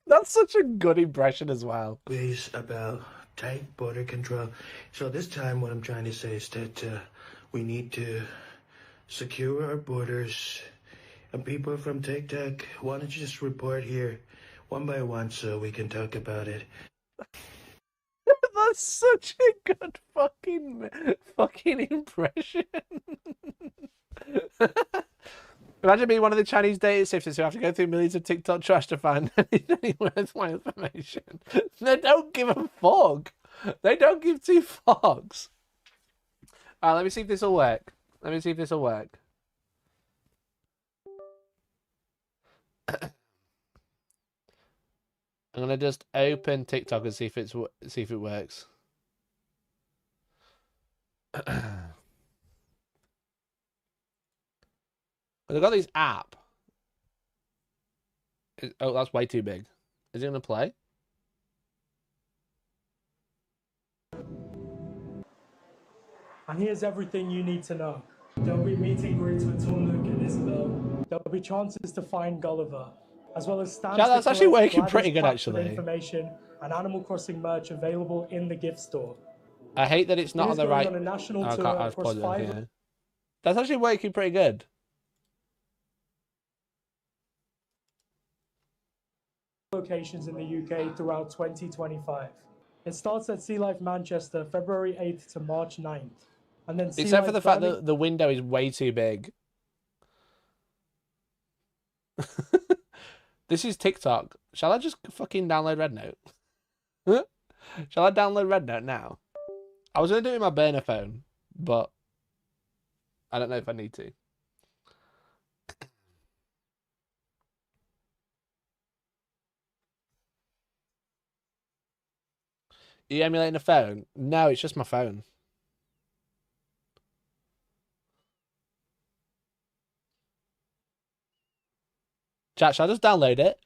That's such a good impression as well. ways about tight border control. So this time, what I'm trying to say is that we need to secure our borders. And people from TikTok, why don't you just report here one by one so we can talk about it? That's such a good fucking impression. Imagine being one of the Chinese data sifters who have to go through millions of TikTok trash to find any worthwhile information. They don't give a fuck. They don't give two fucks. Alright, let me see if this will work. Let me see if this will work. I'm gonna just open TikTok and see if it works. They've got this app. Oh, that's way too big. Is it gonna play? And here's everything you need to know. There'll be meet and greets with Tornuk and Isabel. There'll be chances to find Gulliver, as well as stands. Yeah, that's actually working ladders, pretty good, packs with actually. Information and Animal Crossing merch available in the gift store. I hate that it's not on the right. On a national I tour can't. I across was 5 yeah. That's actually working pretty good. locations in the UK throughout 2025. It starts at Sea Life Manchester, February 8th to March 9th. And then Except for the fact that the window is way too big. This is TikTok. Shall I just fucking download Red Note? Shall I download Red Note now? I was going to do it with my burner phone, but I don't know if I need to. Are you emulating a phone? No, it's just my phone. Chat, shall I just download it?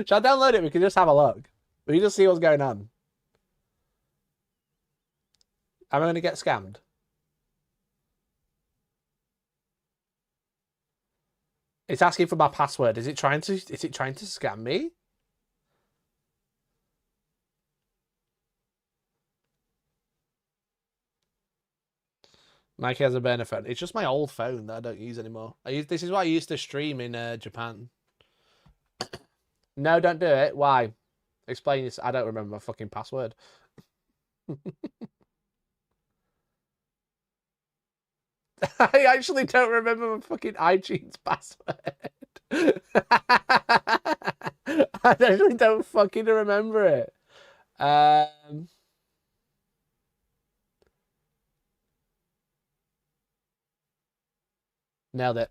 Shall I download it? We can just have a look. We can just see what's going on. Am I going to get scammed? It's asking for my password. Is it trying to scam me? Mikey has a burner phone. It's just my old phone that I don't use anymore. This is what I used to stream in Japan. No, don't do it. Why? Explain this. I don't remember my fucking password. I actually don't remember my fucking iTunes password. I actually don't fucking remember it. Nailed it.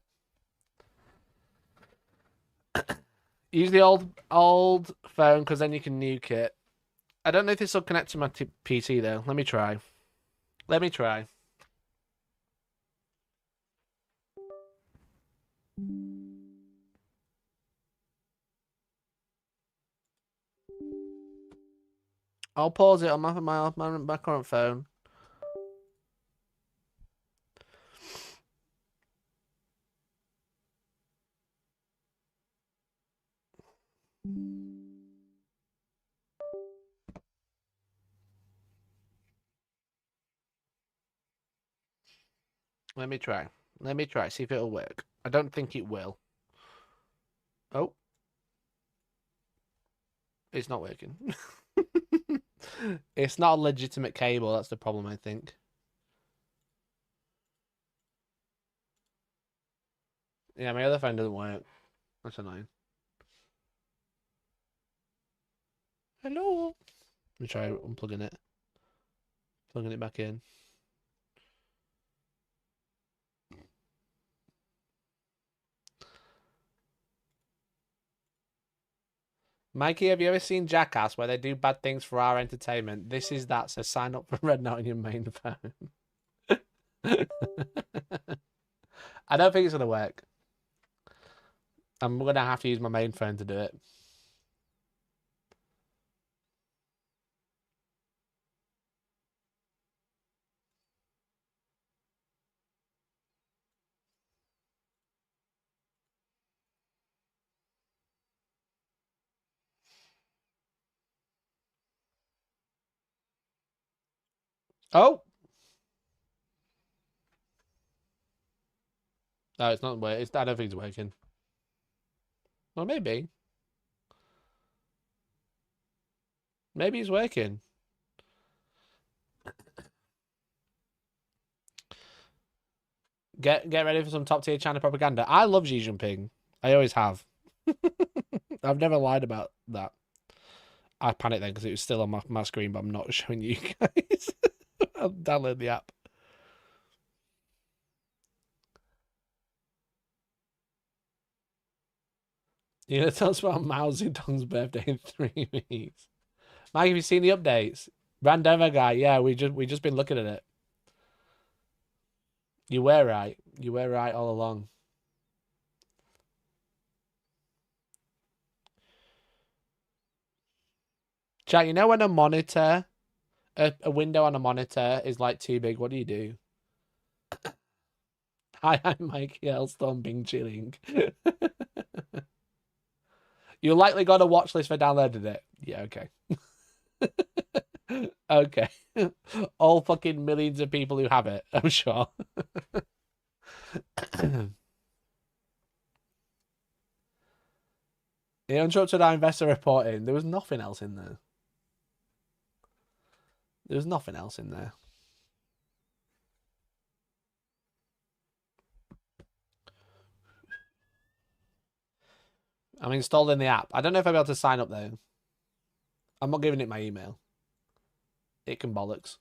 Use the old phone because then you can nuke it. I don't know if this will connect to my PC though. Let me try. Let me try. I'll pause it on my current phone. Let me try. Let me try. See if it'll work. I don't think it will. Oh. It's not working. It's not a legitimate cable. That's the problem, I think. Yeah, my other phone doesn't work. That's annoying. Hello. Let me try unplugging it. Plugging it back in. Mikey, have you ever seen Jackass where they do bad things for our entertainment? This is that, so sign up for Red Note on your main phone. I don't think it's going to work. I'm going to have to use my main phone to do it. Oh! No, it's not working. I don't think it's working. Well, maybe. Maybe it's working. Get ready for some top tier China propaganda. I love Xi Jinping. I always have. I've never lied about that. I panicked then because it was still on my screen, but I'm not showing you guys. I'll download the app. You're going to tell us about Mao Zedong's birthday in 3 weeks. Mike, have you seen the updates? Randoma guy, yeah, we just been looking at it. You were right. You were right all along. Chat, you know when a monitor, a window on a monitor is like too big, what do you do? Hi, I'm Mike Hellstorm Bing chilling. You likely got a watch list for downloading it. Yeah, okay. Okay. All fucking millions of people who have it, I'm sure. He interrupted our investor reporting. There was nothing else in there. There was nothing else in there. I'm installing the app. I don't know if I'll be able to sign up though. I'm not giving it my email. It can bollocks.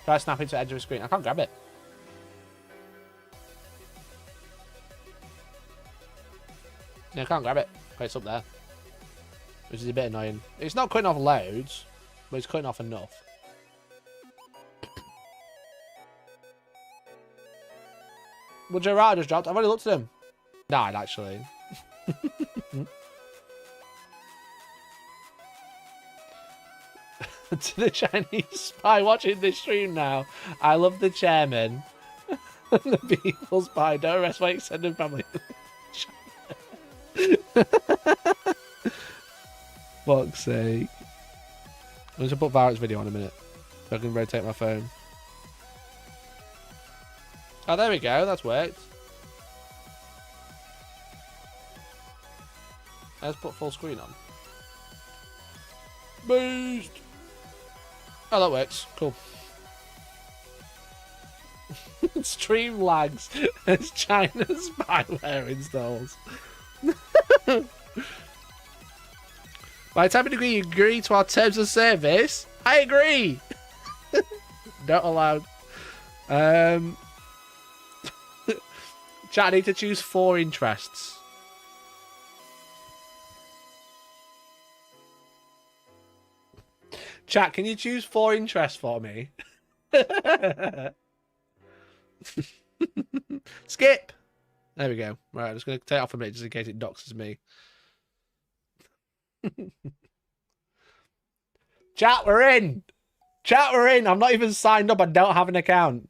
Try snapping to the edge of the screen. I can't grab it. Yeah, I can't grab it. Okay, it's up there. Which is a bit annoying. It's not cutting off loads, but it's cutting off enough. Well, Gerard just dropped. I've already looked at him. Died, actually. To the Chinese spy watching this stream now. I love the chairman. The people spy. Don't arrest my extended family. Fuck's sake. I'm going to put Varroc's video on a minute. So I can rotate my phone. Oh, there we go. That's worked. Let's put full screen on. Boost! Oh, that works. Cool. Stream lags as China's spyware installs. By the time you agree to our terms of service, I agree. Not allowed. Chat, I need to choose 4 interests. Chat, can you choose 4 interests for me? Skip! There we go. Right, I'm just going to take it off a minute just in case it doxes me. Chat, we're in! Chat, we're in! I'm not even signed up. I don't have an account.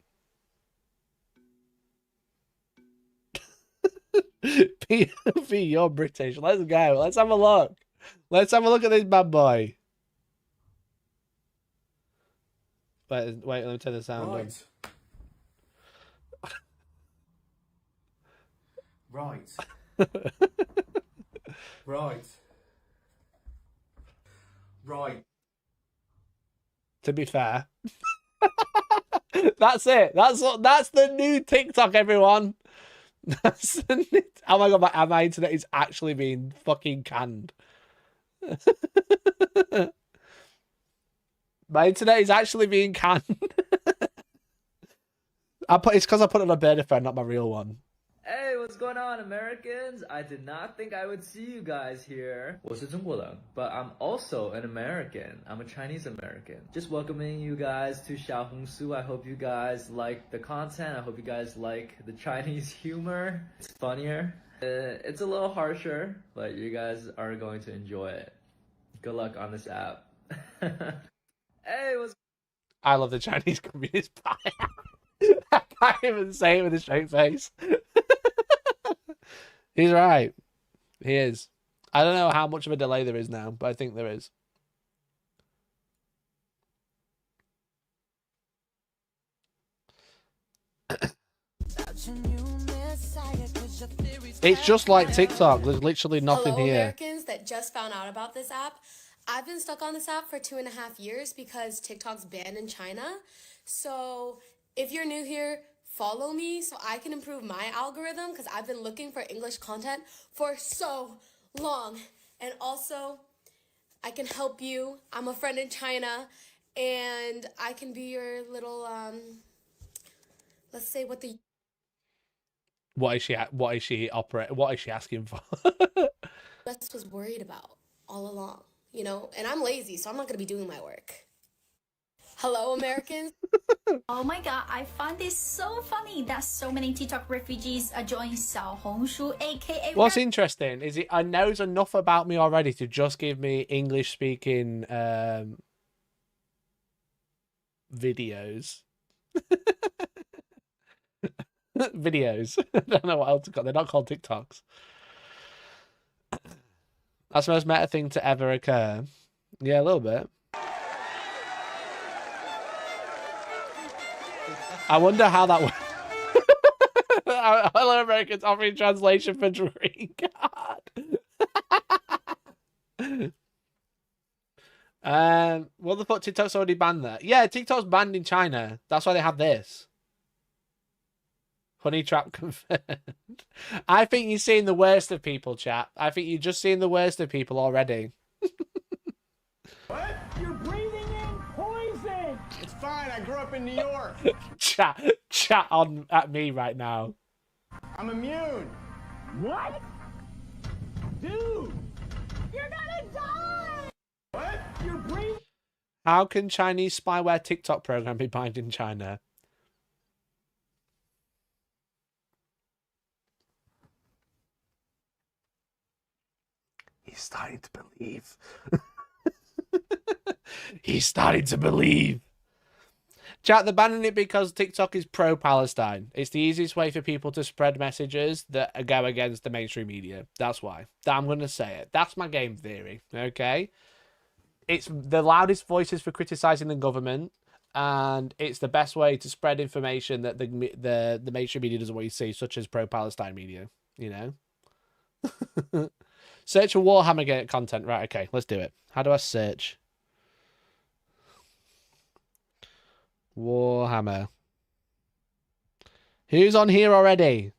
POV, you're British. Let's go. Let's have a look. Let's have a look at this bad boy. Wait, let me turn the sound on. Right. Right. Right. To be fair. That's it. That's the new TikTok, everyone. That's the new... Oh my god, my internet is actually being fucking canned. My internet is actually being canned. It's because I put it on a beta phone, not my real one. Hey, what's going on, Americans? I did not think I would see you guys here. 我是中国人, but I'm also an American. I'm a Chinese American. Just welcoming you guys to Xiaohongshu. I hope you guys like the content. I hope you guys like the Chinese humor. It's funnier. It's a little harsher, but you guys are going to enjoy it. Good luck on this app. Hey, what's... I love the Chinese Communist Party. I can't even say it with a straight face. He's right. He is. I don't know how much of a delay there is now, but I think there is. It's just like TikTok. There's literally nothing Hello, here. Americans that just found out about this app. I've been stuck on this app for 2.5 years because TikTok's banned in China. So if you're new here, follow me so I can improve my algorithm because I've been looking for English content for so long. And also, I can help you. I'm a friend in China, and I can be your little, let's say what the... What is she asking for? US was worried about all along, you know? And I'm lazy, so I'm not going to be doing my work. Hello, Americans. Oh my god, I find this so funny that so many TikTok refugees are joining Xiaohongshu, aka... What's interesting is it knows enough about me already to just give me English-speaking videos. Videos. I don't know what else to call. They're not called TikToks. That's the most meta thing to ever occur. Yeah, a little bit. I wonder how that works. Hello, Americans offering translation for green card. What the fuck? TikTok's already banned that. Yeah, TikTok's banned in China. That's why they have this. Honey trap confirmed. I think you're seeing the worst of people, chat. I think you're just seeing the worst of people already. What? You're breathing in poison! It's fine, I grew up in New York. Chat on at me right now. I'm immune. What? Dude! You're gonna die! What? You're breathing... How can Chinese spyware TikTok program be banned in China? He's starting to believe. He's starting to believe. Chat, they're banning it because TikTok is pro-Palestine. It's the easiest way for people to spread messages that go against the mainstream media. That's why. I'm going to say it. That's my game theory, okay? It's the loudest voices for criticizing the government, and it's the best way to spread information that the mainstream media doesn't want you to see, such as pro-Palestine media, you know? Search for Warhammer content. Right, okay, let's do it. How do I search? Warhammer. Who's on here already?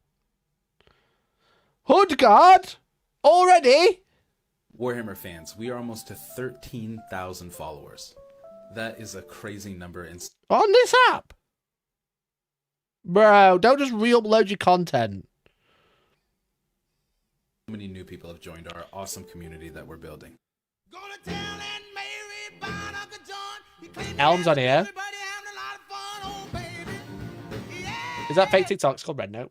Hoodguard? Already? Warhammer fans, we are almost to 13,000 followers. That is a crazy number. On this app? Bro, don't just re-upload your content. So many new people have joined our awesome community that we're building. Elm's on here. Is that fake TikTok? It's called Red Note.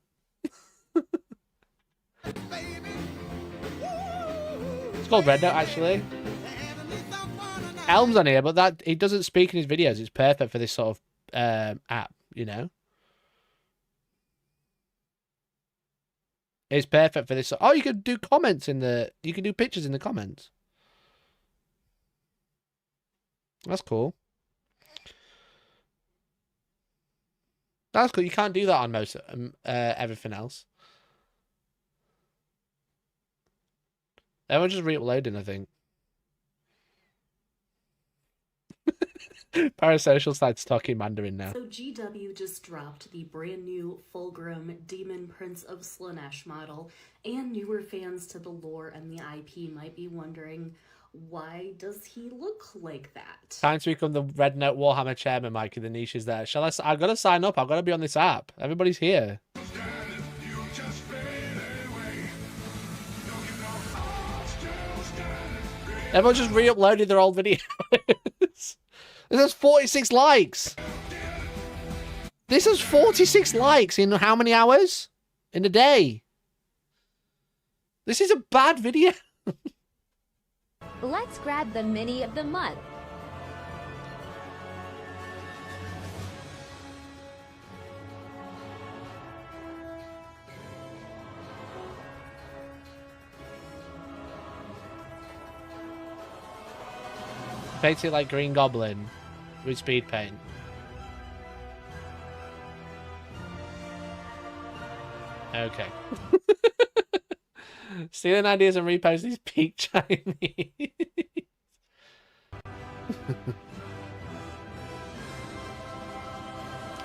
It's called Red Note, actually. Elm's on here, but that he doesn't speak in his videos. It's perfect for this sort of app, you know? It's perfect for this. Oh, you can do comments in the... You can do pictures in the comments. That's cool. That's cool. You can't do that on most everything else. Everyone's just re-uploading, I think. Parasocial sites talking Mandarin now. So GW just dropped the brand new Fulgrim Demon Prince of Slaanesh model, and newer fans to the lore and the IP might be wondering, Why does he look like that? Time to become the Red Note Warhammer chairman, Mikey. The niche is there. I've got to sign up. I've got to be on this app. Everybody's here. Everyone just re-uploaded their old videos. This has 46 likes. This has 46 likes in how many hours? In a day. This is a bad video. Let's grab the mini of the month. Paint it like Green Goblin with speed paint. Okay. Stealing ideas and repost these peak Chinese.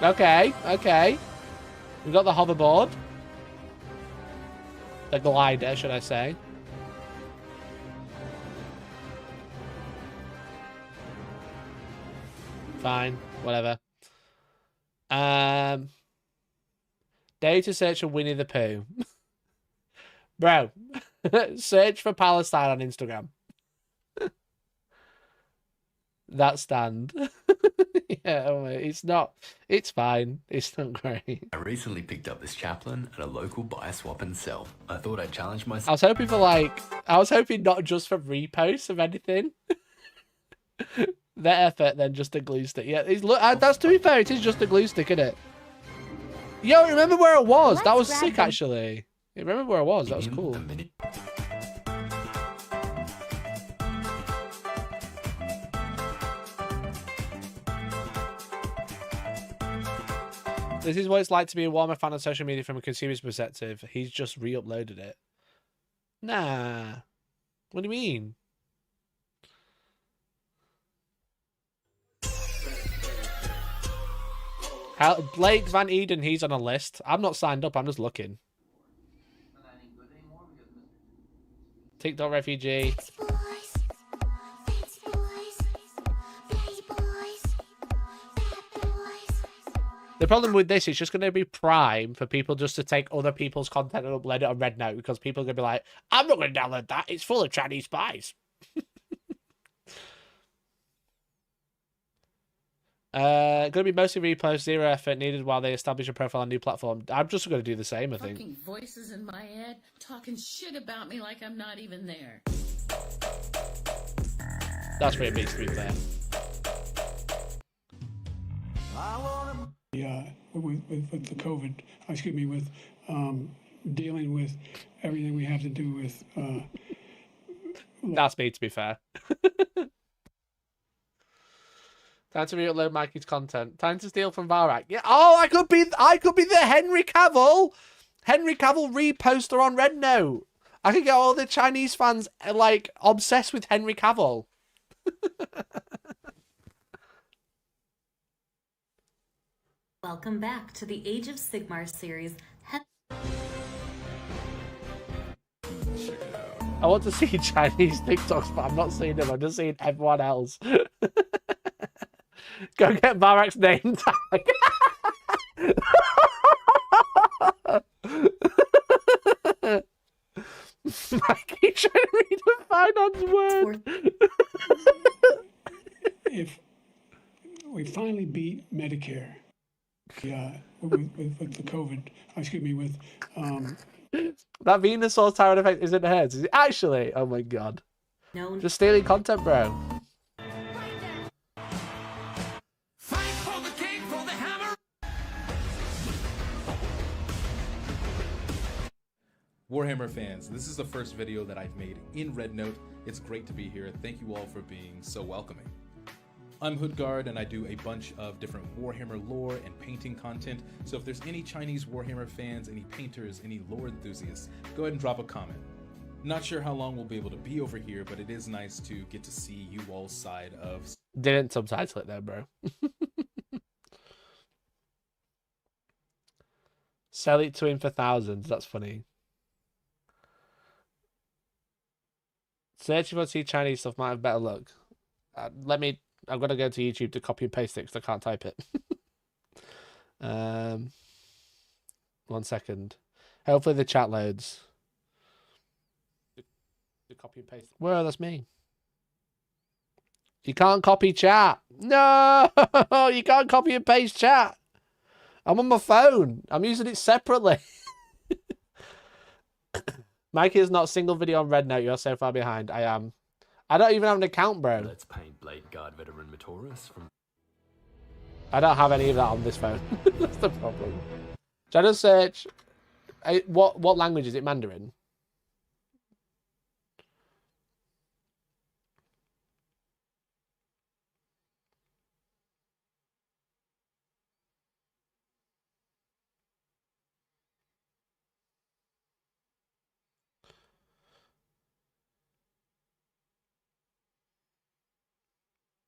Okay, okay. We've got the hoverboard. The glider, should I say. Fine, whatever. Data search for Winnie the Pooh. Bro, search for Palestine on Instagram. That stand. Yeah, it's not. It's fine. It's not great. I recently picked up this chaplain at a local buy, swap and sell. I thought I'd challenge myself. I was hoping for I was hoping not just for reposts of anything. Their effort, then just a glue stick. Yeah, look. That's, to be fair, it is just a glue stick, isn't it? Yo, remember where it was? That was sick, actually. You remember where I was? That was cool. This is what it's like to be a Warhammer fan on social media from a consumer's perspective. He's just re-uploaded it. Nah. What do you mean? Blake Van Eden, he's on a list. I'm not signed up, I'm just looking. TikTok refugee. The problem with this is just going to be prime for people just to take other people's content and upload it on Red Note, because people are going to be like, I'm not going to download that. It's full of Chinese spies. Going to be mostly repost, zero effort needed while they establish a profile on a new platform. I'm just going to do the same, I think. Fucking voices in my head talking shit about me like I'm not even there. That's what it means, to be fair. Yeah, with the COVID, excuse me, with dealing with everything we have to do with. That's me, to be fair. Time to re-upload Mikey's content. Time to steal from Varak. Yeah. Oh, I could be the Henry Cavill reposter on Red Note. I could get all the Chinese fans like obsessed with Henry Cavill. Welcome back to the Age of Sigmar series. I want to see Chinese TikToks, but I'm not seeing them. I'm just seeing everyone else. Go get Barak's name tag. Mikey trying to read a finance word. If we finally beat Medicare, with the COVID, excuse me, with that Venusaur Tyrant effect isn't hers. Is it actually? Oh my god. No. Just stealing content, bro. Warhammer fans, this is the first video that I've made in Red Note. It's great to be here. Thank you all for being so welcoming. I'm Hoodguard and I do a bunch of different Warhammer lore and painting content, so if there's any Chinese Warhammer fans, any painters, any lore enthusiasts, go ahead and drop a comment. Not sure how long we'll be able to be over here, but it is nice to get to see you all's side of... Didn't subtitle it though, bro. Sell it to him for thousands, that's funny. Searching for see Chinese stuff might have better luck. I'm gonna go to YouTube to copy and paste it because I can't type it. 1 second. Hopefully the chat loads. The copy and paste. Whoa, that's me. You can't copy chat. No, you can't copy and paste chat. I'm on my phone. I'm using it separately. Mikey is not a single video on Red Note. You're so far behind. I am. I don't even have an account, bro. Let's paint Blade Guard veteran Matoris from... I don't have any of that on this phone. That's the problem. Should I just search? What language is it? Mandarin?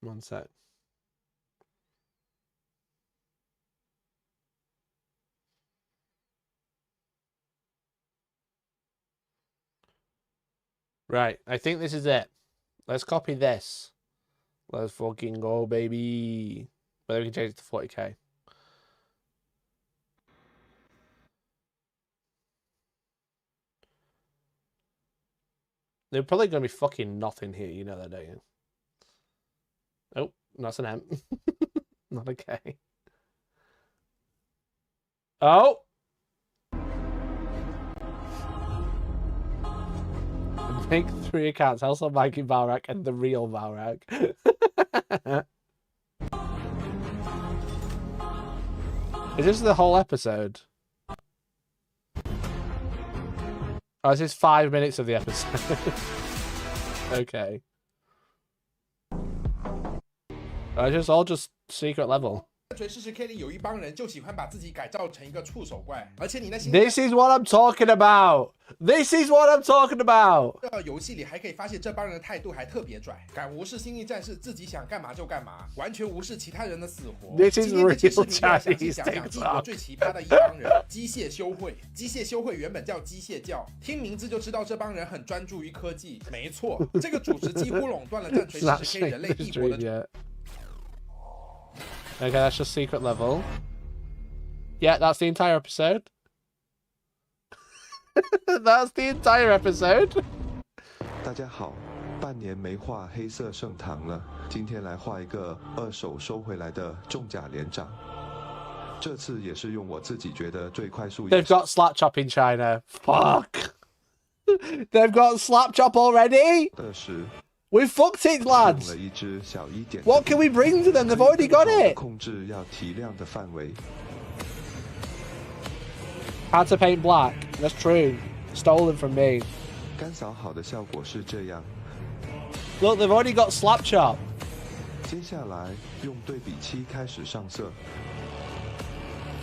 One sec. Right, I think this is it. Let's copy this. Let's fucking go, baby. But we can change it to 40k. They're probably going to be fucking nothing here, you know that, don't you? Oh, that's an M. Not a K. Oh! Make 3 accounts. Hellstorm, Mikey, Balrak, and the real Balrak. Is this the whole episode? Oh, this is 5 minutes of the episode. Okay. It's all just secret level. This is what I'm talking about. This is what I'm talking about. 游戏里还可以发现这帮人的态度还特别拽，敢无视星际战士，自己想干嘛就干嘛，完全无视其他人的死活。 This is real 今天这期视频就要详细 Chinese 讲讲帝国最奇葩的一帮人——机械修会。机械修会原本叫机械教，听名字就知道这帮人很专注于科技。没错，这个组织几乎垄断了战锤 40K 人类帝国的。 Okay, that's just secret level. Yeah, that's the entire episode. That's the entire episode. 大家好，半年没画黑色圣堂了，今天来画一个2手收回来的重甲连长。这次也是用我自己觉得最快速。They've got slap chop in China. Fuck. They've got slap chop already. We fucked it, lads. What can we bring to them? They've already got it. 控制要提亮的范围。 How to paint black. That's true. Stolen from me. 干扫好的效果是这样。 Look, they've already got slap chop. 接下来用对比漆开始上色，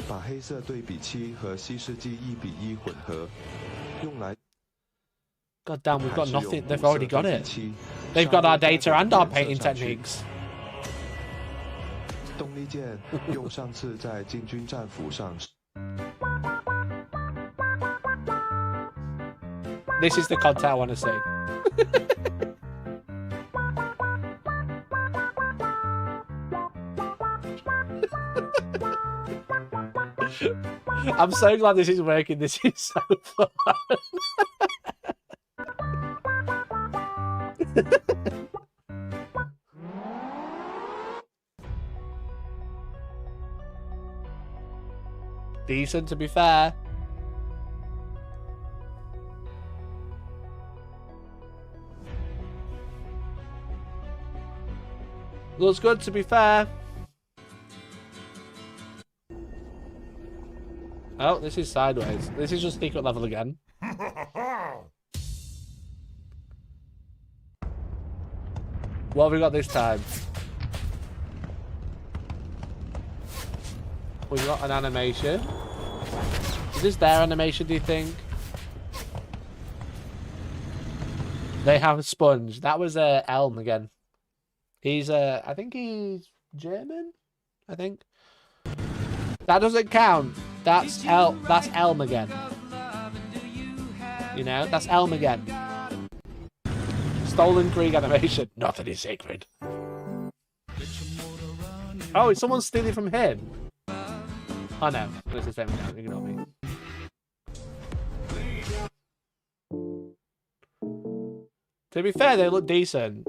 把黑色对比漆和稀释剂1比1混合，用来。 God damn, we've got nothing. They've already got it. They've got our data and our painting techniques. 动力键用上次在金军战俘上。 This is the content I want to see. I'm so glad this is working. This is so fun. Decent, to be fair. Looks good, to be fair. Oh, this is sideways. This is just secret level again. What have we got this time? We've got an animation. Is this their animation, do you think? They have a sponge. That was Elm again. He's I think he's German. I think that doesn't count. That's Elm again. You know, that's Elm again. Stolen Krieg animation. Nothing is sacred. Oh, is someone stealing from him? Oh no, it's the same account. Ignore me. To be fair, they look decent.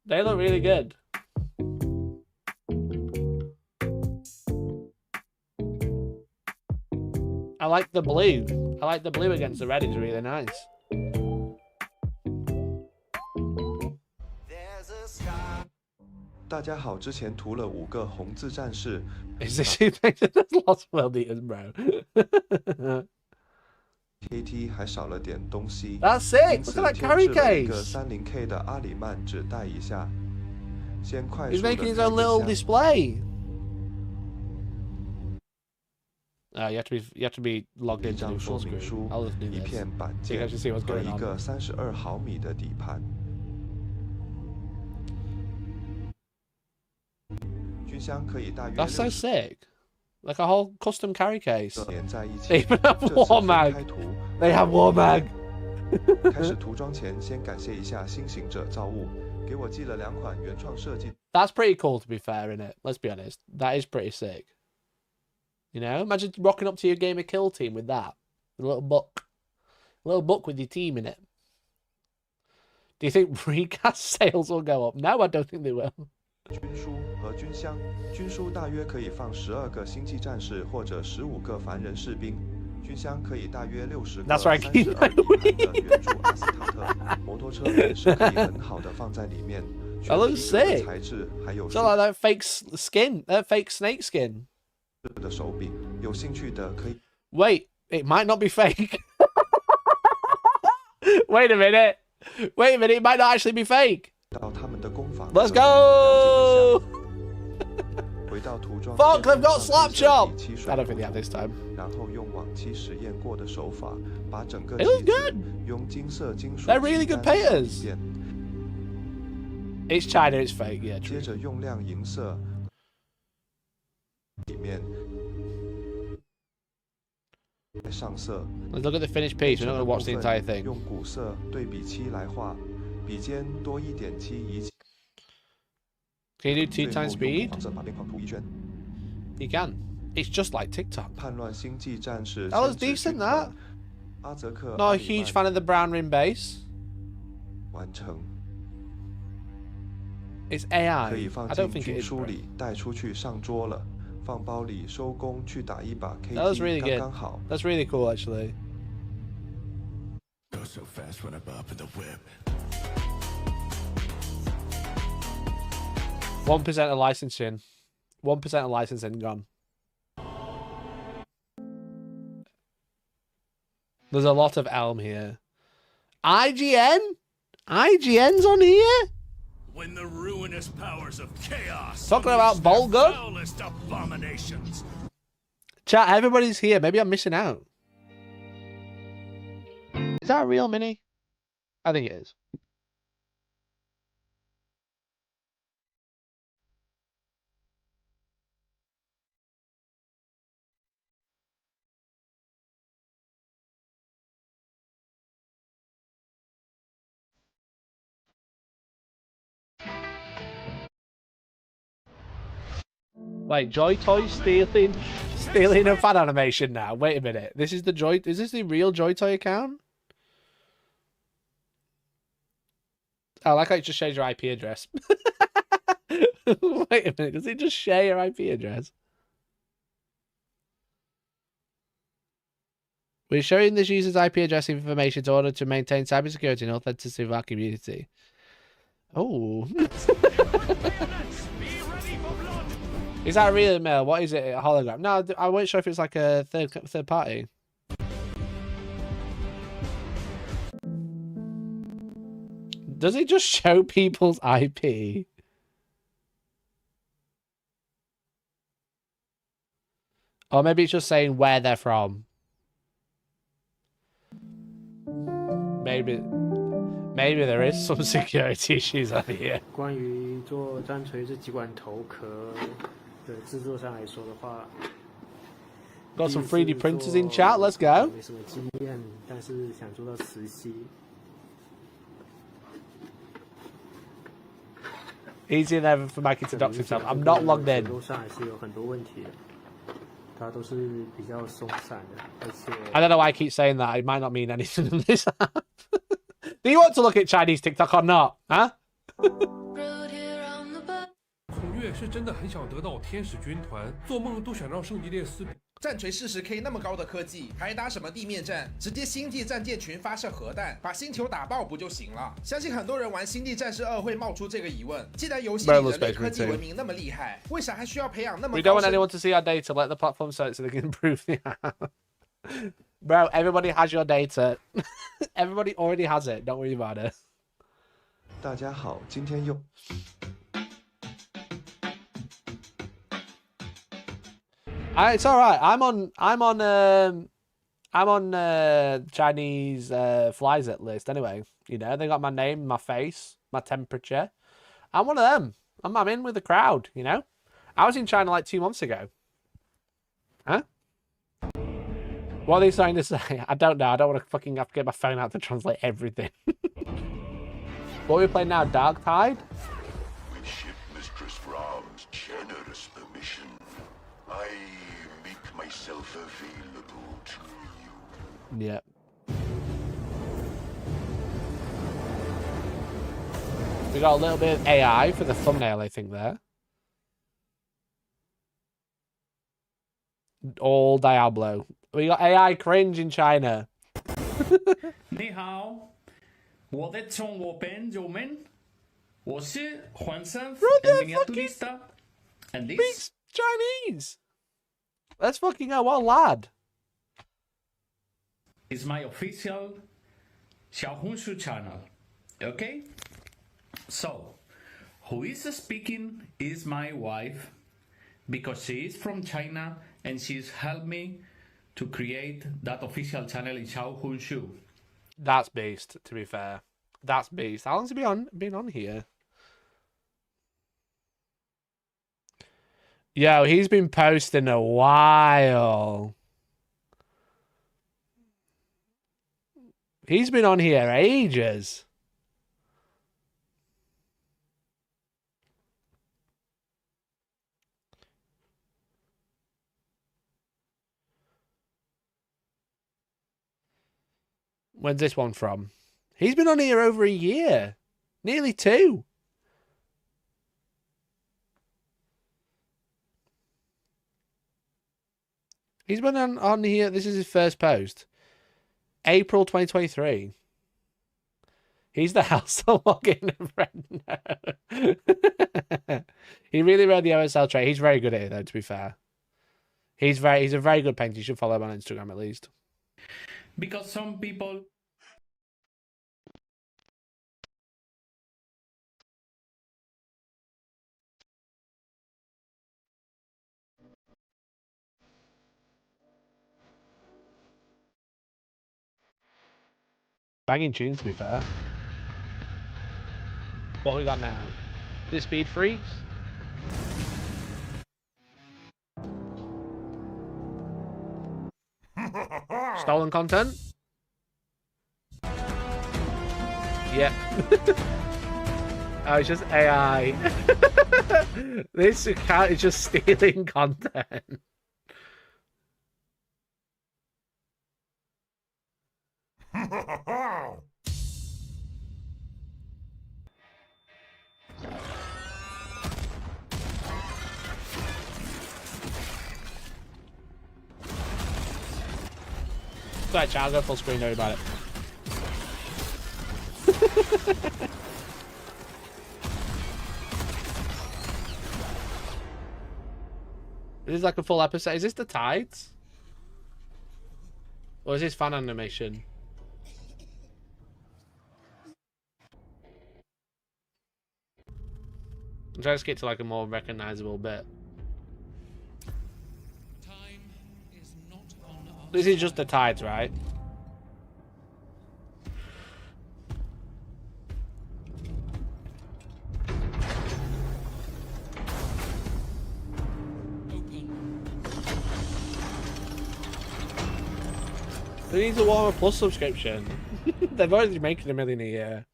They look really good. I like the blue. I like the blue against the red. It's really nice. 大家好，之前涂了5个红字战士。Is this There's lots of world eaters, bro. KT 还少了点东西。 That's sick. 因此 Look at that 添 carry 置了一 case. 个30K 的阿里曼只带一下。先快 He's 速地 making his 开 own 个 little 箱 display. You have to be logged 一 into 张 do 说 full 明 screen. 书 I'll just do 一 this. 片板 So you 件 can actually see what's 和 going 一 on. 个32毫米的底盘。军箱可以大约 That's so sick. Like a whole custom carry case. 连在一 They 起。 even have 这次 War 分 Mag. 开涂。 They have War Mag. 开始涂装前，先感谢一下新行者造物，给我寄了2款原创设计。 That's pretty cool, to be fair, isn't it? Let's be honest. That is pretty sick. You know, imagine rocking up to your Gamer Kill team with that. A little book. A little book with your team in it. Do you think recast sales will go up? No, I don't think they will. 军书和军箱，军书大约可以放12个星际战士或者15个凡人士兵。 军箱可以大约60个 That's right, 32底盘的圆柱阿斯塔特摩托车也是可以很好的放在里面。 That looks sick. 材质还有 So like that fake skin, that fake snake skin. 的手柄，有兴趣的可以。 Wait, it might not be fake. Wait a minute. Wait a minute, it might not actually be fake. 到他们的工坊 Let's go. 回到涂装 Fuck, they've got slap chop. 漆水 I don't think they have this time. 然后用往期实验过的手法，把整个 It looks 旗 good. 子用金色金属 They're really good 漆沾上 painters. 一遍 It's China, it's fake, yeah. 接 True. 着用亮银色里面上色。 Let's look at the finished piece. We're not going to watch the entire thing. 用古色对比漆来画，笔尖多一点漆一起。 Can you do 2 times 最后用 speed? 黄色把边框涂一圈。 You can. It's just like TikTok. 叛乱星际战士 That was 牵制 decent, 军 that. 团阿泽克 Not a huge fan of the brown rim base. 完成。 It's AI. 可以放 I don't 进 think it 军 is. 书里，带出去上桌了。放包里收工去打一把 That was really KT， good. 刚刚好。 That's really cool, actually. Go so fast when I'm up in the whip. 1% of licensing. 1% of licensing gone. There's a lot of Elm here. IGN? IGN's on here? When the ruinous powers of chaos Talking about unleash their Volga? foulest abominations. Chat, everybody's here. Maybe I'm missing out. Is that a real mini? I think it is. Wait, Joy Toy stealing a fan animation now. Wait a minute. This is the Joy. Is this the real Joy Toy account? I like how it just shares your IP address. Wait a minute. Does it just share your IP address? We're showing this user's IP address information in order to maintain cybersecurity and authenticity of our community. Oh. Is that a real email? What is it? A hologram? No, I wasn't sure if it's like a third party. Does it just show people's IP? Or maybe it's just saying where they're from. Maybe there is some security issues on here. 关于做战锤这几款头壳的制作上来说的话 Got some 3D printers in chat. Let's go. 没什么经验，但是想做到磁吸， He's in there for Mikey to dox himself. I'm not logged in. 节奏上还是有很多问题的，它都是比较松散的，而且 I don't know why I keep saying that. It might not mean anything in this app. Do you want to look at Chinese TikTok or not? Huh? 孔雀是真的很想得到天使军团，做梦都想让圣地列斯。 战锤40 K 那么高的科技，还打什么地面战？直接星际战舰群发射核弹，把星球打爆不就行了？相信很多人玩《星际战士2》会冒出这个疑问：既然游戏里人类科技文明那么厉害，为啥还需要培养那么？ We don't want anyone to see our data. Let the platform search so they can improve the app. Bro, everybody has your data. Everybody already has it. Don't worry about it. 大家好，今天又。 It's all right. I'm on Chinese flyzit list anyway. You know, they got my name, my face, my temperature. I'm one of them. I'm in with the crowd. You know, I was in China like 2 months ago. Huh? What are they trying to say? I don't know. I don't want to fucking have to get my phone out to translate everything. What are we playing now? Dark Tide? With ship Mistress Ram's generous permission, I make myself available to you. Yep. We got a little bit of AI for the thumbnail, I think, there. All Diablo. We got AI cringe in China. 你好，我的中文版友们，我是黄山 miniaturista, and this Chinese. Let's fucking go, what a lad. is my official 小红书 channel. Okay? So, who is speaking is my wife, because she is from China and she's helped me to create that official channel in Xiaohongshu. That's beast, to be fair. That's beast. How long's he been on here? Yo, he's been posting a while. He's been on here ages. When's this one from? He's been on here over a year. Nearly 2. He's been on here. This is his first post. April 2023. He's the Hellstormwargaming friend. He really rode the OSL trait. He's very good at it, though, to be fair. He's a very good painter. You should follow him on Instagram, at least. Because some people... Banging tunes, to be fair. What we got now? This speed freeze? Stolen content? Yep. Oh, it's just AI. This account is just stealing content. Right, chat, I'll go full screen, don't worry about it. This is like a full episode. Is this the tides? Or is this fan animation? I'm trying to get to like a more recognizable bit. This is just the tides, right? Who needs a Warhammer Plus subscription? They've already making $1 million a year.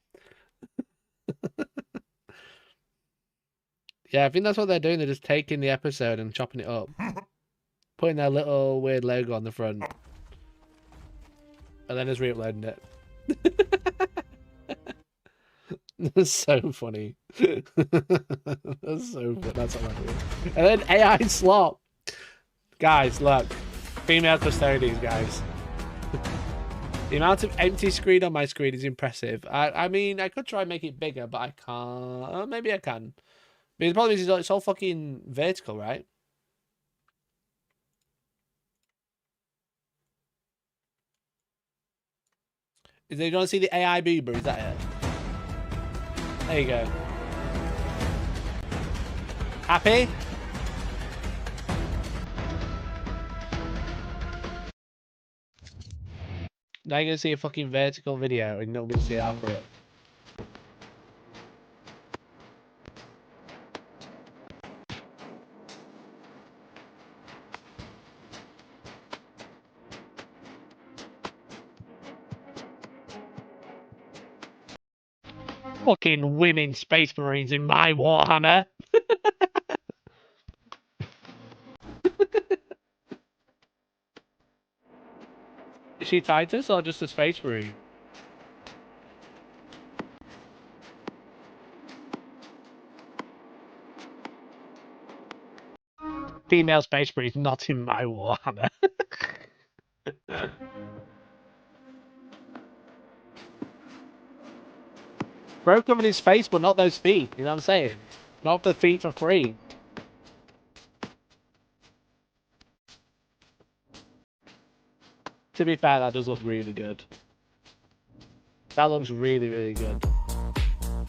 Yeah, I think that's what they're doing. They're just taking the episode and chopping it up. Putting their little weird logo on the front. And then just re-uploading it. That's so funny. That's so funny. That's hilarious. And then AI slop. Guys, look. Female custodians, guys. The amount of empty screen on my screen is impressive. I mean, I could try and make it bigger, but I can't. Maybe I can. But the problem is it's all fucking vertical, right? Do you want to see the AI boober? Is that it? There you go. Happy? Now you're going to see a fucking vertical video and you're not going to see it after it. Fucking women space marines in my Warhammer. Is she Titus or just a space marine? Female space marine is not in my Warhammer. Bro covered his face, but not those feet. You know what I'm saying? Not the feet for free. To be fair, that does look really good. That looks really, really good.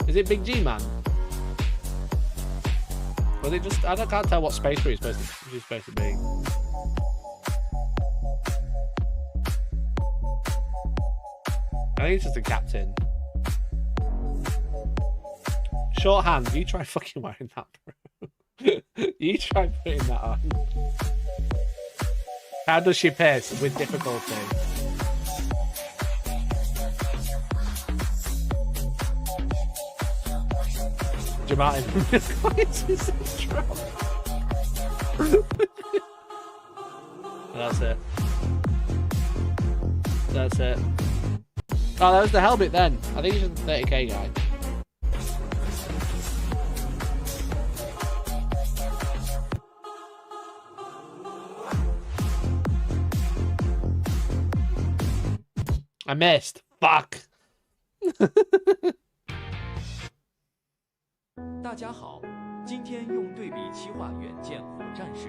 Is it Big G Man? Was it just? I can't tell what space marine she's supposed to be. I think it's just a captain. Shorthand, you try fucking wearing that, bro. You try putting that on. How does she piss? With difficulty. Jamartin. That's it. That's it. Oh, that was the Hellbit then. I think he's a 30k guy. I missed. Fuck. 大家好，今天用对比漆画远见火战士，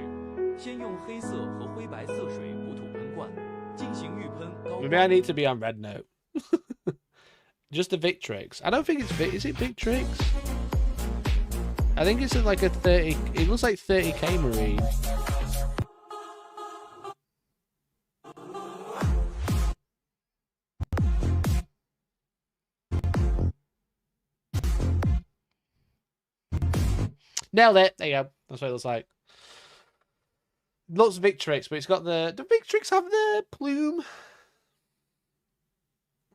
先用黑色和灰白色水补土喷灌，进行预喷高。Maybe I need to be on red note. Just the Victrix. I don't think it's is it Victrix? I think it's like a 30. It looks like 30k marine. Nailed it. There you go. That's what it looks like. Looks Victrix, but it's got the... Do Victrix have the plume?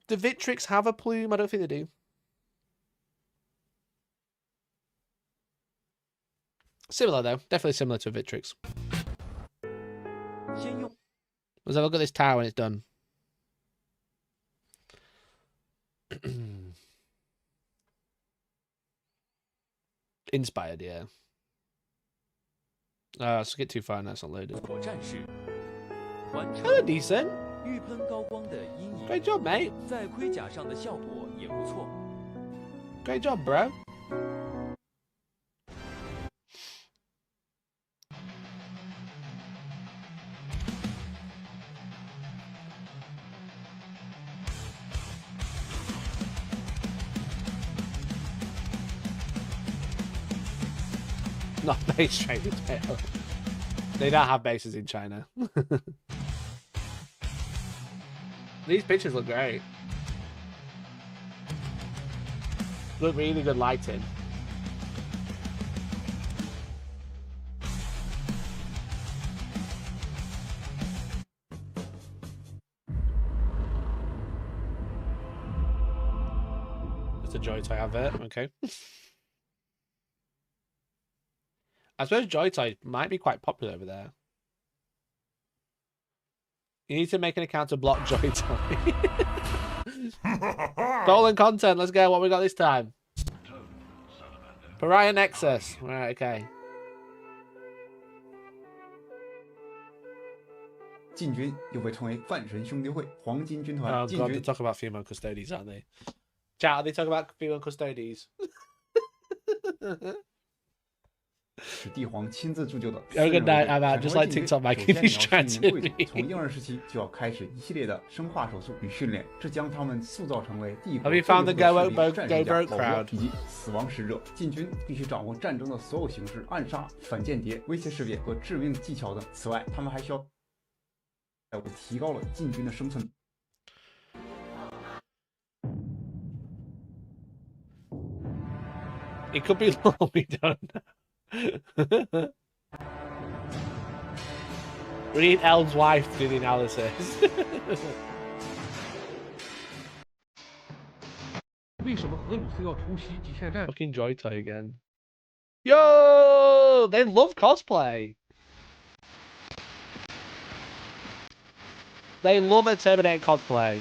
Do Victrix have a plume? I don't think they do. Similar, though. Definitely similar to a Victrix. Let's have a look at this tower when it's done. Inspired, yeah. Let's get too far now, it's not loaded. Oh, decent. Great job, mate. Great job, bro. Not base trader tail. They don't have bases in China. These pictures look great. Look really good lighting. It's a joy to have it, okay. I suppose Joy Toy might be quite popular over there. You need to make an account to block Joy Toy. Stolen content. Let's go. What we got this time? Pariah Nexus. Right. Okay. 禁军又被称为泛神兄弟会、黄金军团。 Oh god, they talk about female custodies, aren't they? Chat, they talk about female custodies. 是帝皇亲自铸就的。 Oh, good night, I'm out. Just like TikTok making these chats in me. 从婴儿时期就要开始一系列的生化手术与训练，这将他们塑造成为帝国 Have you found the go broke crowd? 以及死亡使者。禁军必须掌握战争的所有形式，暗杀、反间谍、威胁识别和致命技巧等。此外，他们还需要提高了禁军的生存。 It could be long, we don't know. We need Elm's wife to do the analysis. Fucking Joy Toy again. Yo! They love cosplay. They love a Terminator cosplay.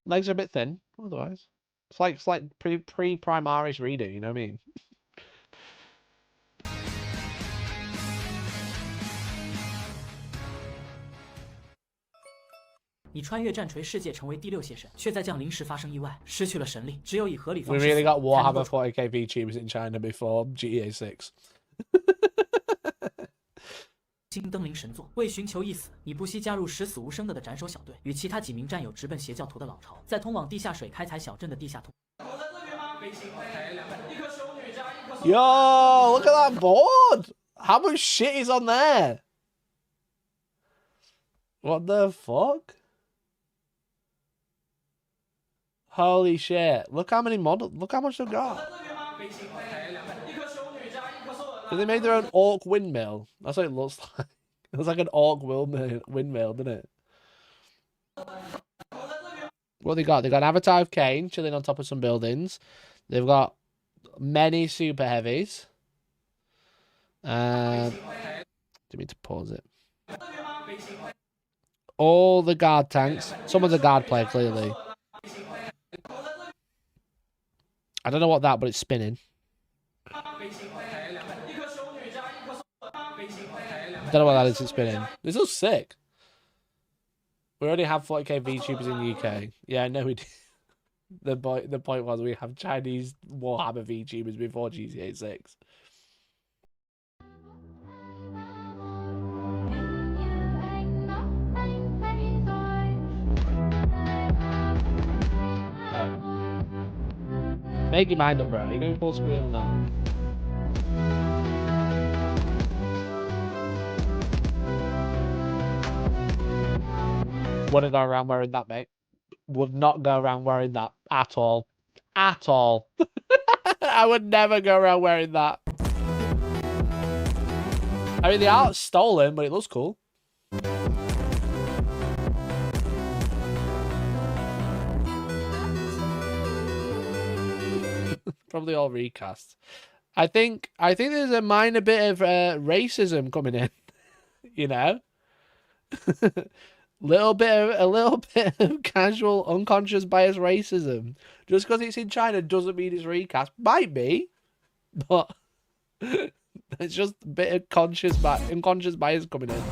Legs are a bit thin, otherwise. It's like pre-Primaris redo, you know what I mean? 你穿越战锤世界成为第6邪神，却在降临时发生意外，失去了神力，只有以合理 We 方式。 really got Warhammer 40k VTubers in China before GTA 6. 新登临神座，为寻求一死，你不惜加入十死无生的斩首小队，与其他几名战友直奔邪教徒的老巢，在通往地下水开采小镇的地下通。Yo, look at that board! How much shit is on there? What the fuck? Holy shit! Look how many models. Look how much they've got. So they made their own orc windmill. That's what it looks like. It looks like an orc windmill, doesn't it? What they got? They got an avatar of Cain chilling on top of some buildings. They've got many super heavies. Do you mean to pause it? All the guard tanks. Someone's a guard player, clearly. I don't know what that, but it's spinning. Don't know what that is, it's spinning. This looks sick. We already have 40k VTubers in the UK. Yeah, no, we do. The point was we have Chinese Warhammer VTubers before GTA 6. Make your mind up, bro. You're going full screen now. Wouldn't go around wearing that, mate. Would not go around wearing that at all. At all. I would never go around wearing that. I mean, the art's stolen, but it looks cool. Probably all recasts. I think there's a minor bit of racism coming in. You know? a little bit of casual, unconscious bias racism. Just because it's in China doesn't mean it's recast. Might be, but it's just a bit of unconscious bias coming in.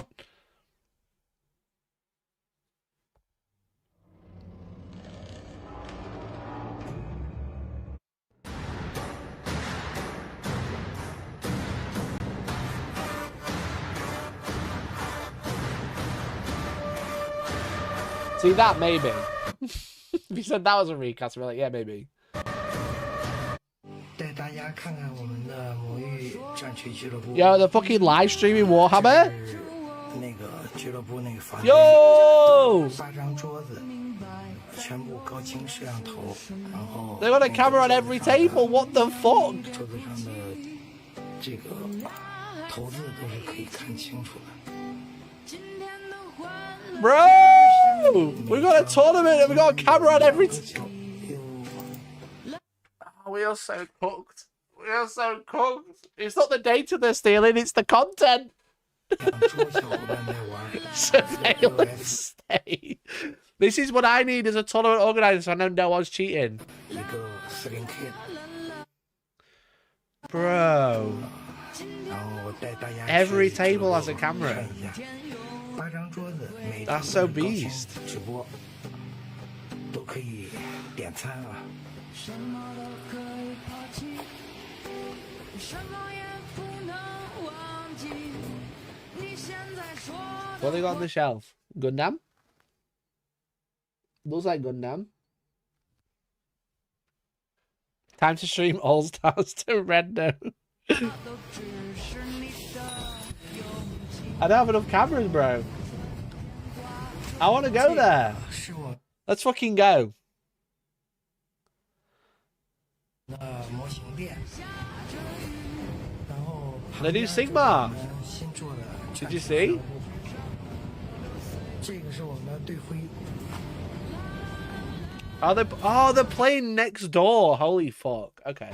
See that maybe. If you said that was a recast, we're like, yeah, maybe. Yo, they're fucking live streaming Warhammer. Yo! They got a camera on every table. What the fuck? Bro! We got a tournament and we got a camera on every... Oh, we are so cooked. We are so cooked. It's not the data they're stealing, it's the content. Surveillance state. This is what I need as a tournament organizer, so I know no one's cheating. Bro. Every table has a camera. That's so beast. What they got on the shelf? Gundam? Looks like Gundam. Time to stream All Stars to Red Note. I don't have enough cameras, bro. I want to go there. Let's fucking go. They do Sigma. Did you see? Oh, they're playing next door. Holy fuck. Okay.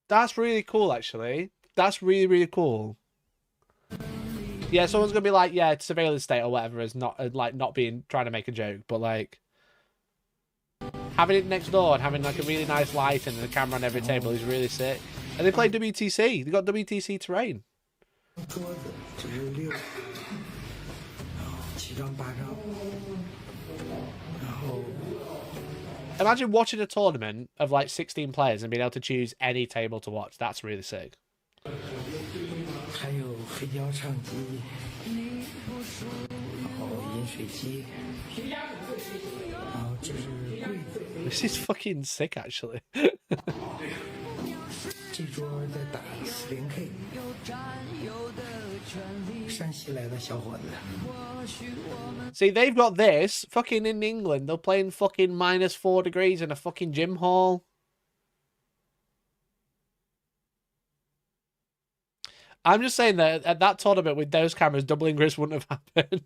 That's really cool, actually. That's really, really cool. Yeah, someone's gonna be like, yeah, it's surveillance state or whatever is not like not being trying to make a joke, but like having it next door and having like a really nice light and a camera on every table is really sick. And they play WTC. They got WTC terrain. Imagine watching a tournament of like 16 players and being able to choose any table to watch. That's really sick. This is fucking sick, actually. See, they've got this. Fucking in England, they're playing fucking -4 degrees in a fucking gym hall. I'm just saying that at that tournament with those cameras, double ingress wouldn't have happened.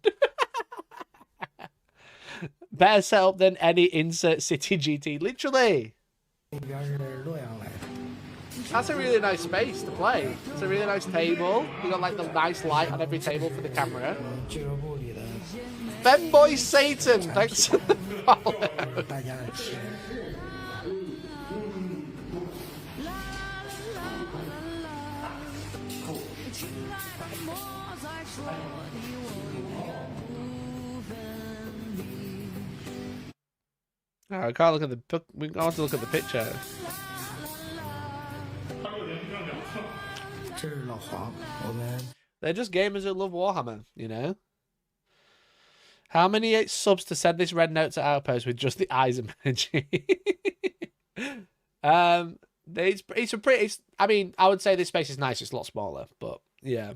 Better setup than any insert city GT. Literally. That's a really nice space to play. It's a really nice table. You got like the nice light on every table for the camera. Femboy Satan, thanks for the follow. Oh, I can't look at the book. We want to look at the picture. They're just gamers who love Warhammer, you know. How many subs to send this red note to Outpost with just the eyes emoji? It's a pretty. I mean, I would say this space is nice. It's a lot smaller, but yeah.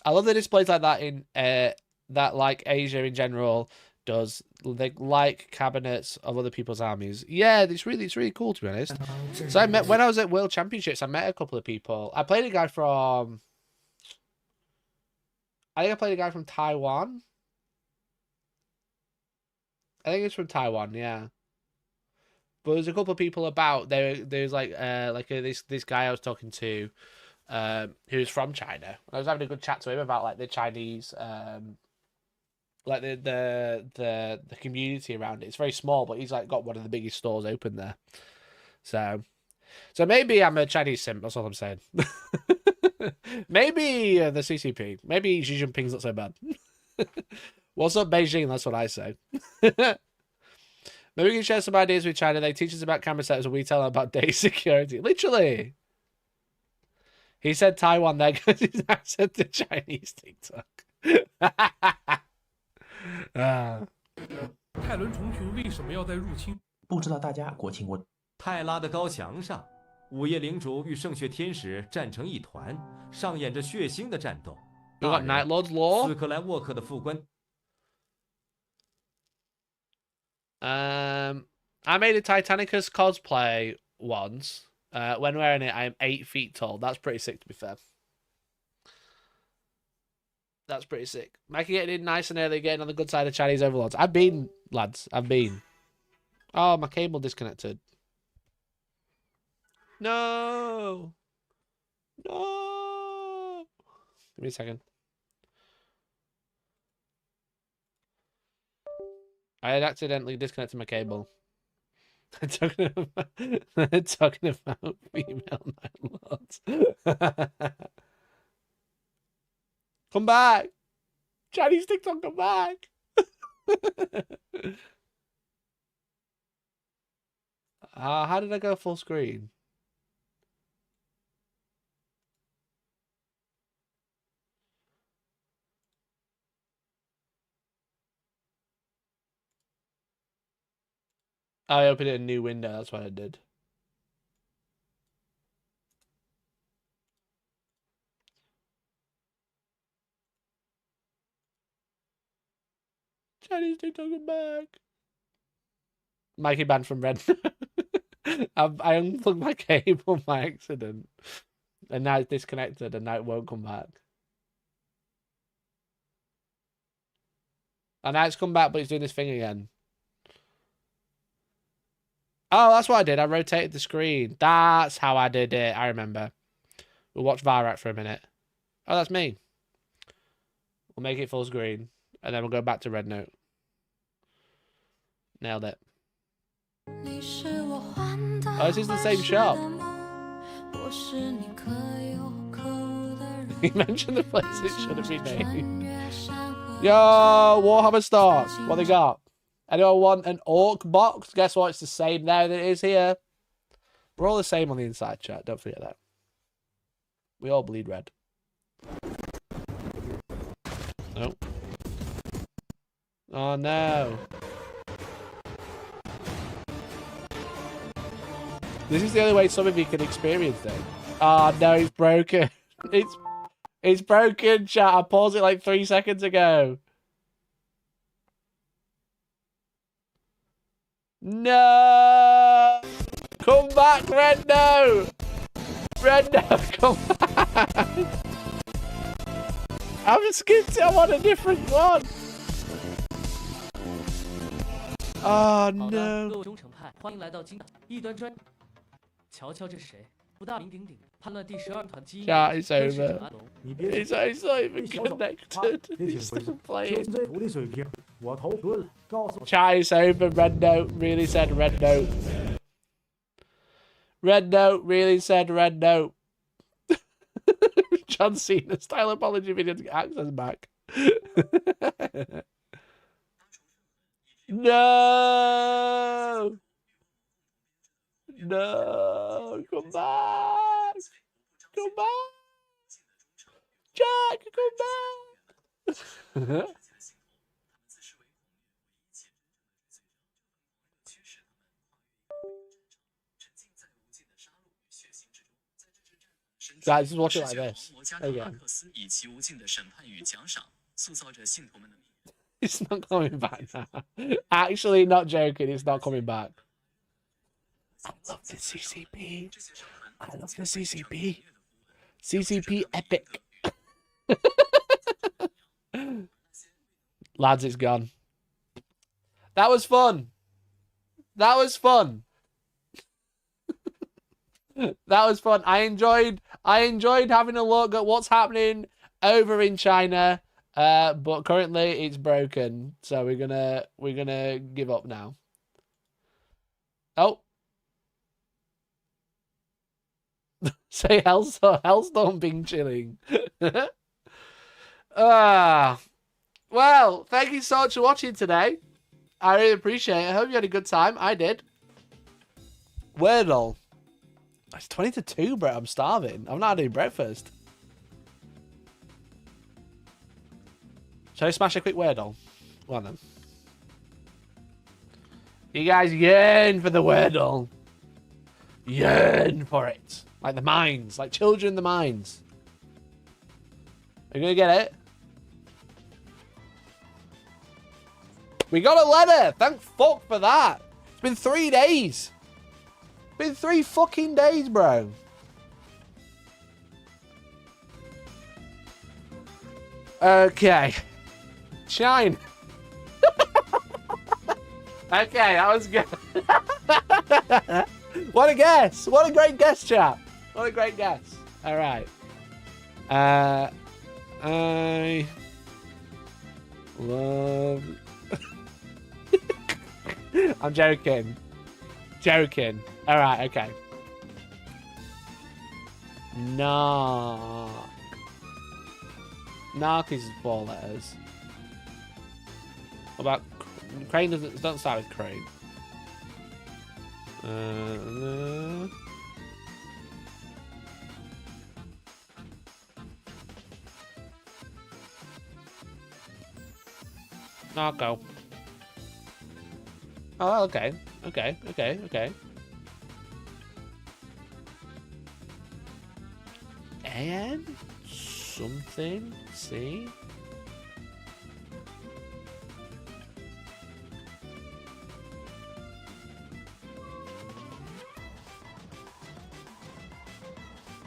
I love the displays like that in that like Asia in general does. They like cabinets of other people's armies. Yeah, it's really cool, to be honest. So I met when I was at World Championships. I met a couple of people. I played a guy from. I think I played a guy from Taiwan. I think it's from Taiwan, yeah. But there's a couple of people about. There's like this guy I was talking to, who's from China. I was having a good chat to him about like the Chinese, like the community around it. It's very small, but he's like got one of the biggest stores open there. So maybe I'm a Chinese simp. That's all I'm saying. Maybe the CCP. Maybe Xi Jinping's not so bad. What's up, Beijing? That's what I say. Maybe we can share some ideas with China. They teach us about camera setups and we tell them about data security. Literally. He said Taiwan there because his accent to Chinese TikTok. 泰伦虫群为什么要在入侵？不知道大家国庆过。泰拉的高墙上，午夜领主与圣血天使战成一团，上演着血腥的战斗。 We got Night Lord's Law. 斯克莱沃克的副官 I made a Titanicus cosplay once. When wearing it, I am 8 feet tall. That's pretty sick, to be fair. That's pretty sick. Mikey getting in nice and early, getting on the good side of Chinese overlords. I've been, lads. I've been. Oh, my cable disconnected. No. No. Give me a second. I had accidentally disconnected my cable. talking about female night lords. Come back. Chinese TikTok, come back. How did I go full screen? I opened a new window, that's what I did. Chinese TikTok, come back. Mikey banned from Red. I unplugged my cable by accident. And now it's disconnected and now it won't come back. And now it's come back, but it's doing this thing again. Oh, that's what I did. I rotated the screen. That's how I did it. I remember. We'll watch Virat for a minute. Oh, that's me. We'll make it full screen. And then we'll go back to Red Note. Nailed it. Oh, this is the same shop. You mentioned the place it should have been named. Yo, Warhammer Store. What they got? Anyone want an orc box? Guess what? It's the same there that it is here. We're all the same on the inside, chat. Don't forget that. We all bleed red. Oh. Oh, no. This is the only way some of you can experience it. Oh, no, it's broken. It's broken, chat. I paused it like 3 seconds ago. No! Come back, Red No! Red No, come back! I've skipped it. I want a different one. Oh no! 各位忠诚派，欢迎来到今异端专。瞧瞧这是谁？不大名鼎鼎，叛乱第12团基因。Chat is over. It's not even connected. He's still playing. Chat is over. Red Note really said Red Note. Red Note really said Red Note. John Cena style apology video to get access back. No! No! Come back! Come back! Jack, come back! Guys, just watch it like this. Again. It's not coming back now. Actually, not joking. It's not coming back. I love the CCP. I love the CCP. CCP epic. Lads, it's gone. That was fun. That was fun. That was fun. I enjoyed having a look at what's happening over in China. But currently it's broken, so we're gonna give up now. Oh. Say Hellstorm being chilling. Well, thank you so much for watching today. I really appreciate it. I hope you had a good time. I did. Wordle. It's 20 to 2, bro. I'm starving. I'm not had any breakfast. Shall I smash a quick Wordle? Well then. You guys yearn for the Wordle. Yearn for it. Like the mines. Like children in the mines. Are you going to get it? We got a letter. Thank fuck for that. It's been 3 days. It's been 3 fucking days, bro. Okay. Shine. Okay, that was good. What a guess. What a great guess, chap. What a great guess. All right. I love... I'm joking. Joking. All right, okay. Narc. Narc is 4 letters. What about... Crane doesn't start with crane. Narco. Oh, okay. Okay, okay, okay. And something, see?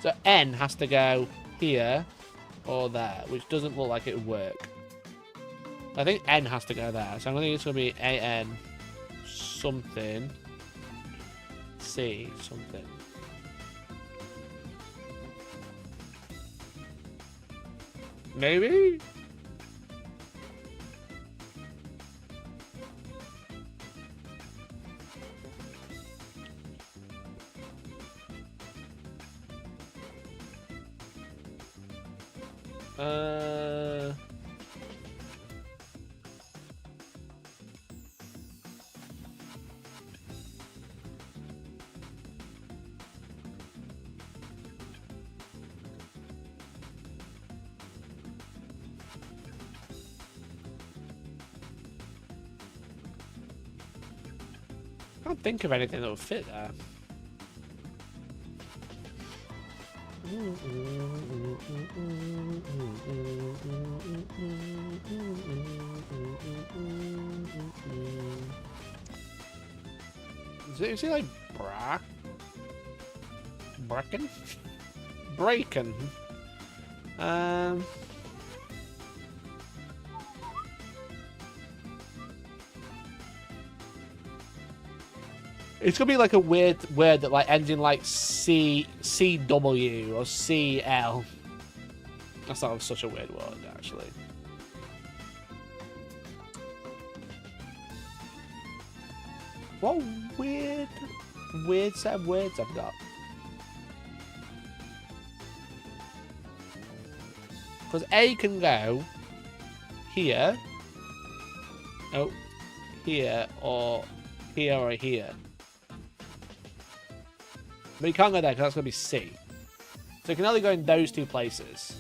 So N has to go here or there, which doesn't look like it would work. I think N has to go there. So I'm going to think it's going to be A-N something. C something. Maybe? Can't think of anything that would fit there. Is it like Bracken? Bracken. It's gonna be like a weird word that like ends in like CW or CL. That's not such a weird word, actually. What weird set of words I've got. Because A can go here. Oh, here or here or here. But you can't go there because that's going to be C. So you can only go in those 2 places.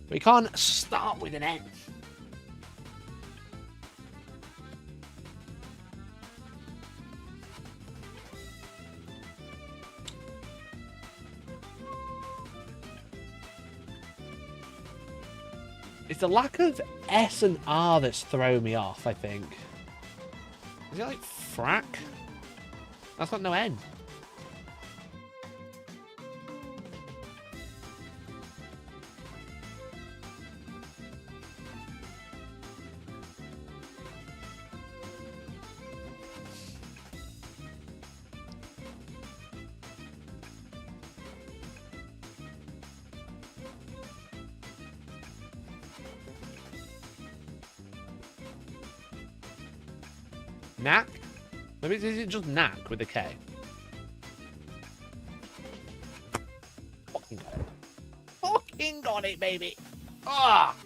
But you can't start with an N. It's the lack of S and R that's throwing me off, I think. Is it like frack? That's got no N. Knack? Maybe is it just knack with a K? Fucking got it. Fucking got it, baby. Ah!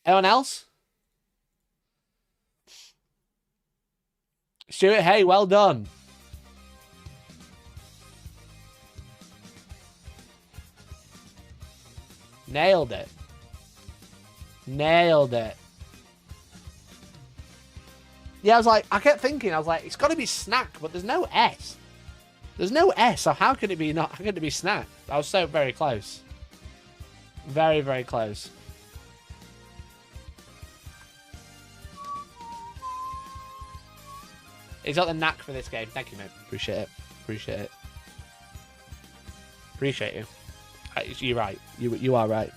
Anyone else? Stuart, hey, well done. Nailed it. Nailed it. Yeah, I kept thinking, it's got to be snack, but there's no S. There's no S, so how could it be not? How could it be snack? I was so very close. Very, very close. He's got the knack for this game. Thank you, mate. Appreciate it. Appreciate it. Appreciate you. You're right. You are right.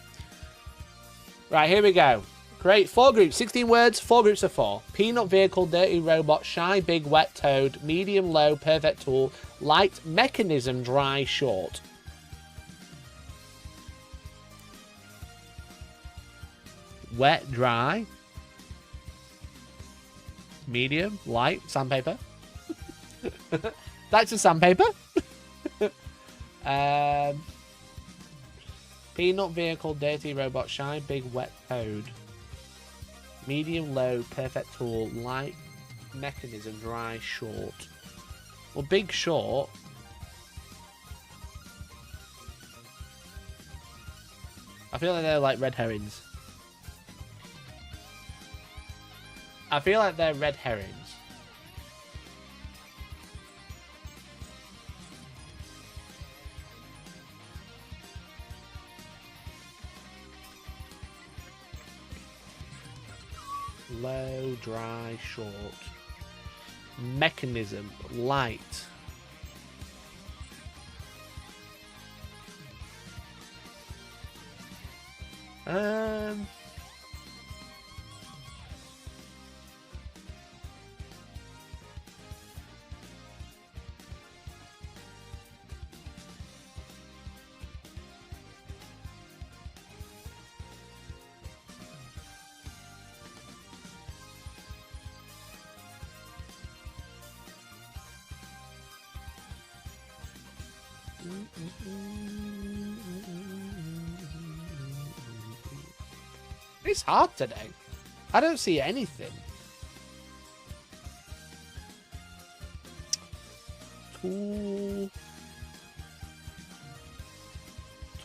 Right, here we go. Great. 4 groups. 16 words. 4 groups of 4. Peanut vehicle, dirty robot, shy, big, wet toad, medium, low, perfect tool, light, mechanism, dry, short. Wet, dry. Medium, light, sandpaper. That's a sandpaper. Peanut vehicle, dirty robot, shy, big, wet toad. Medium, low, perfect tool, light, mechanism, dry, short. Well, big, short. I feel like they're like red herrings. I feel like they're red herrings. Low, dry, short. Mechanism, light. It's hard today. I don't see anything. Tool.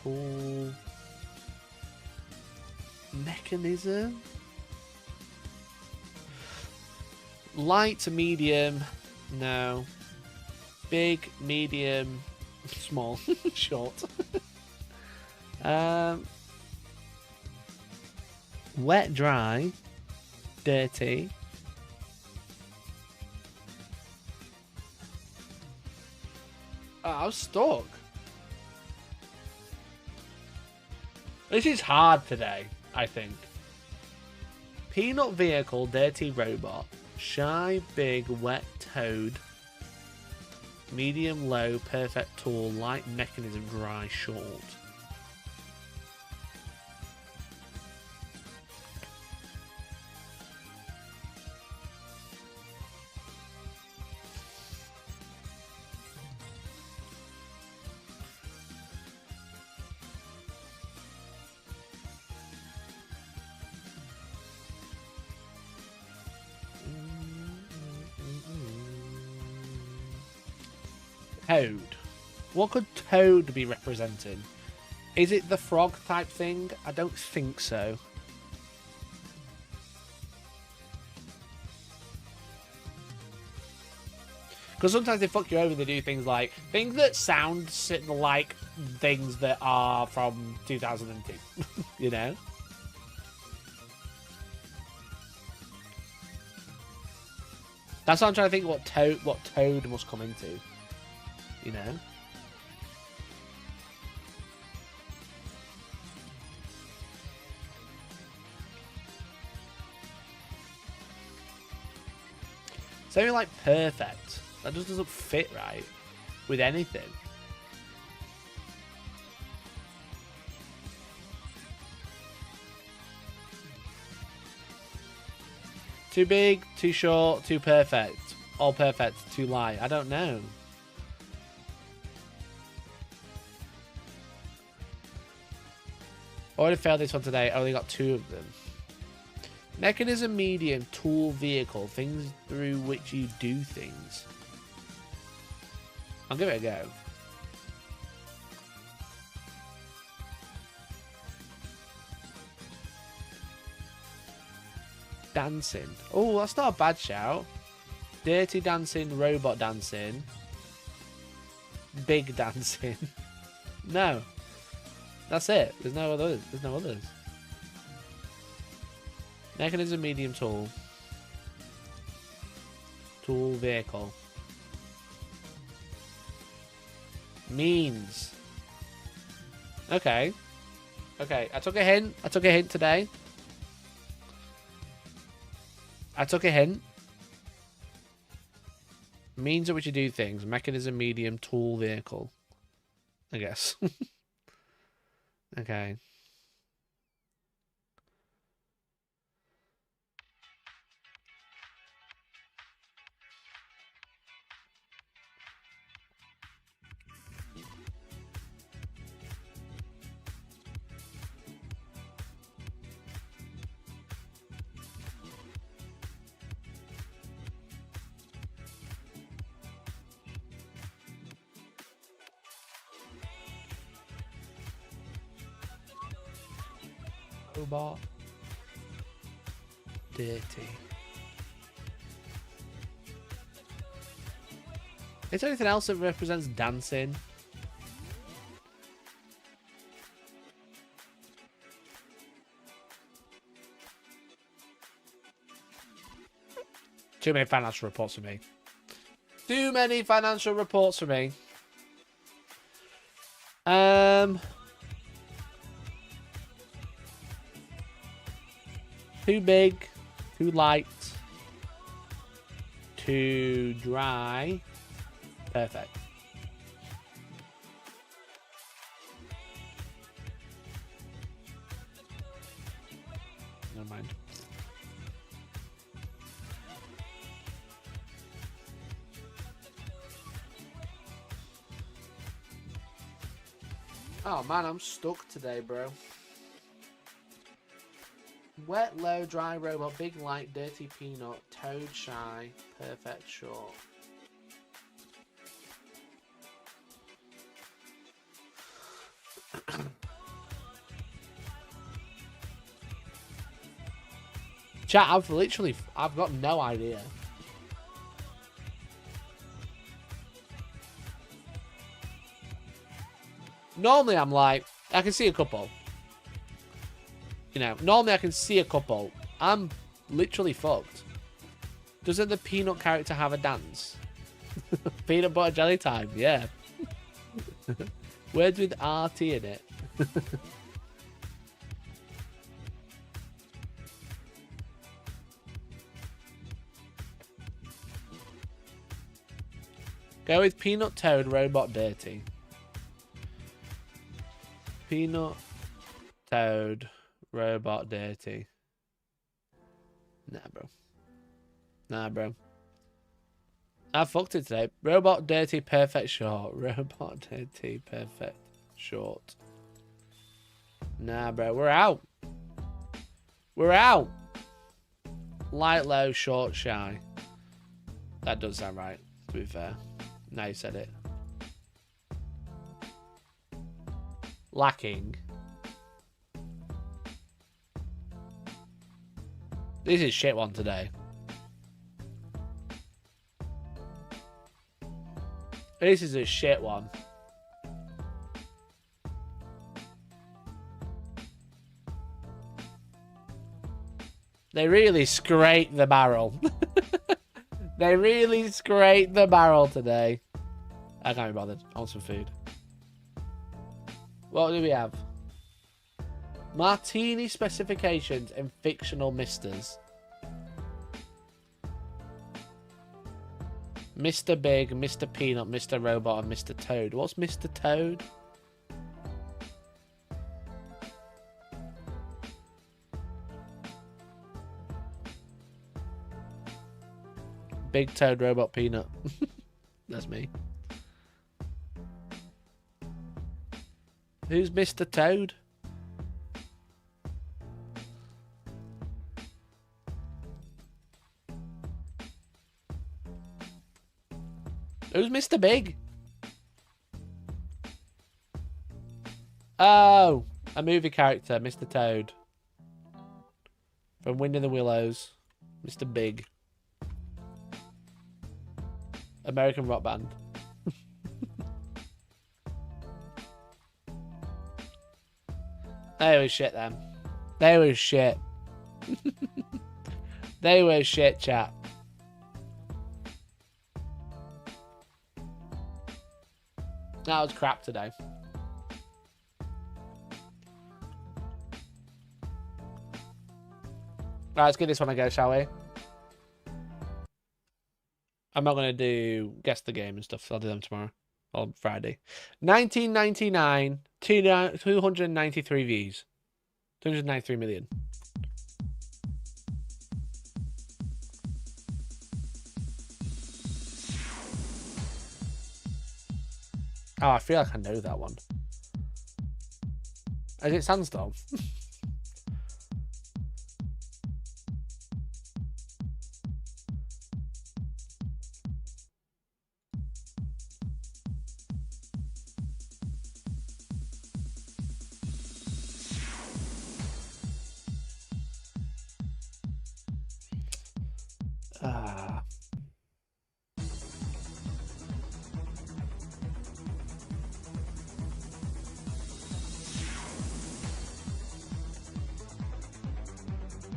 Tool. Mechanism. Light to medium. No. Big, medium, small, short. Wet, dry, dirty. Oh, I was stuck. This is hard today, I think. Peanut vehicle, dirty robot, shy, big, wet toad, medium, low, perfect tool, light, mechanism, dry, short. Toad. What could Toad be representing? Is it the frog type thing? I don't think so. Because sometimes they fuck you over, they do things like things that sound like things that are from 2002. You know? That's what I'm trying to think what Toad must come into. You know? Something like perfect. That just doesn't fit right with anything. Too big, too short, too perfect. All perfect, too light. I don't know. Already failed this one today. I only got 2 of them. Mechanism, medium, tool, vehicle. Things through which you do things. I'll give it a go. Dancing. Oh, that's not a bad shout. Dirty dancing, robot dancing. Big dancing. No. That's it. There's no others. There's no others. Mechanism, medium, tool. tool vehicle. Means. Okay. Okay, I took a hint. I took a hint today. I took a hint. Means at which you do things. Mechanism, medium, tool, vehicle. I guess. Okay. Robot. Dirty. Is there anything else that represents dancing? Too many financial reports for me. Too many financial reports for me. Too big, too light, too dry. Perfect. Never mind. Oh man, I'm stuck today, bro. Wet, low, dry, robot, big, light, dirty, peanut, toad, shy, perfect, short. Chat, I've got no idea. Normally I'm like, I can see a couple. You know, normally I can see a couple. I'm literally fucked. Doesn't the peanut character have a dance? Peanut butter jelly time, yeah. Words with RT in it. Go with peanut, toad, robot, dirty. Peanut, toad, robot, dirty. Nah, bro. Nah, bro. I fucked it today. Robot, dirty, perfect, short. Robot, dirty, perfect, short. Nah, bro. We're out. We're out. Light, low, short, shy. That does sound right, to be fair. Now you said it. Lacking. This is shit one today. This is a shit one. They really scrape the barrel. They really scrape the barrel today. I can't be bothered. I want some food. What do we have? Martini specifications and fictional misters. Mr. Big, Mr. Peanut, Mr. Robot, and Mr. Toad. What's Mr. Toad? Big Toad, Robot, Peanut. That's me. Who's Mr. Toad? Who's Mr. Big? Oh, a movie character, Mr. Toad. From Wind in the Willows. Mr. Big. American rock band. They were shit then. They were shit. They were shit, chat. That was crap today. Right, let's give this one a go, shall we? I'm not going to do guess the game and stuff, so I'll do them tomorrow. Or Friday. 1999, 293 views. 293 million. Oh, I feel like I know that one. Is it Sandstorm?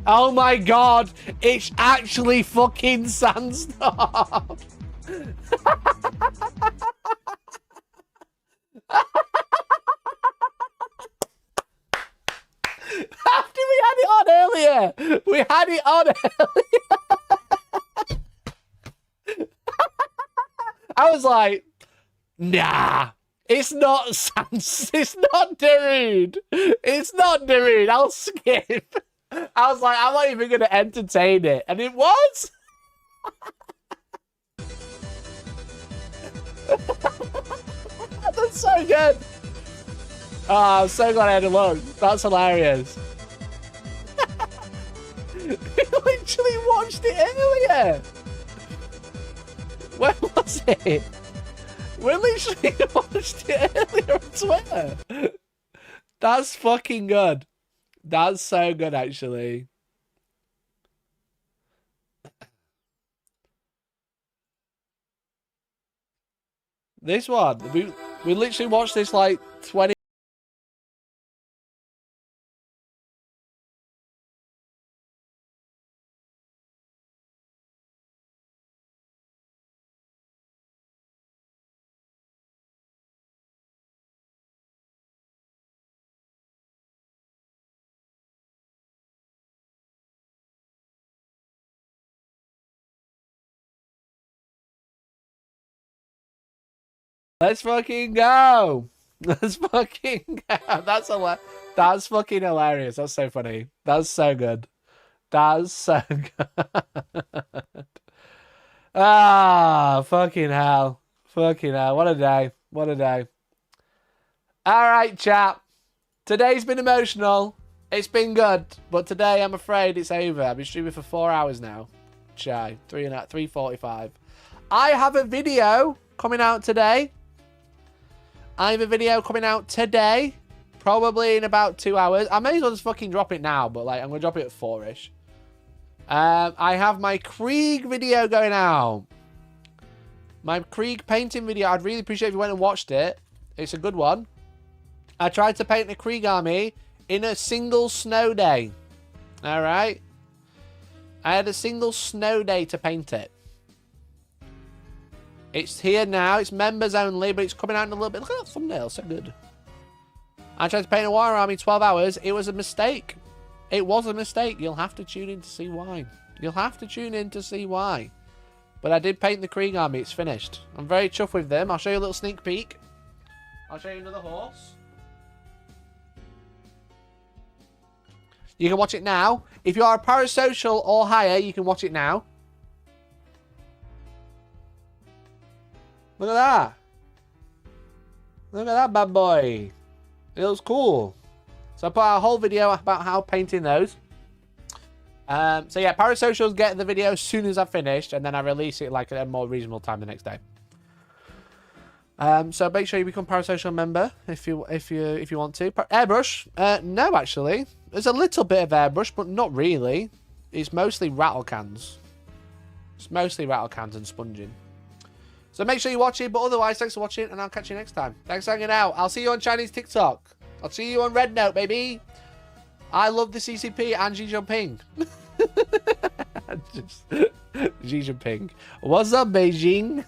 Oh my god, it's actually fucking Sandstorm. After we had it on earlier. We had it on earlier. I was like, nah. It's not Sans. It's not Darude. It's not Darude. I'll skip. I was like, I'm not even going to entertain it. And it was. That's so good. Oh, I'm so glad I had a look. That's hilarious. We literally watched it earlier. Where was it? We literally watched it earlier on Twitter. That's fucking good. That's so good, actually. This one, we literally watched this like 20. Let's fucking go. Let's fucking go. That's fucking hilarious. That's so funny. That's so good. That's so good. Ah, fucking hell. Fucking hell. What a day. What a day. All right, chat. Today's been emotional. It's been good. But today, I'm afraid it's over. I've been streaming for 4 hours now. Chai. 3:45. I have a video coming out today. I have a video coming out today, probably in about 2 hours. I may as well just fucking drop it now, but like I'm gonna drop it at 4-ish. I have my Krieg video going out. My Krieg painting video. I'd really appreciate if you went and watched it. It's a good one. I tried to paint the Krieg army in a single snow day. All right. I had a single snow day to paint it. It's here now. It's members only, but it's coming out in a little bit. Look at that thumbnail. So good. I tried to paint a war army 12 hours. It was a mistake. It was a mistake. You'll have to tune in to see why. You'll have to tune in to see why. But I did paint the Krieg army. It's finished. I'm very chuffed with them. I'll show you a little sneak peek. I'll show you another horse. You can watch it now. If you are a parasocial or higher, you can watch it now. Look at that. Look at that bad boy. It looks cool. So I put out a whole video about how painting those. So yeah, parasocials get the video as soon as I've finished, and then I release it like at a more reasonable time the next day. So make sure you become parasocial member if you want to. Airbrush? No, actually. There's a little bit of airbrush, but not really. It's mostly rattle cans. It's mostly rattle cans and sponging. So make sure you watch it, but otherwise, thanks for watching, and I'll catch you next time. Thanks for hanging out. I'll see you on Chinese TikTok. I'll see you on Red Note, baby. I love the CCP and Xi Jinping. Xi Jinping. What's up, Beijing?